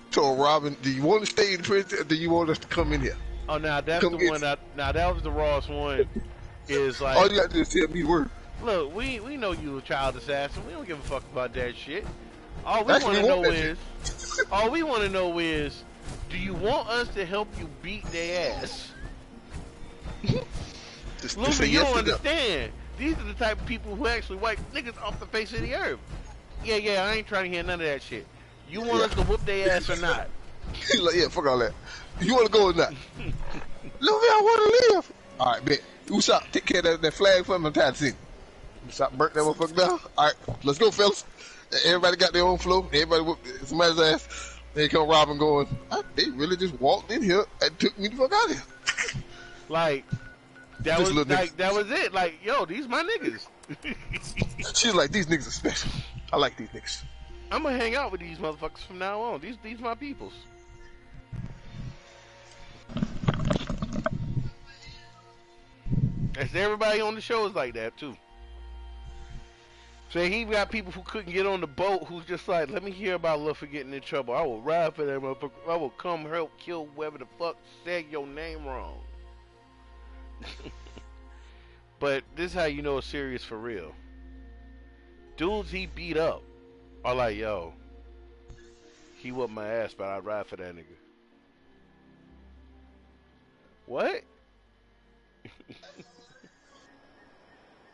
So Robin, do you want to stay in prison or do you want us to come in here? Oh, now that's the one. Now that was the rawest one. Is like all you got to do is tell me the word. Look, we know you a child assassin. We don't give a fuck about that shit. All we want to know is, do you want us to help you beat their ass? Luffy, you don't understand. These are the type of people who actually wipe niggas off the face of the earth. Yeah, I ain't trying to hear none of that shit. You want us to whoop their ass or not? He's like, yeah, fuck all that. You want to go or not? Luffy, I want to live. All right, bet. Usopp, take care of that flag for me. I'm tired of seeing. Usopp burnt that motherfucker down. All right, let's go, fellas. Everybody got their own flow. Everybody whooped somebody's ass. Then come Robin going, they really just walked in here and took me the fuck out of here. Like, that was it. Like, yo, these my niggas. She's like, these niggas are special. I like these niggas. I'm gonna hang out with these motherfuckers from now on. These my peoples. That's everybody on the show is like that too. So he got people who couldn't get on the boat who's just like, let me hear about Luffy getting in trouble. I will ride for that motherfucker. I will come help kill whoever the fuck said your name wrong. But this is how you know it's serious for real. Dudes he beat up are like, yo, he whooped my ass, but I'd ride for that nigga. What?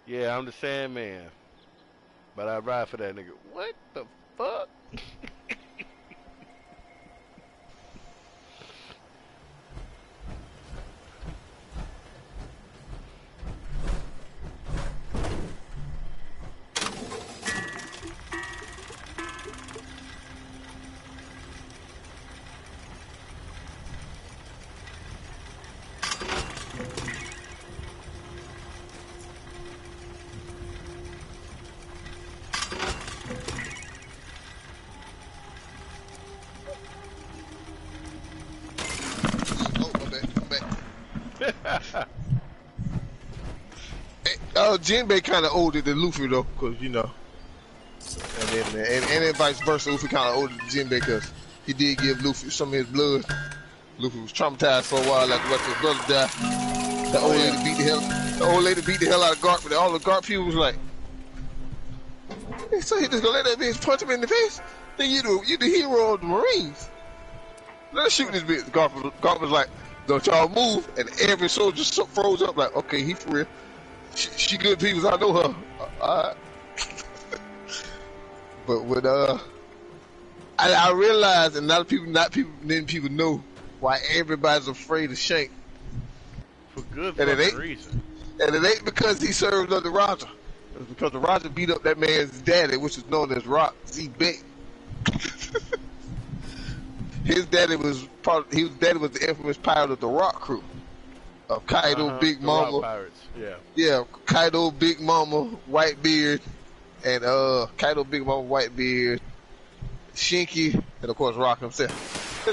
Yeah, I'm the Sandman, but I'd ride for that nigga. What the fuck? Jinbei kind of older than Luffy though, cause you know, and then vice versa. Luffy kind of older than Jinbei, cause he did give Luffy some of his blood. Luffy was traumatized for a while after his brother died. The old lady beat the hell out of Garp, but all the Garp people was like, so he just gonna let that bitch punch him in the face? Then you the hero of the Marines. Let's shoot this bitch. Garp was like, don't y'all move, and every soldier froze up like, okay, he for real. She good people, I know her. Alright. But when I realized, and many people know why everybody's afraid of Shank. For good fucking reason. And it ain't because he served under Roger. It's because the Roger beat up that man's daddy, which is known as Rock Z. Beck. His daddy was the infamous pirate of the Rock Crew. Of Kaido, Big Mama. Pirates. Yeah, Kaido, Big Mama, Whitebeard, and Kaido, Big Mama, Whitebeard, Shinky, and of course Rock himself.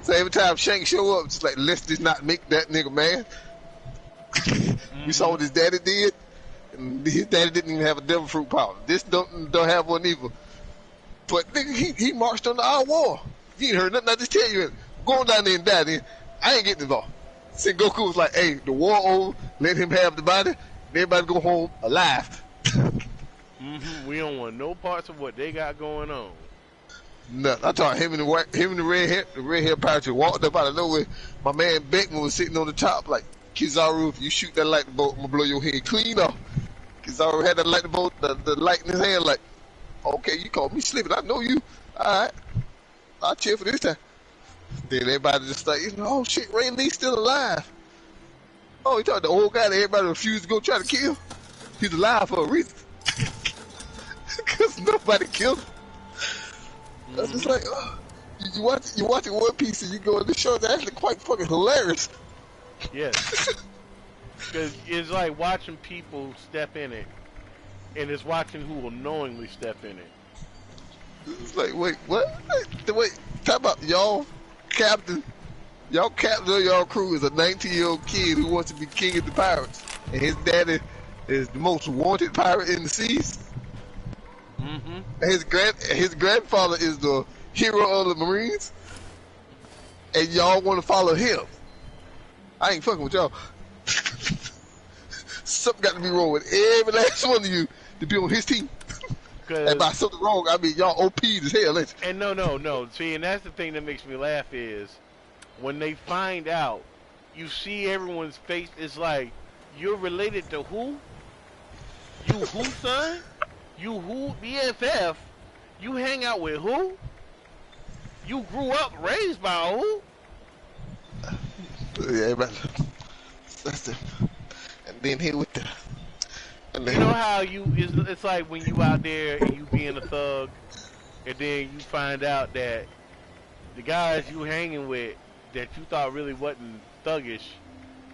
So every time Shank show up, just like, let's just not make that nigga mad. We saw what his daddy did, and his daddy didn't even have a devil fruit powder. This don't have one either. But nigga, he marched on our wall. You ain't heard nothing. I just tell you, going down there and die. Then I ain't getting involved. Sengoku was like, hey, the war over, let him have the body, and everybody go home alive. We don't want no parts of what they got going on. Nothing. I thought him and the red hair pirate just walked up out of nowhere. My man Beckman was sitting on the top like, Kizaru, if you shoot that lightning bolt, I'm gonna blow your head clean off. Kizaru had that lightning bolt, the light in his hand, like, okay, you called me slipping, I know you. Alright, I'll cheer for this time. Then everybody just like, oh shit, Rain Lee's still alive. Oh, he thought the old guy that everybody refused to go try to kill. He's alive for a reason. Because nobody killed him. I was just like, oh, you watching One Piece and you go, this show is actually quite fucking hilarious. Yes. Because it's like watching people step in it, and it's watching who will knowingly step in it. It's like, wait, what? Wait, talk about y'all captain of y'all crew is a 19-year-old kid who wants to be king of the pirates, and his daddy is the most wanted pirate in the seas. Mm-hmm. And his grandfather is the hero of the Marines, and y'all want to follow him. I ain't fucking with y'all. Something got to be wrong with every last one of you to be on his team. And by something wrong, I mean y'all OP'd as hell, ain't you? And no. See, and that's the thing that makes me laugh is when they find out, you see everyone's face. It's like, you're related to who? You who, son? You who? BFF? You hang out with who? You grew up raised by who? Yeah, but that's the. And then here with the. And then, You know how it's like when you out there and you being a thug, and then you find out that the guys you hanging with that you thought really wasn't thuggish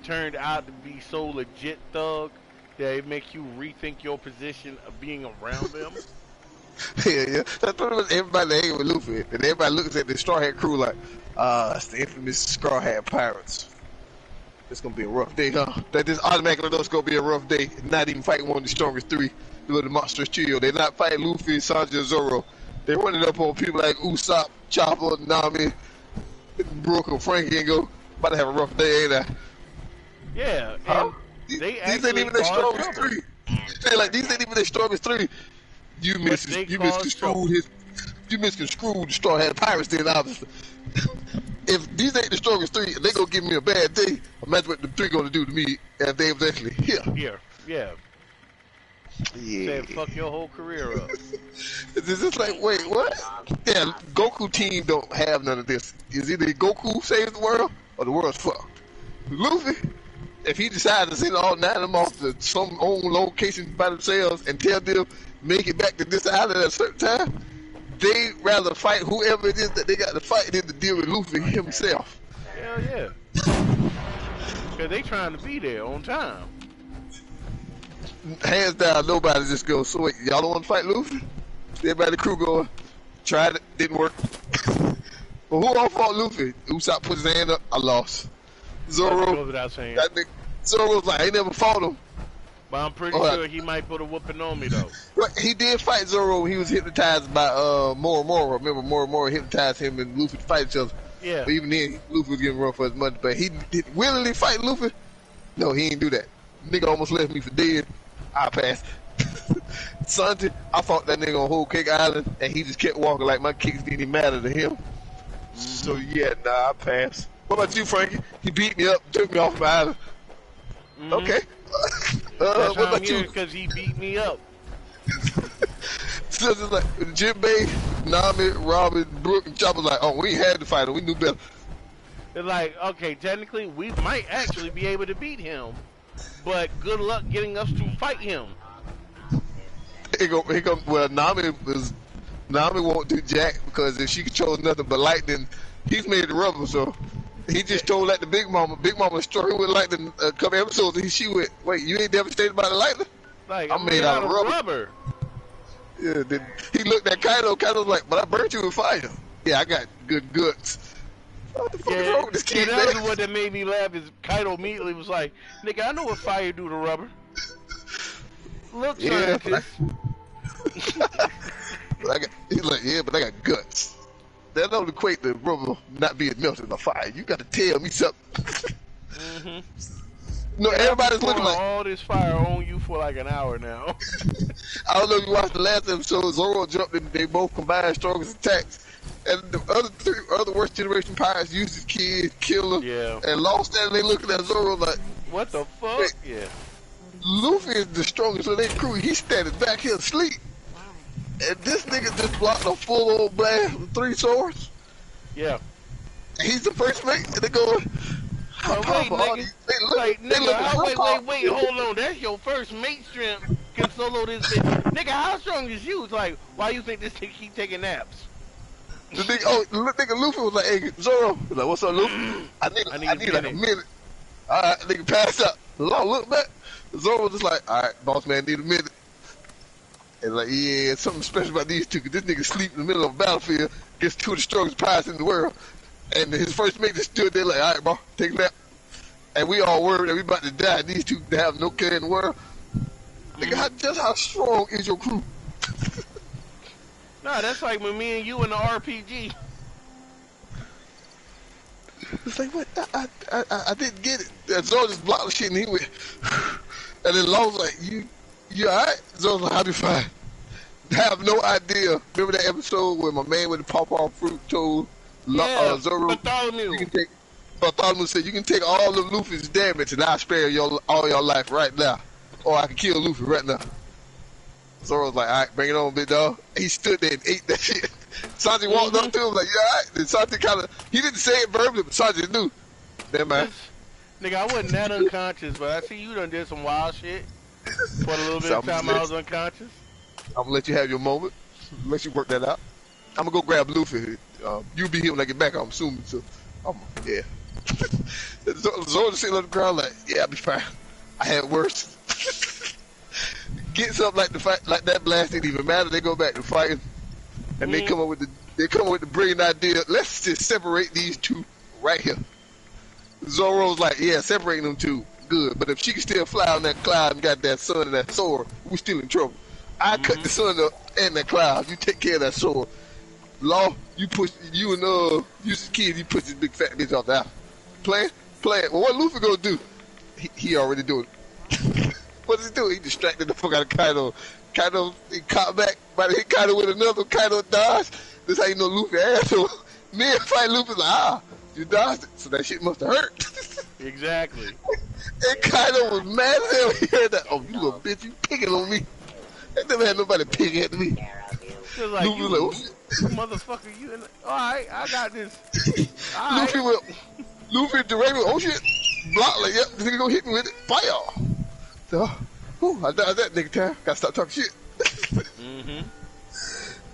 turned out to be so legit thug that it makes you rethink your position of being around them. yeah. That's pretty much everybody hanging with Luffy, and everybody looks at the Straw Hat crew like, it's the infamous Straw Hat Pirates. It's gonna be a rough day, huh? That just automatically knows it's gonna be a rough day. Not even fighting one of the strongest three, the little monstrous trio. They're not fighting Luffy, Sanji, and Zoro. They're running up on people like Usopp, Chopper, Nami, Brook, and Frankie, and go, about to have a rough day, ain't I? Yeah, and Huh? these ain't even the strongest three. They're like, these ain't even the strongest three. You misconstrued the Straw Hat Pirates then, obviously. If these ain't the strongest three, they gonna give me a bad day. Imagine what the three gonna do to me if they was actually here. Yeah. Saying fuck your whole career up. It's just like, wait, what? Yeah, Goku team don't have none of this. Is either Goku saves the world or the world's fucked. Luffy, if he decides to send all 9 of them off to some own location by themselves and tell them make it back to this island at a certain time, they rather fight whoever it is that they got to fight than to deal with Luffy himself. Hell yeah. Because they trying to be there on time. Hands down, nobody just goes, so wait, y'all don't want to fight Luffy? Everybody in the crew going, tried it, didn't work. Well, who all fought Luffy? Usopp put his hand up, I lost. Zoro, without saying. Zoro was like, I ain't never fought him. But I'm pretty sure he might put a whooping on me, though. But he did fight Zoro when he was hypnotized by Moro. Remember, Moro hypnotized him and Luffy to fight each other. Yeah. But even then, Luffy was getting run for his money. But he did willingly fight Luffy? No, he ain't do that. Nigga almost left me for dead. I passed. Sanji, I fought that nigga on Whole Cake Island, and he just kept walking like my kicks didn't even matter to him. So yeah, I passed. What about you, Frankie? He beat me up, took me off my island. Okay. That's what how I'm about here, you? because he beat me up. So it's like Jinbei, Nami, Robin, Brook, and Chopper like, oh, we ain't had to fight him. We knew better. It's like, okay, technically, we might actually be able to beat him, but good luck getting us to fight him. Well, Nami won't do jack because if she controls nothing but lightning, he's made the rubber, so he just told that to Big Mama. Big Mama struck her with lightning a couple episodes, and she went, wait, you ain't devastated by the lightning? Like, I'm made out of rubber. Yeah, then he looked at Kaido. Kaido's like, but I burnt you with fire. Yeah, I got good guts. What the fuck is wrong with this kid, that man? was what that made me laugh is Kaido immediately was like, nigga, I know what fire do to rubber. Look, scientist. He's like, yeah, but I got guts. That don't equate to rubber not being melted by fire. You got to tell me something. No, everybody's looking like all this fire on you for like an hour now. I don't know if you watched the last episode. Zoro jumped in. They both combined strongest attacks, and the other worst generation pirates used his kid, killed him, and lost that. And they looking at Zoro like, what the fuck? Hey, Luffy is the strongest of their crew. He's standing back here asleep. And this nigga just blocked a full old blast with 3 swords. Yeah. And he's the first mate. And they're going, how powerful are these? Wait, hold on. That's your first mate strength can solo this bitch. Nigga, how strong is you? It's like, why you think this nigga keep taking naps? The nigga Luffy was like, hey, Zoro. He was like, what's up, Luffy? I need like a minute. Alright, nigga, pass up. Law look back. Zoro was just like, all right, boss man, need a minute. And like, yeah, something special about these two. Cause this nigga sleep in the middle of a battlefield against two of the strongest pilots in the world. And his first mate just stood there like, all right, bro, take a nap. And we all worried that we about to die. These two have no care in the world. Nigga, just how strong is your crew? Nah, that's like when me and you in the RPG. It's like, what? I didn't get it. And Zoro just blocked the shit and he went, and then Law was like, you alright? Zoro was like, I'll be fine. I have no idea. Remember that episode where my man with the pawpaw fruit told Zoro, Bartholomew. you can take, Bartholomew said, you can take all of Luffy's damage and I'll spare all your life right now. Or I can kill Luffy right now. Zoro was like, alright, bring it on, big dog. He stood there and ate that shit. Sanji walked up to him like, you alright? Then Sanji he didn't say it verbally, but Sanji knew. Never mind. Nigga, I wasn't that unconscious, but I see you done did some wild shit. For a little bit of time I was unconscious. I'm gonna let you have your moment. Let you work that out. I'm gonna go grab Luffy. You be here when I get back, I'm assuming. So, yeah. Zoro sitting on the ground like, yeah, I'll be fine. I had worse. Get something like the fight, like that blast didn't even matter. They go back to fighting, and they come up with the brilliant idea. Let's just separate these two right here. Zoro's like, yeah, separating them two, good. But if she can still fly on that cloud and got that sun and that sword, we still in trouble. I cut the sun up and that cloud. You take care of that sword. Law, you push. You and you kid. You push this big fat bitch off the house. Playing. Well, what Luffy gonna do? He already doing it. What does he do? He distracted the fuck out of Kaido. Kaido, he caught back, but he hit Kaido with another. Kaido dodged. This how you know Luffy asshole. Me and fight Luffy like, you dodged it, so that shit must have hurt. Exactly. And Kaido was mad as hell. He heard that. Oh, you little bitch, you picking on me. I never had nobody picking at me. Like, Luffy was like, oh shit. Motherfucker, you in alright, I got this. Luffy directly, oh shit. Block like, yep, this nigga gonna hit me with it. Fire. So, I dodged that nigga time. Gotta stop talking shit.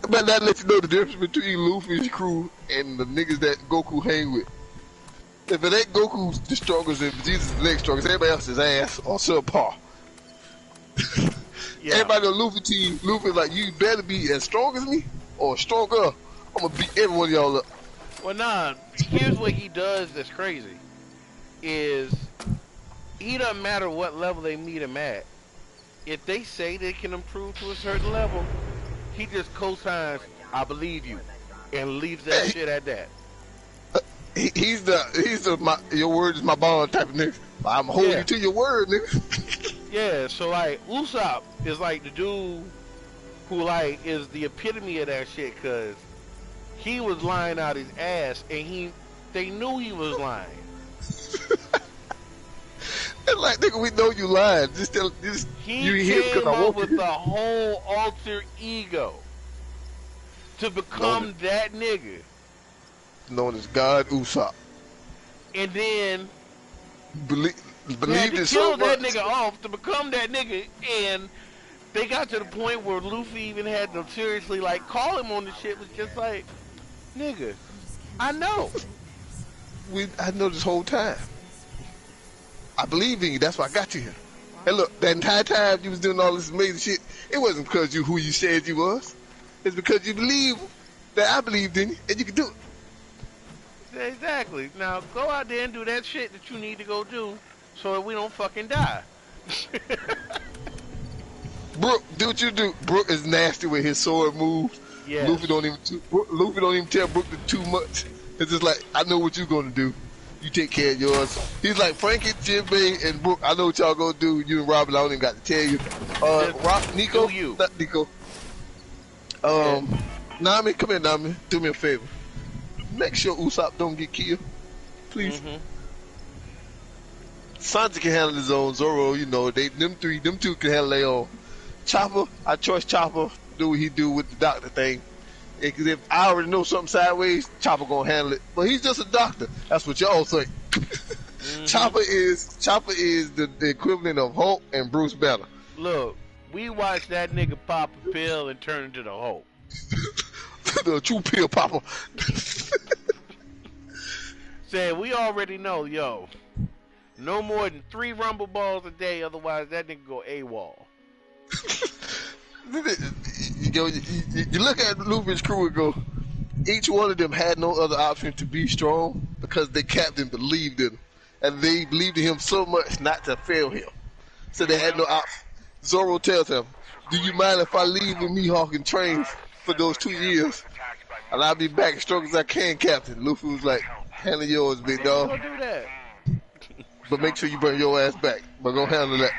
But that lets you know the difference between Luffy's crew and the niggas that Goku hang with. If it ain't Goku's the strongest and Vegeta's the next strongest, everybody else is ass or subpar. Yeah. Everybody on Luffy team, Luffy's like, you better be as strong as me or stronger. I'm gonna beat every one of y'all up. Well, nah, here's what he does that's crazy. Is he doesn't matter what level they meet him at. If they say they can improve to a certain level, he just co-signs, I believe you, and leaves that shit at that. Your word is my bond type of nigga. I'm holding you to your word, nigga. Yeah, so like, Usopp is like the dude who like is the epitome of that shit, cause he was lying out his ass and they knew he was lying. And like, nigga, we know you lying. He came up with the whole alter ego to become that nigga. Known as God Usopp. And then believe to kill that nigga off to become that nigga, and they got to the point where Luffy even had to seriously like call him on the shit. Was just like, nigga, I know. I know this whole time. I believe in you. That's why I got you here. And look, that entire time you was doing all this amazing shit, it wasn't because you who you said you was. It's because you believe that I believed in you and you could do it. Exactly. Now go out there and do that shit that you need to go do so that we don't fucking die. Brook, do what you do. Brook is nasty with his sword moves. Yes. Luffy don't even tell Brook to too much. It's just like, I know what you're gonna do. You take care of yours. He's like, Frankie, Jinbei, and Brook, I know what y'all gonna do. You and Robin, I don't even got to tell you. Nico? Not Nico. Nami, come here, Nami. Do me a favor. Make sure Usopp don't get killed. Please. Sanji can handle his own. Zoro, you know, them two can handle their own. Chopper, I trust Chopper. Do what he do with the doctor thing. Because if I already know something sideways, Chopper gonna handle it. But he's just a doctor. That's what y'all think. Chopper is the equivalent of Hulk and Bruce Banner. Look, we watched that nigga pop a pill and turn into the Hulk. The true pill popper. Said we already know, yo. No more than 3 rumble balls a day, otherwise that nigga go AWOL. You look at Luffy's crew and go, each one of them had no other option to be strong because their captain believed in him. And they believed in him so much not to fail him. So they had no option. Zoro tells him, do you mind if I leave with Mihawk and train for those 2 years? And I'll be back as strong as I can, Captain. Luffy was like, handle yours, big dog. Don't do that. But make sure you bring your ass back. But go handle that.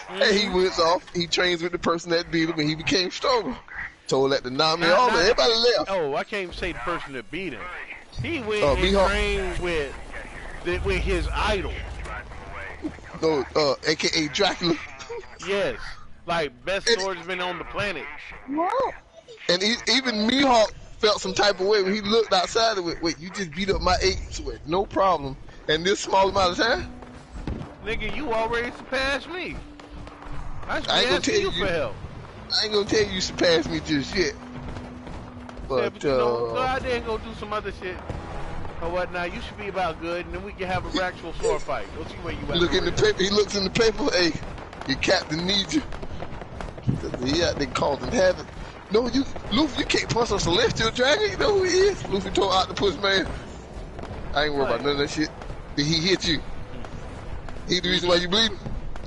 And he went off. He trains with the person that beat him, and he became stronger. Told that to Nami, all that. Everybody left. Oh, I can't even say the person that beat him. He went and Mihawk trained with his idol. No, a.k.a. Dracula. Yes. Like, best swordsman on the planet. Wow. And even Mihawk felt some type of way when he looked outside of it. Wait, you just beat up my apes with no problem. And this small amount of time? Nigga, you already surpassed me. I should I ain't gonna tell you for help. I ain't gonna tell you surpassed me just yet. But, you know, go out there and go do some other shit or whatnot. You should be about good, and then we can have a actual sword fight. Go see where you at. Look in the paper. He looks in the paper. Hey, your captain needs you. He out there causing havoc. No, Luffy, you can't punch a celestial dragon. You know who he is? Luffy told Octopus Man. I ain't worried about none of that shit. Did he hit you? He the reason why you bleeding?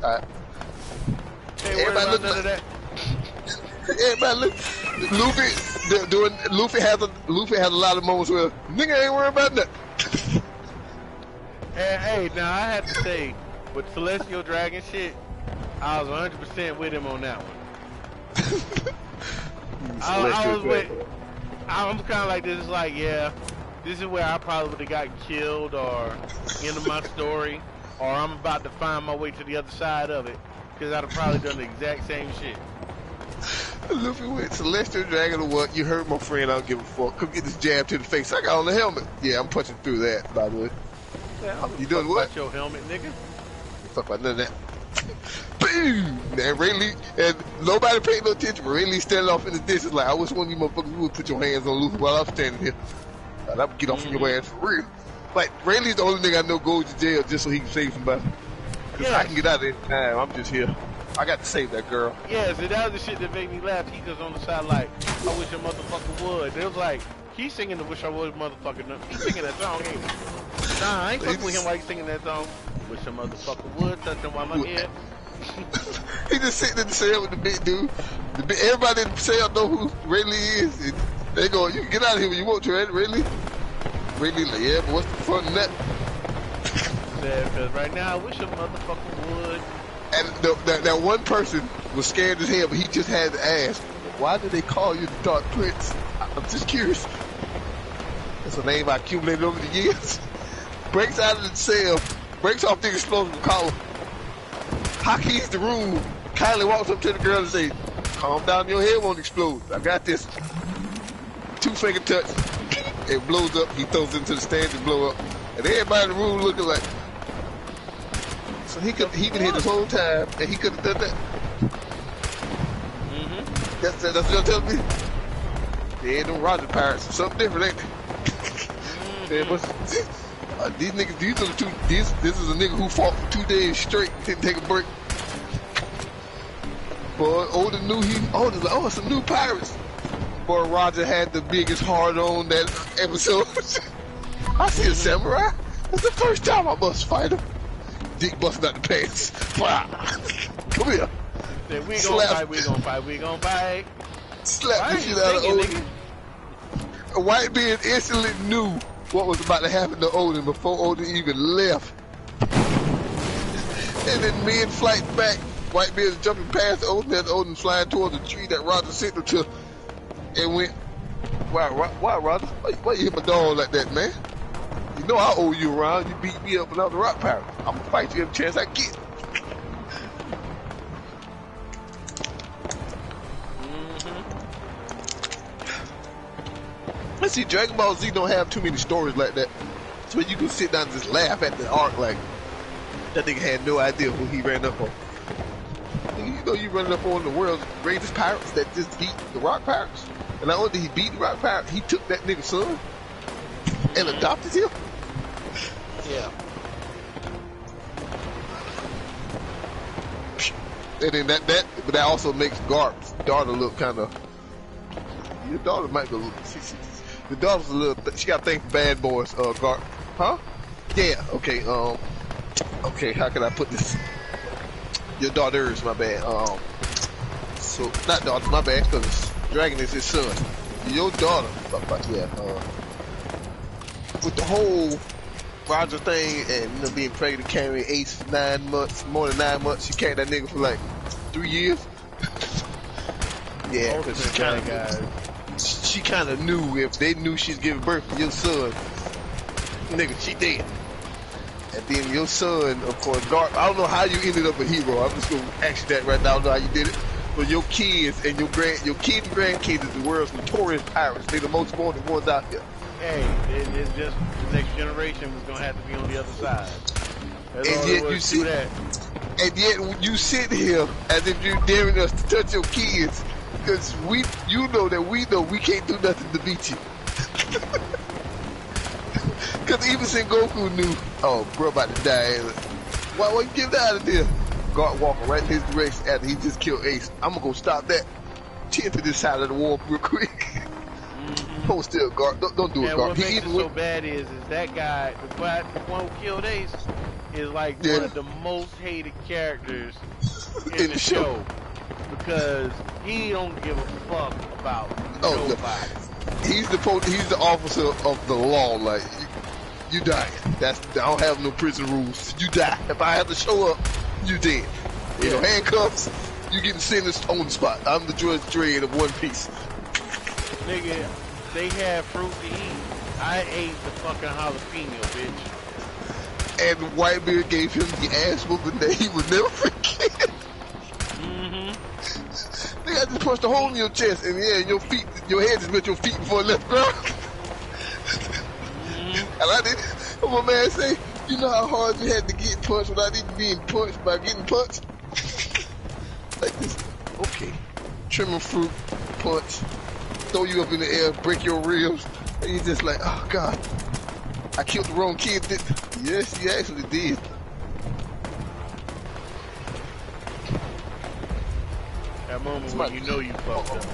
Alright. Everybody look like that. Everybody look. Luffy has a lot of moments where nigga ain't worried about that. Hey, now I have to say, with Celestial Dragon shit, I was 100% with him on that one. I'm kind of like this. It's like, yeah, this is where I probably would have gotten killed or end of my story, or I'm about to find my way to the other side of it, because I'd have probably done the exact same shit. Luffy went Celestial Dragon or what? You hurt my friend, I don't give a fuck. Come get this jab to the face. I got on the helmet. Yeah, I'm punching through that, by the way. Yeah, you doing what? About your helmet, nigga. Fuck about none of that. Boom! And Ray Lee, and nobody paid no attention, but Ray Lee standing off in the distance like, I wish one of you motherfuckers would put your hands on Luffy while I'm standing here. I would get off of your ass for real. Like, Ray Lee's the only nigga I know goes to jail just so he can save somebody. Cause I can get out at any time. I'm just here. I got to save that girl. Yeah, so that was the shit that made me laugh. He just on the side like, I wish a motherfucker would. It was like, he's singing the Wish I Would motherfucker. He's singing that song, ain't he? Nah, I ain't fucking with him while he's singing that song. Wish a motherfucker would touch him while I'm here. He just sitting in the cell with the big dude. Everybody in the cell know who Ray Lee is. And they go, you can get out of here when you want to, Ray Lee. Ray Lee like, yeah, but what's the fun in that? Yeah, because right now I wish a motherfucker would. And that one person was scared as hell, but he just had to ask, why do they call you the Dark Prince? I'm just curious. That's a name I accumulated over the years. Breaks out of the cell, breaks off the explosive collar, hotkeys the room, kindly walks up to the girl and says, calm down, your head won't explode. I got this. 2-finger touch. It blows up, he throws it into the stands and blow up. And everybody in the room looking like, so he been here this whole time, and he could have done that. Mm-hmm. That's what you're telling me? They ain't no Roger Pirates. Something different, ain't they? Mm-hmm. These niggas, these are the two. This is a nigga who fought for 2 days straight, didn't take a break. Boy, Odin knew Odin's like, oh, some new pirates. Boy, Roger had the biggest heart on that episode. I see a samurai. That's the first time I must fight him. Dick busting out the pants. Come here. Said, we gon' fight. Slap the shit out of Odin. Whitebeard instantly knew what was about to happen to Odin before Odin even left. And then mid-flight back, Whitebeard's jumping past Odin and Odin flying towards the tree that Roger sent him to. And went, why Roger? Why you hit my dog like that, man? You know I owe you around. You beat me up without the rock pirate. I'm gonna fight you every chance I get. Let's see, Dragon Ball Z don't have too many stories like that. So you can sit down and just laugh at the arc like that nigga had no idea who he ran up on. You know you running up on the world's greatest pirates that just beat the rock pirates. And not only did he beat the rock pirate, he took that nigga's son and adopted him. Yeah. And then but that also makes Garp's daughter look kind of. Your daughter might go. The daughter's a little. She got to think bad boys. Garp, huh? Yeah. Okay. Okay. How can I put this? Your daughter is my bad. So not daughter, my bad, because Dragon is his son. Your daughter, yeah. With the whole Roger thing and being pregnant, carrying Ace for 9 months, more than 9 months. She carried that nigga for like 3 years. Yeah, because she kind of knew if they knew she's giving birth to your son, nigga, she dead. And then your son, of course, Garp. I don't know how you ended up a hero. I'm just gonna ask you that right now. I don't know how you did it. But your kids and your kids and grandkids is the world's notorious pirates. They're the most wanted ones out here. Hey, it's just the next generation was gonna have to be on the other side. That's and yet you see that. And yet you sit here as if you're daring us to touch your kids, because you know we can't do nothing to beat you. Because even Sengoku knew, oh, bro about to die. Why you get out of there? Guard walking right in his direction after he just killed Ace. I'm gonna go stop that. Tend to this side of the wall real quick. Hold still, Guard. Don't do it, Guard. What makes it so bad is that guy, the one who killed Ace, is like one of the most hated characters in the show. Because he don't give a fuck about nobody. No. He's the officer of the law. Like, you dying. I don't have no prison rules. You die. If I have to show up, you dead. You know, handcuffs, you getting sentenced on the spot. I'm the Judge Dredd of One Piece. Nigga, they had fruit to eat. I ate the fucking jalapeno, bitch. And Whitebeard gave him the ass whooping that he would never forget. Nigga, I just punched a hole in your chest, and your head just met your feet before it left ground. And I did. My man say, you know how hard you had to get punched without even being punched by getting punched? Like this. Okay. Trim a fruit, punch, throw you up in the air, break your ribs, and you're just like, oh God, I killed the wrong kid. Yes, you actually did. That moment when you know you fucked up.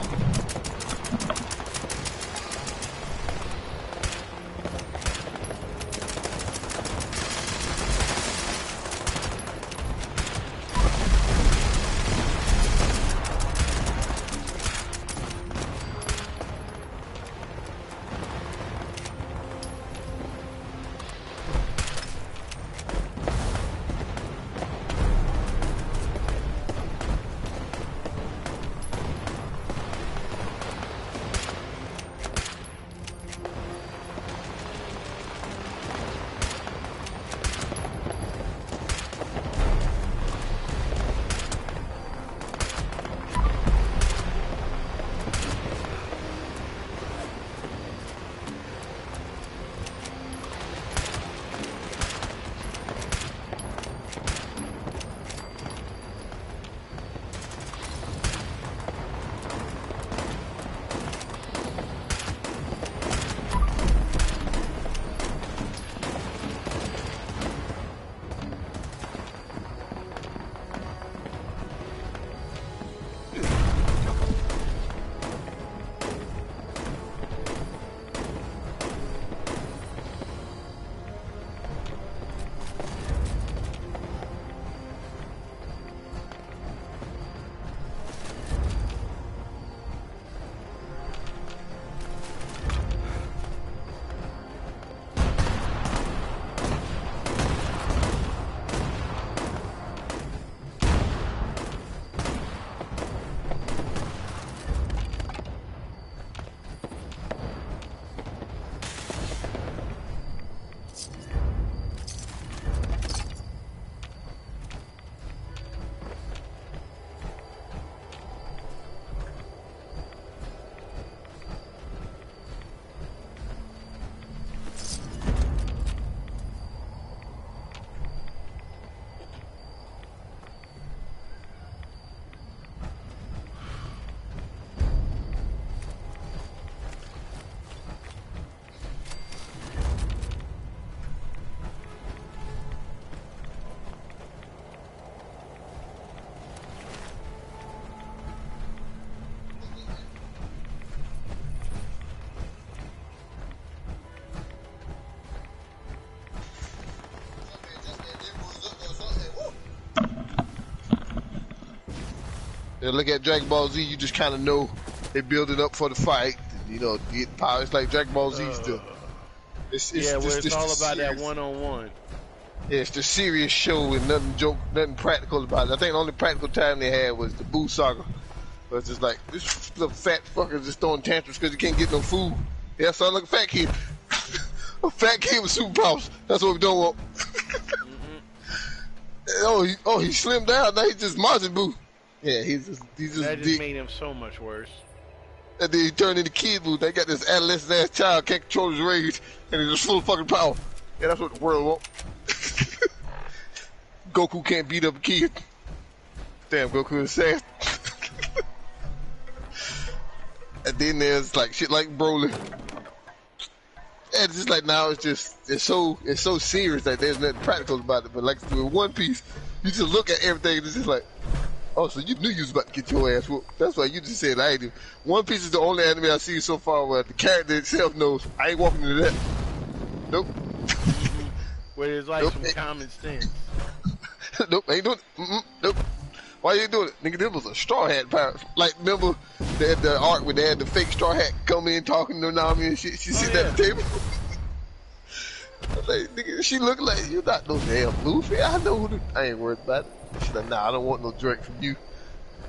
And look at Dragon Ball Z, you just kind of know they build it up for the fight. You know, get power. It's like Dragon Ball Z still. It's where it's all about serious. that one-on-one. Yeah, it's the serious show and nothing practical about it. I think the only practical time they had was the Boo Saga. But it's just like, this little fat fucker just throwing tantrums because he can't get no food. Yeah, sound like a fat kid. A fat kid with superpowers. That's what we don't want. He slimmed down. Now he's just Majin Buu. Yeah, he's just that just made him so much worse. And then he turned into Kid Buu. They got this adolescent ass child can't control his rage, and he's just full of fucking power. Yeah, that's what the world wants. Goku can't beat up a kid. Damn, Goku is sad. And then there's like shit like Broly. And it's just like now it's so serious that there's nothing practical about it. But like with One Piece, you just look at everything and it's just like, oh, so you knew you was about to get your ass whooped. That's why you just said I ain't even. One Piece is the only anime I've seen so far where the character itself knows I ain't walking into that. Nope. Where there's like some common sense. Nope, ain't doing it. Nope. Why you ain't doing it? Nigga, this was a Straw Hat pirate. Like, remember the arc where they had the fake Straw Hat come in talking to Nami and shit? She sitting at the table. Like, nigga, she look like you not no damn Luffy. I know who I ain't worried about it. She's like, nah, I don't want no drink from you.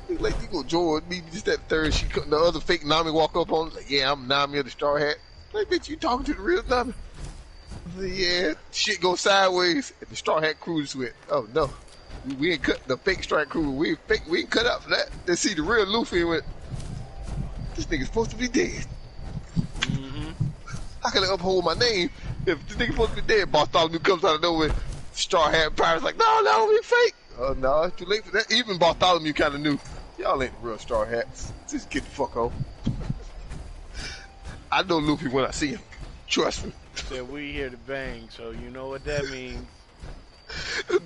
Like, you gonna join me just that third. The other fake Nami walk up on, like, yeah, I'm Nami of the Straw Hat. Like, bitch, you talking to the real Nami? Like, yeah, shit go sideways, and the Straw Hat crew just went, oh no, we ain't cut the fake Straw Hat crew. We ain't cut out for that. They see the real Luffy and went, this nigga's supposed to be dead. How can I uphold my name if this nigga's supposed to be dead? Bartholomew comes out of nowhere. Straw Hat Pirate's like, no, we fake. Oh no, it's too late for that. Even Bartholomew kind of knew. Y'all ain't the real Straw Hats. Just get the fuck on. I know Luffy when I see him. Trust me. Said we here to bang, so you know what that means.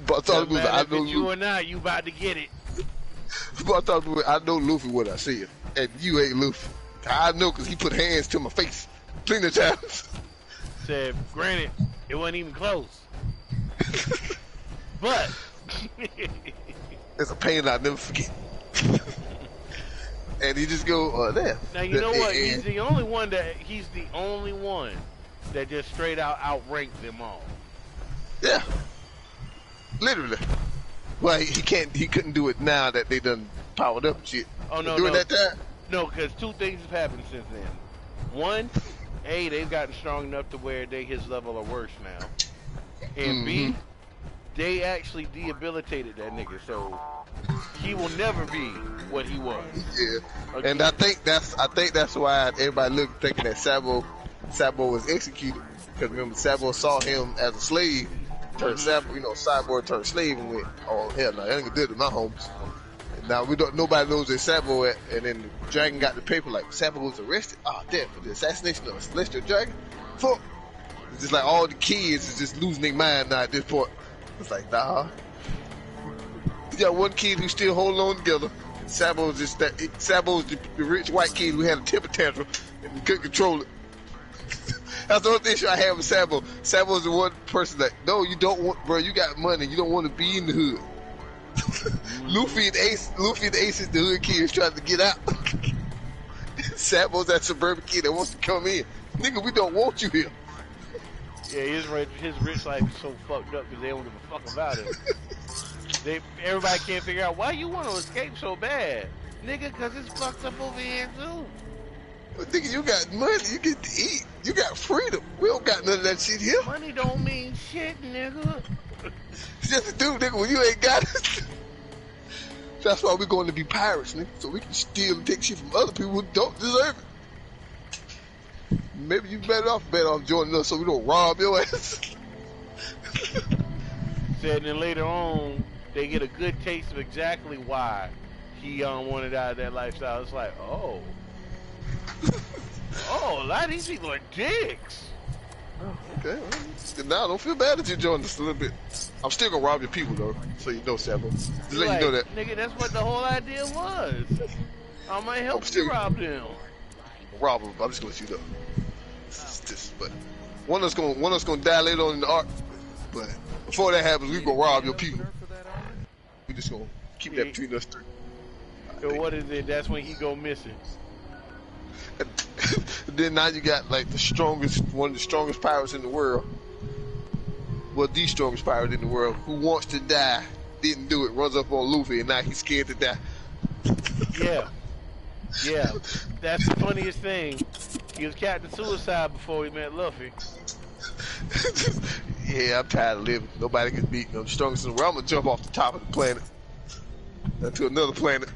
Bartholomew, I know you or not, you about to get it. Bartholomew, I know Luffy when I see him, and you ain't Luffy. I know because he put hands to my face plenty of times. Said, granted, it wasn't even close, but it's a pain I'll never forget. And he just go, there. Now you know what? He's the only one that just straight out outranked them all. Yeah, literally. Well, he couldn't do it now that they done powered up and shit. Oh no, During that time? No, because two things have happened since then. One, A, they've gotten strong enough to where they his level or worse now. And B, they actually debilitated that nigga, so he will never be what he was. Yeah, again. And I think that's why everybody thinking that Sabo was executed, because remember Sabo saw him as a slave, turned Cyborg turned slave and went, oh hell no, that ain't gonna do it to my homies. And now nobody knows where Sabo at, and then the Dragon got the paper like Sabo was arrested. Oh damn, for the assassination of a celestial dragon. Fuck. It's just like all the kids is just losing their mind now at this point. It's like, nah. You got one kid who's still holding on together. Sabo's the rich white kid who had a temper tantrum and couldn't control it. That's the only issue I have with Sabo. Sabo's the one person that, no, you don't want, bro, you got money, you don't want to be in the hood. Luffy and Ace is the hood kids trying to get out. Sabo's that suburban kid that wants to come in. Nigga, we don't want you here. Yeah, his rich life is so fucked up because they don't give a fuck about it. Everybody can't figure out why you want to escape so bad. Nigga, because it's fucked up over here too. But nigga, you got money, you get to eat, you got freedom. We don't got none of that shit here. Money don't mean shit, nigga. It's just a dude, nigga, when you ain't got it. That's why we're going to be pirates, nigga, so we can steal and take shit from other people who don't deserve it. Maybe you better off joining us so we don't rob your ass. Said then later on, they get a good taste of exactly why he wanted out of that lifestyle. It's like, oh, a lot of these people are dicks. Oh, okay. Well, now I don't feel bad that you joined us a little bit. I'm still gonna rob your people though, so you know, Sabo. Just let you know that. Nigga, that's what the whole idea was. I might help you rob them. Rob them. I'm just gonna let you know. But one of us gonna die later on in the arc. But before that happens, we gonna rob your people. We just gonna keep that between us three. So what is it? That's when he go missing. Then now you got like one of the strongest pirates in the world. Well, the strongest pirate in the world who wants to die, didn't do it, runs up on Luffy, and now he's scared to die. Yeah. Yeah. That's the funniest thing. He was Captain Suicide before he met Luffy. Yeah, I'm tired of living. Nobody can beat me. I'm the strongest in the world. I'm gonna jump off the top of the planet to another planet.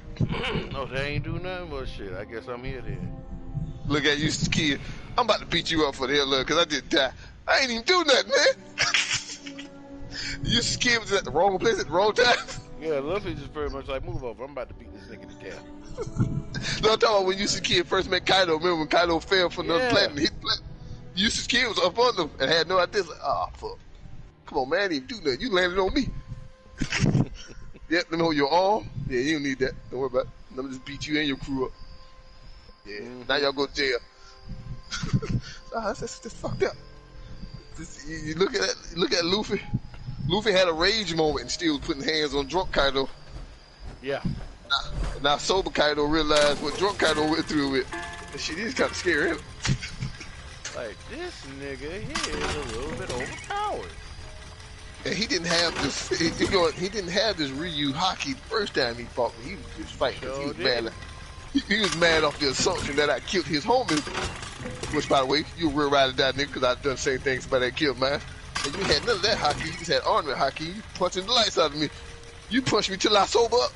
Oh, they ain't do nothing? Well, shit, I guess I'm here then. Look at you, kid. I'm about to beat you up for the hell of it, because I didn't die. I ain't even do nothing, man. You kid was at the wrong place at the wrong time. Yeah, Luffy just very much like, move over. I'm about to beat this nigga to death. No, I'm talking about when you kid first met Kaido. Remember when Kaido fell from another planet and hit the planet? Eustace Kid was up on them and had no idea. Like, oh, fuck. Come on, man. I didn't do nothing. You landed on me. Yeah, let me hold your arm. Yeah, you don't need that. Don't worry about it. Let me just beat you and your crew up. Yeah, now y'all go to jail. That's fucked up. You look at Luffy. Luffy had a rage moment and still putting hands on drunk Kaido. Yeah. Now sober Kaido realized what drunk Kaido went through with. That shit is kind of scary, isn't it? Like, this nigga here is a little bit overpowered. And he didn't have this. He didn't have this Ryu Haki the first time he fought me. He was just fighting because he was mad. He was mad off the assumption that I killed his homie. Which, by the way, you a real ride or die nigga, because I've done the same thing somebody that killed mine. And you had none of that Haki. You just had ornament Haki. You punching the lights out of me. You punched me till I sober up.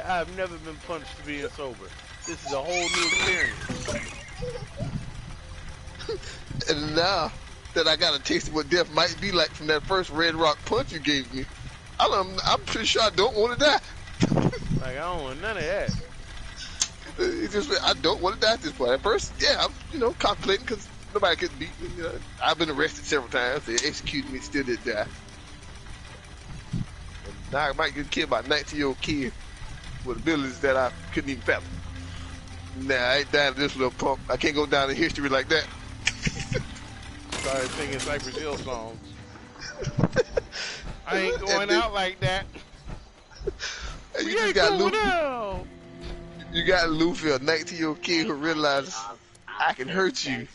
I've never been punched to being sober. This is a whole new experience. And now that I got a taste of what death might be like from that first Red Rock punch you gave me, I'm pretty sure I don't want to die. Like, I don't want none of that. It's just, I don't want to die at this point. At first, yeah, I'm, contemplating because nobody could beat me. I've been arrested several times. They executed me, still didn't die. And now I might get killed by a 19-year-old kid with abilities that I couldn't even fathom. Nah, I ain't dying to this little punk. I can't go down in history like that. Started singing Cypress Hill songs. I ain't going out like that. And You ain't going out. You got Luffy, a 19-year-old kid who realizes I can hurt you.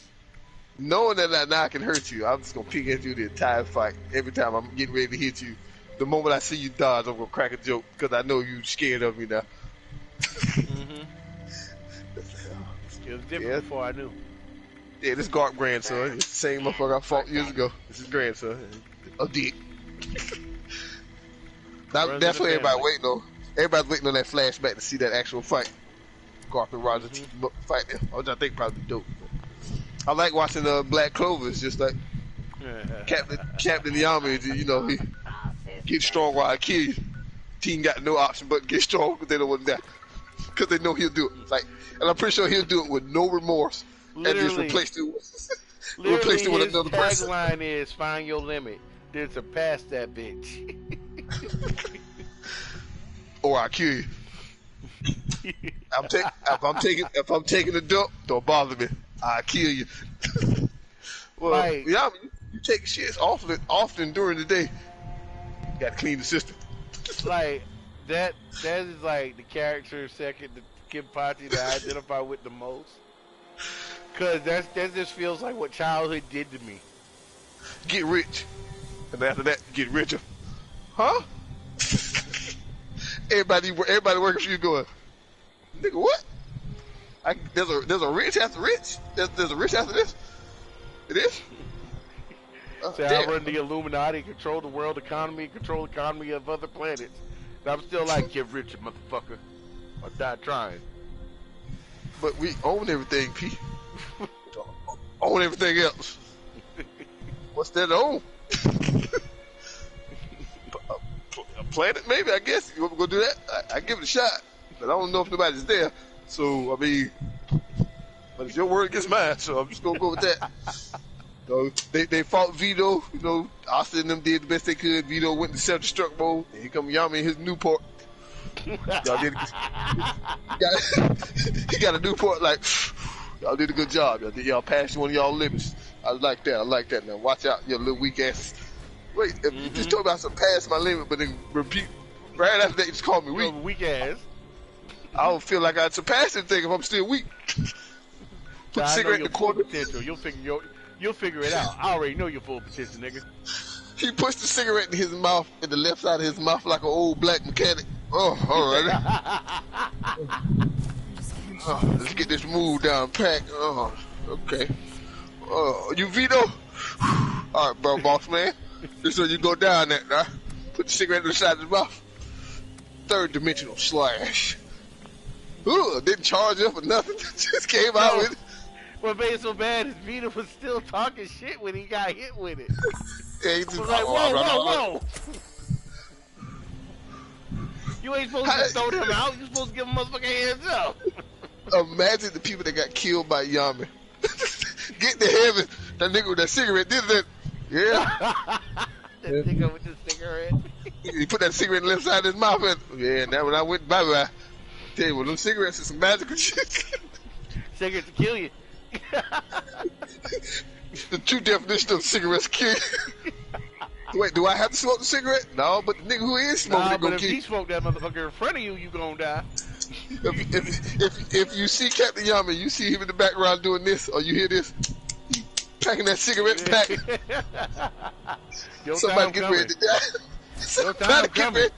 Knowing that now I can hurt you, I'm just going to pick at you the entire fight. Every time I'm getting ready to hit you, the moment I see you dodge, I'm going to crack a joke because I know you're scared of me now. It was different before I knew. Yeah, this Garp grandson. It's the same motherfucker I fought years ago. This is grandson. A dick. Now, that's what everybody waiting on. Everybody's waiting on that flashback to see that actual fight. Garp and Roger fight there. Which I think probably dope. I like watching Black Clover. It's just like Captain Yami, he gets strong while I kill you. Team got no option but get strong because they don't want to die. Because they know he'll do it. And I'm pretty sure he'll do it with no remorse. Literally, and just replace it with another person. His tagline is "Find your limit, then surpass that bitch." Or I kill you. If I'm taking a dump, don't bother me. I kill you. Well, right. Yeah, you take shits often during the day. You got to clean the system. Like that is like the character second to Kenpachi that I identify with the most. Cause that just feels like what childhood did to me. Get rich, and after that, get richer. Huh? Everybody working for you going, nigga, what? There's a rich after rich. There's a rich after this. It is. So I run the Illuminati, control the world economy, control the economy of other planets. And I'm still like, get rich, motherfucker, or die trying. But we own everything, P. Own everything else. What's that own? A planet, maybe, I guess. You want me to go do that? I give it a shot. But I don't know if nobody's there. So, but it's your word against mine, so I'm just going to go with that. So, they fought Vito. Austin and them did the best they could. Vito went into self-destruct mode. And here come Yami in his Newport. Y'all did he got a Newport like, y'all did a good job. Y'all passed one of y'all limits. I like that. Now watch out, your little weak ass. Wait, if you just talk about some past my limit, but then repeat Right after that, you just called me weak. Weak ass. I don't feel like I'd surpass anything if I'm still weak. Put the cigarette in the corner. Potential. You'll figure it out. I already know your full potential, nigga. He pushed the cigarette in his mouth, in the left side of his mouth, like an old black mechanic. Oh, all right. Let's get this move down pat. Oh, okay. Oh, you veto? All right, bro, boss man. This is where you go down there, right? Put the cigarette in the side of his mouth. Third dimensional slash. Ooh, didn't charge up or nothing. Just came out with it. What made it so bad is Vito was still talking shit when he got hit with it. Yeah, he just was like, whoa. You ain't supposed to throw them out. You're supposed to give them motherfucking hands up. Imagine the people that got killed by Yami. Get to heaven. That nigga with that cigarette did that. Yeah. That nigga with the cigarette. He put that cigarette in the left side of his mouth. And, yeah, and that when I went bye-bye. Tell you what, them cigarettes is some magical shit. Cigarettes to kill you. The true definition of cigarettes kill you. Wait, do I have to smoke the cigarette? No, but the nigga who is smoking it gonna kill you. If he smoke that motherfucker in front of you, you gonna die. If you see Captain Yami, you see him in the background doing this, or you hear this, packing that cigarette pack. Somebody get ready to die. Somebody get ready.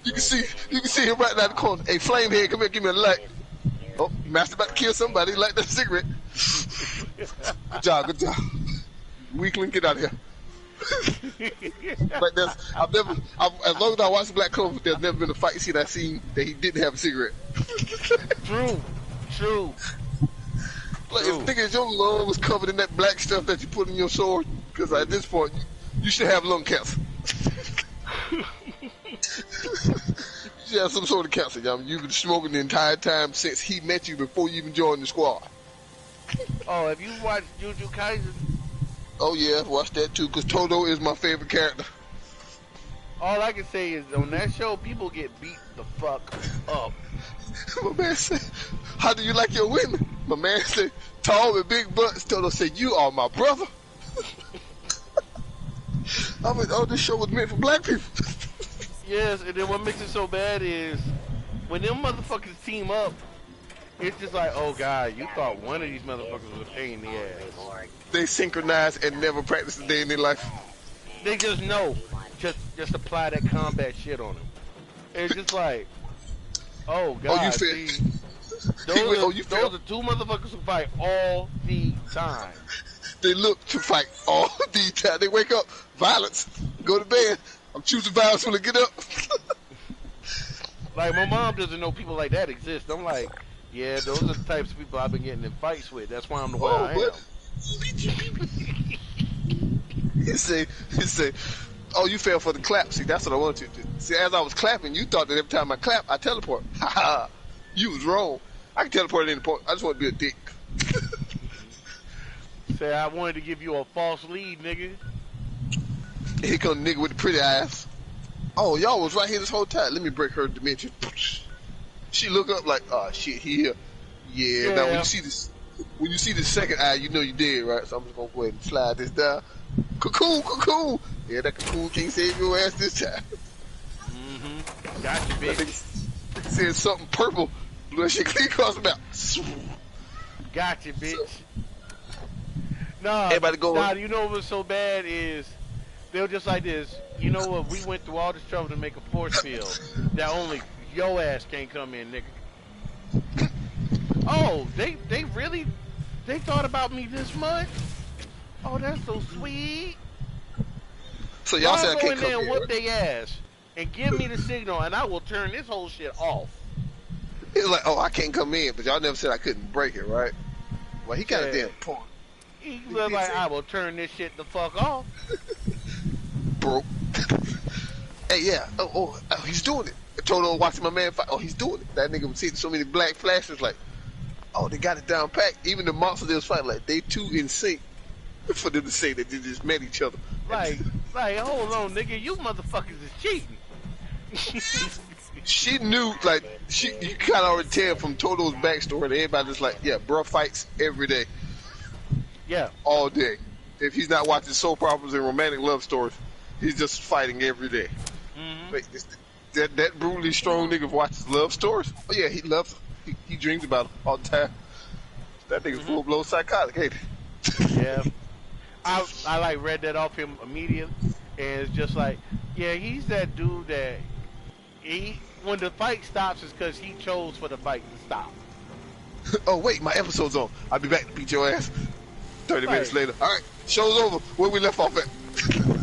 You can see him right down the corner. Hey, Flamehead, come here, give me a light. Oh, Master about to kill somebody. Light that cigarette. Good job. Weakling, get out of here. But as long as I watch Black Clover, there's never been a fight scene I've seen that he didn't have a cigarette. True. Like, if nigga, your lung was covered in that black stuff that you put in your sword, because at this point, you should have lung cancer. You should have some sort of cancer, Yami. You've been smoking the entire time since he met you before you even joined the squad. Oh, have you watched Jujutsu Kaisen? Oh yeah, I've watched that too, because Todo is my favorite character. All I can say is, on that show, people get beat the fuck up. My man said, how do you like your women? My man said, tall with big butts. Toto said, you are my brother. I mean, oh, this show was meant for black people. Yes, and then what makes it so bad is, when them motherfuckers team up, it's just like, oh god, you thought one of these motherfuckers was a pain in the ass. They synchronize and never practice a day in their life. They just know. Just apply that combat shit on them. It's just like, oh god, you see, those are two motherfuckers who fight all the time. They look to fight all the time. They wake up, violence, go to bed. I'm choosing violence when I get up. Like, my mom doesn't know people like that exist. I'm like, yeah, those are the types of people I've been getting in fights with. That's why I'm the way I am. He say, oh, you fell for the clap. See, that's what I want you to do. See, as I was clapping, you thought that every time I clap, I teleport. Ha ha. You was wrong. I can teleport at any point. I just want to be a dick. Say, I wanted to give you a false lead, nigga. Here come the nigga with the pretty eyes. Oh, y'all was right here this whole time. Let me break her dimension. She look up like, oh shit, he here. Yeah. Now when you see the second eye, you know you dead, right? So I'm just gonna go ahead and slide this down. Cocoon. Yeah, that cocoon can't save your ass this time. Mm-hmm. Gotcha, bitch. Said something purple. Blew that shit clean across the mouth. Gotcha, bitch. Everybody go. Nah, you know what's so bad is they were just like this. You know what? We went through all this trouble to make a force field that only your ass can't come in, nigga. Oh, they thought about me this much? Oh, that's so sweet. So y'all said I go can't in there come and here, whoop their ass and give me the signal, and I will turn this whole shit off. It's like, oh, I can't come in, but y'all never said I couldn't break it, right? Well, he got a damn point. He was like, I will turn this shit the fuck off. Bro. Hey, yeah. Oh, he's doing it. I told him watching my man fight. Oh, he's doing it. That nigga was seeing so many black flashes, like, oh, they got it down packed. Even the monsters they was fighting, like, they two in sync for them to say that they just met each other. Like, hold on, nigga, you motherfuckers is cheating. She knew, like, you kind of already tell from Toto's backstory that everybody just like, yeah, bro fights every day. Yeah. All day. If he's not watching soap operas and romantic love stories, he's just fighting every day. Mm-hmm. Wait, That brutally strong nigga watches love stories. Oh yeah, he loves them. He dreams about them all the time. That nigga's full blown psychotic, ain't he? Yeah. I like read that off him immediately, and it's just like, yeah, he's that dude that when the fight stops is because he chose for the fight to stop. Oh wait, my episode's on. I'll be back to beat your ass. 30 minutes later. All right, show's over. Where we left off at?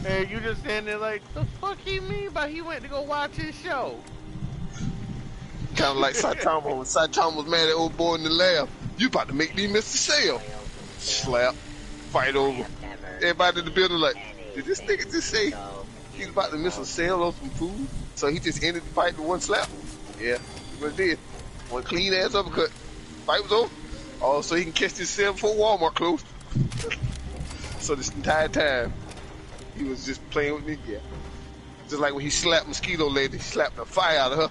And you just stand there like, the fuck he mean by he went to go watch his show? Kind of like Saitama when Saitama was mad at old boy in the lab. You about to make me miss the sale. Slap. Fight over. Everybody in the building like, did this nigga just say he's about to miss a sale on some food? So he just ended the fight with one slap? Yeah, he what it did. One clean ass uppercut. Fight was over. Oh, so he can catch this sale before Walmart closed. So this entire time, he was just playing with me. Yeah. Just like when he slapped Mosquito Lady, he slapped the fire out of her.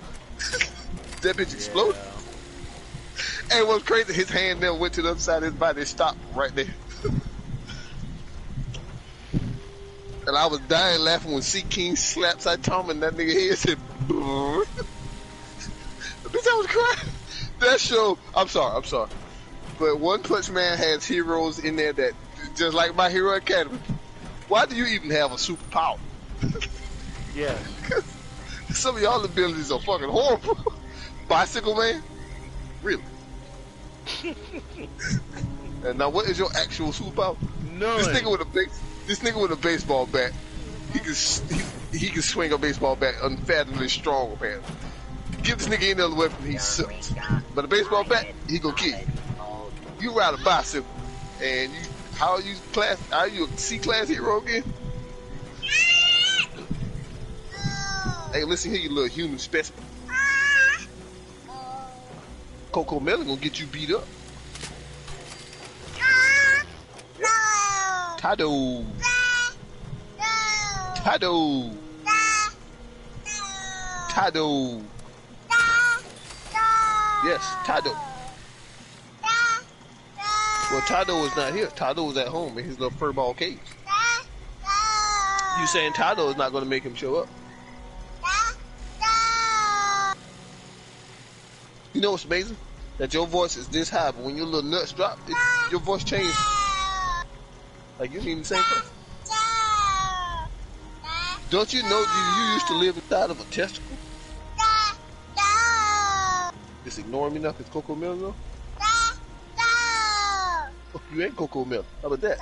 That bitch exploded. Yeah. And what's crazy, his hand never went to the other side of his body. It stopped right there. And I was dying laughing when C King slapped Saitama and that nigga head said, brrr. Bitch, I was crying. That show, I'm sorry. But One Punch Man has heroes in there that, just like My Hero Academy. Why do you even have a superpower? Yeah. Some of y'all abilities are fucking horrible. Bicycle Man? Really? And now what is your actual superpower? None. This nigga with a baseball bat, he can swing a baseball bat unfathomably strong, man. Give this nigga any other weapon, he sucks. But a baseball bat, he gonna kill you. You ride a bicycle, and how are you a C-class hero again? Hey, listen here, you little human specimen. Coco Melon gonna get you beat up. Tado. Yes, Tado. Well, Tado is not here. Tado is at home in his little furball cage. You saying Tado is not going to make him show up? You know what's amazing? That your voice is this high, but when your little nuts drop, your voice changes. Like you mean the same thing? Don't you know you used to live inside of a testicle? Just ignore me now because Coco Melon though? Oh, you ain't Coco Melon. How about that?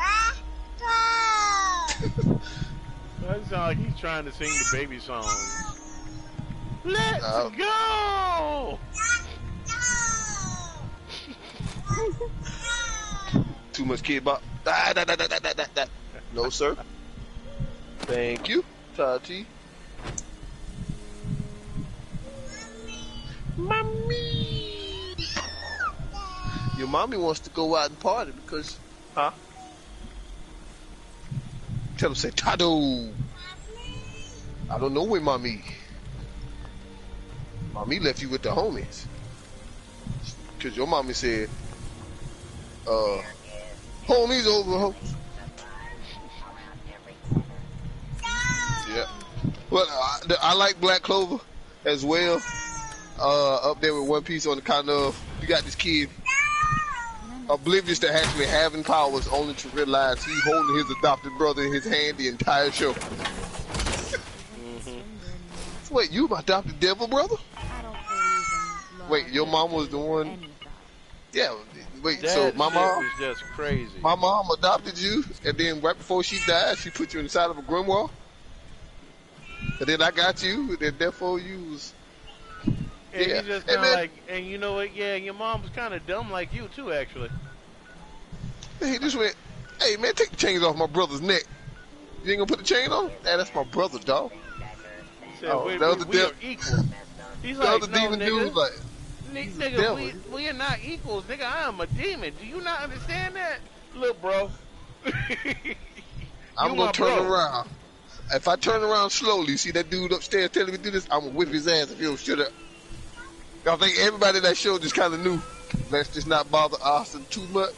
That sounds like he's trying to sing the baby song. Let's go! Too much kid bop. No, sir. Thank you, Tati. Mommy. Your mommy wants to go out and party because, huh? Tell him, say, Tado. I don't know where mommy. Mommy left you with the homies. Because your mommy said, homies over, ho. Yeah. Well, I like Black Clover as well. Up there with One Piece on the kind of, you got this kid oblivious to actually having powers, only to realize he's holding his adopted brother in his hand the entire show. So wait, you my adopted devil brother? Wait, your mom was the one? Yeah. Wait, that so my mom is just crazy. My mom adopted you, and then right before she died, she put you inside of a grimoire. And then I got you, and therefore you was. And you just kind of like, and you know what? Yeah, your mom was kind of dumb like you too, actually. He just went, "Hey man, take the chains off my brother's neck. You ain't gonna put the chain on? Hey, that's my brother, dog." He said, we are equal. He's the like, other no, demon dude was like, nigga, we are not equals, nigga. I am a demon. Do you not understand that, look, bro? I'm gonna turn around. If I turn around slowly, see that dude upstairs telling me to do this, I'm gonna whip his ass if he don't shut up. I think everybody in that show just kind of knew. Let's just not bother Austin too much.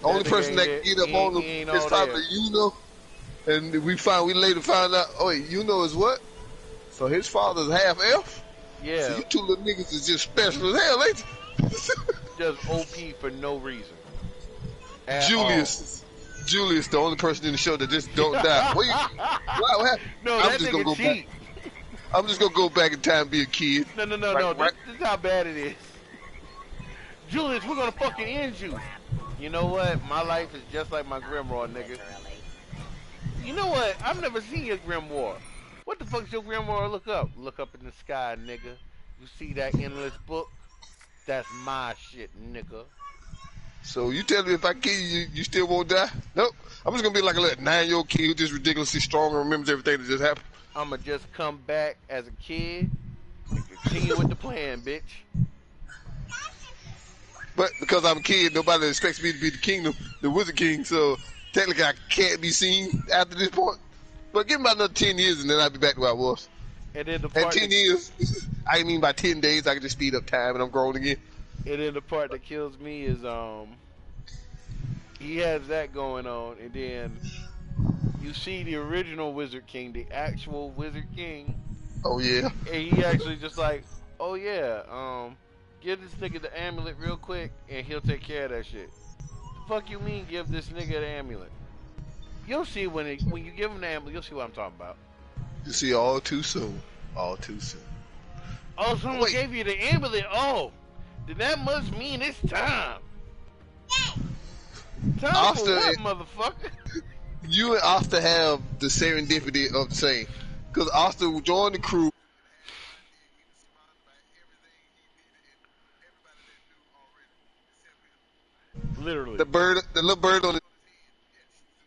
The only person that can get up on him is probably Yuno. And we later found out, oh wait, Yuno is what? So his father's half elf? Yeah. So you two little niggas is just special as hell, ain't you? Just OP for no reason. At Julius, the only person in the show that just don't die. What happened? No, I'm that just gonna nigga go cheat. back. I'm just gonna go back in time and be a kid. No. This is how bad it is. Julius, we're gonna fucking end you. You know what? My life is just like my grimoire, nigga. You know what? I've never seen your grimoire. What the fuck's your grimoire look up? Look up in the sky, nigga. You see that endless book? That's my shit, nigga. So you tell me if I kill you, you still won't die? Nope. I'm just gonna be like a little 9-year-old kid who just ridiculously strong and remembers everything that just happened. I'ma just come back as a kid and continue with the plan, bitch. But because I'm a kid, nobody expects me to be the kingdom, the Wizard King, so technically I can't be seen after this point. But give me about another 10 years and then I'll be back to where I was. And then the And part 10 years, I mean by 10 days I can just speed up time and I'm grown again. and then the part that kills me is he has that going on, and then you see the original Wizard King, the actual Wizard King. Oh yeah. And he actually just like, oh yeah, give this nigga the amulet real quick, and he'll take care of that shit. The fuck you mean, give this nigga the amulet? You'll see when you give him the amulet, you'll see what I'm talking about. You see, all too soon. All too soon. Oh, someone gave you the amulet. Oh, then that must mean it's time. Time Asta, for what, motherfucker? You and Asta have the serendipity of the same. Because Asta will join the crew. Literally. The little bird on the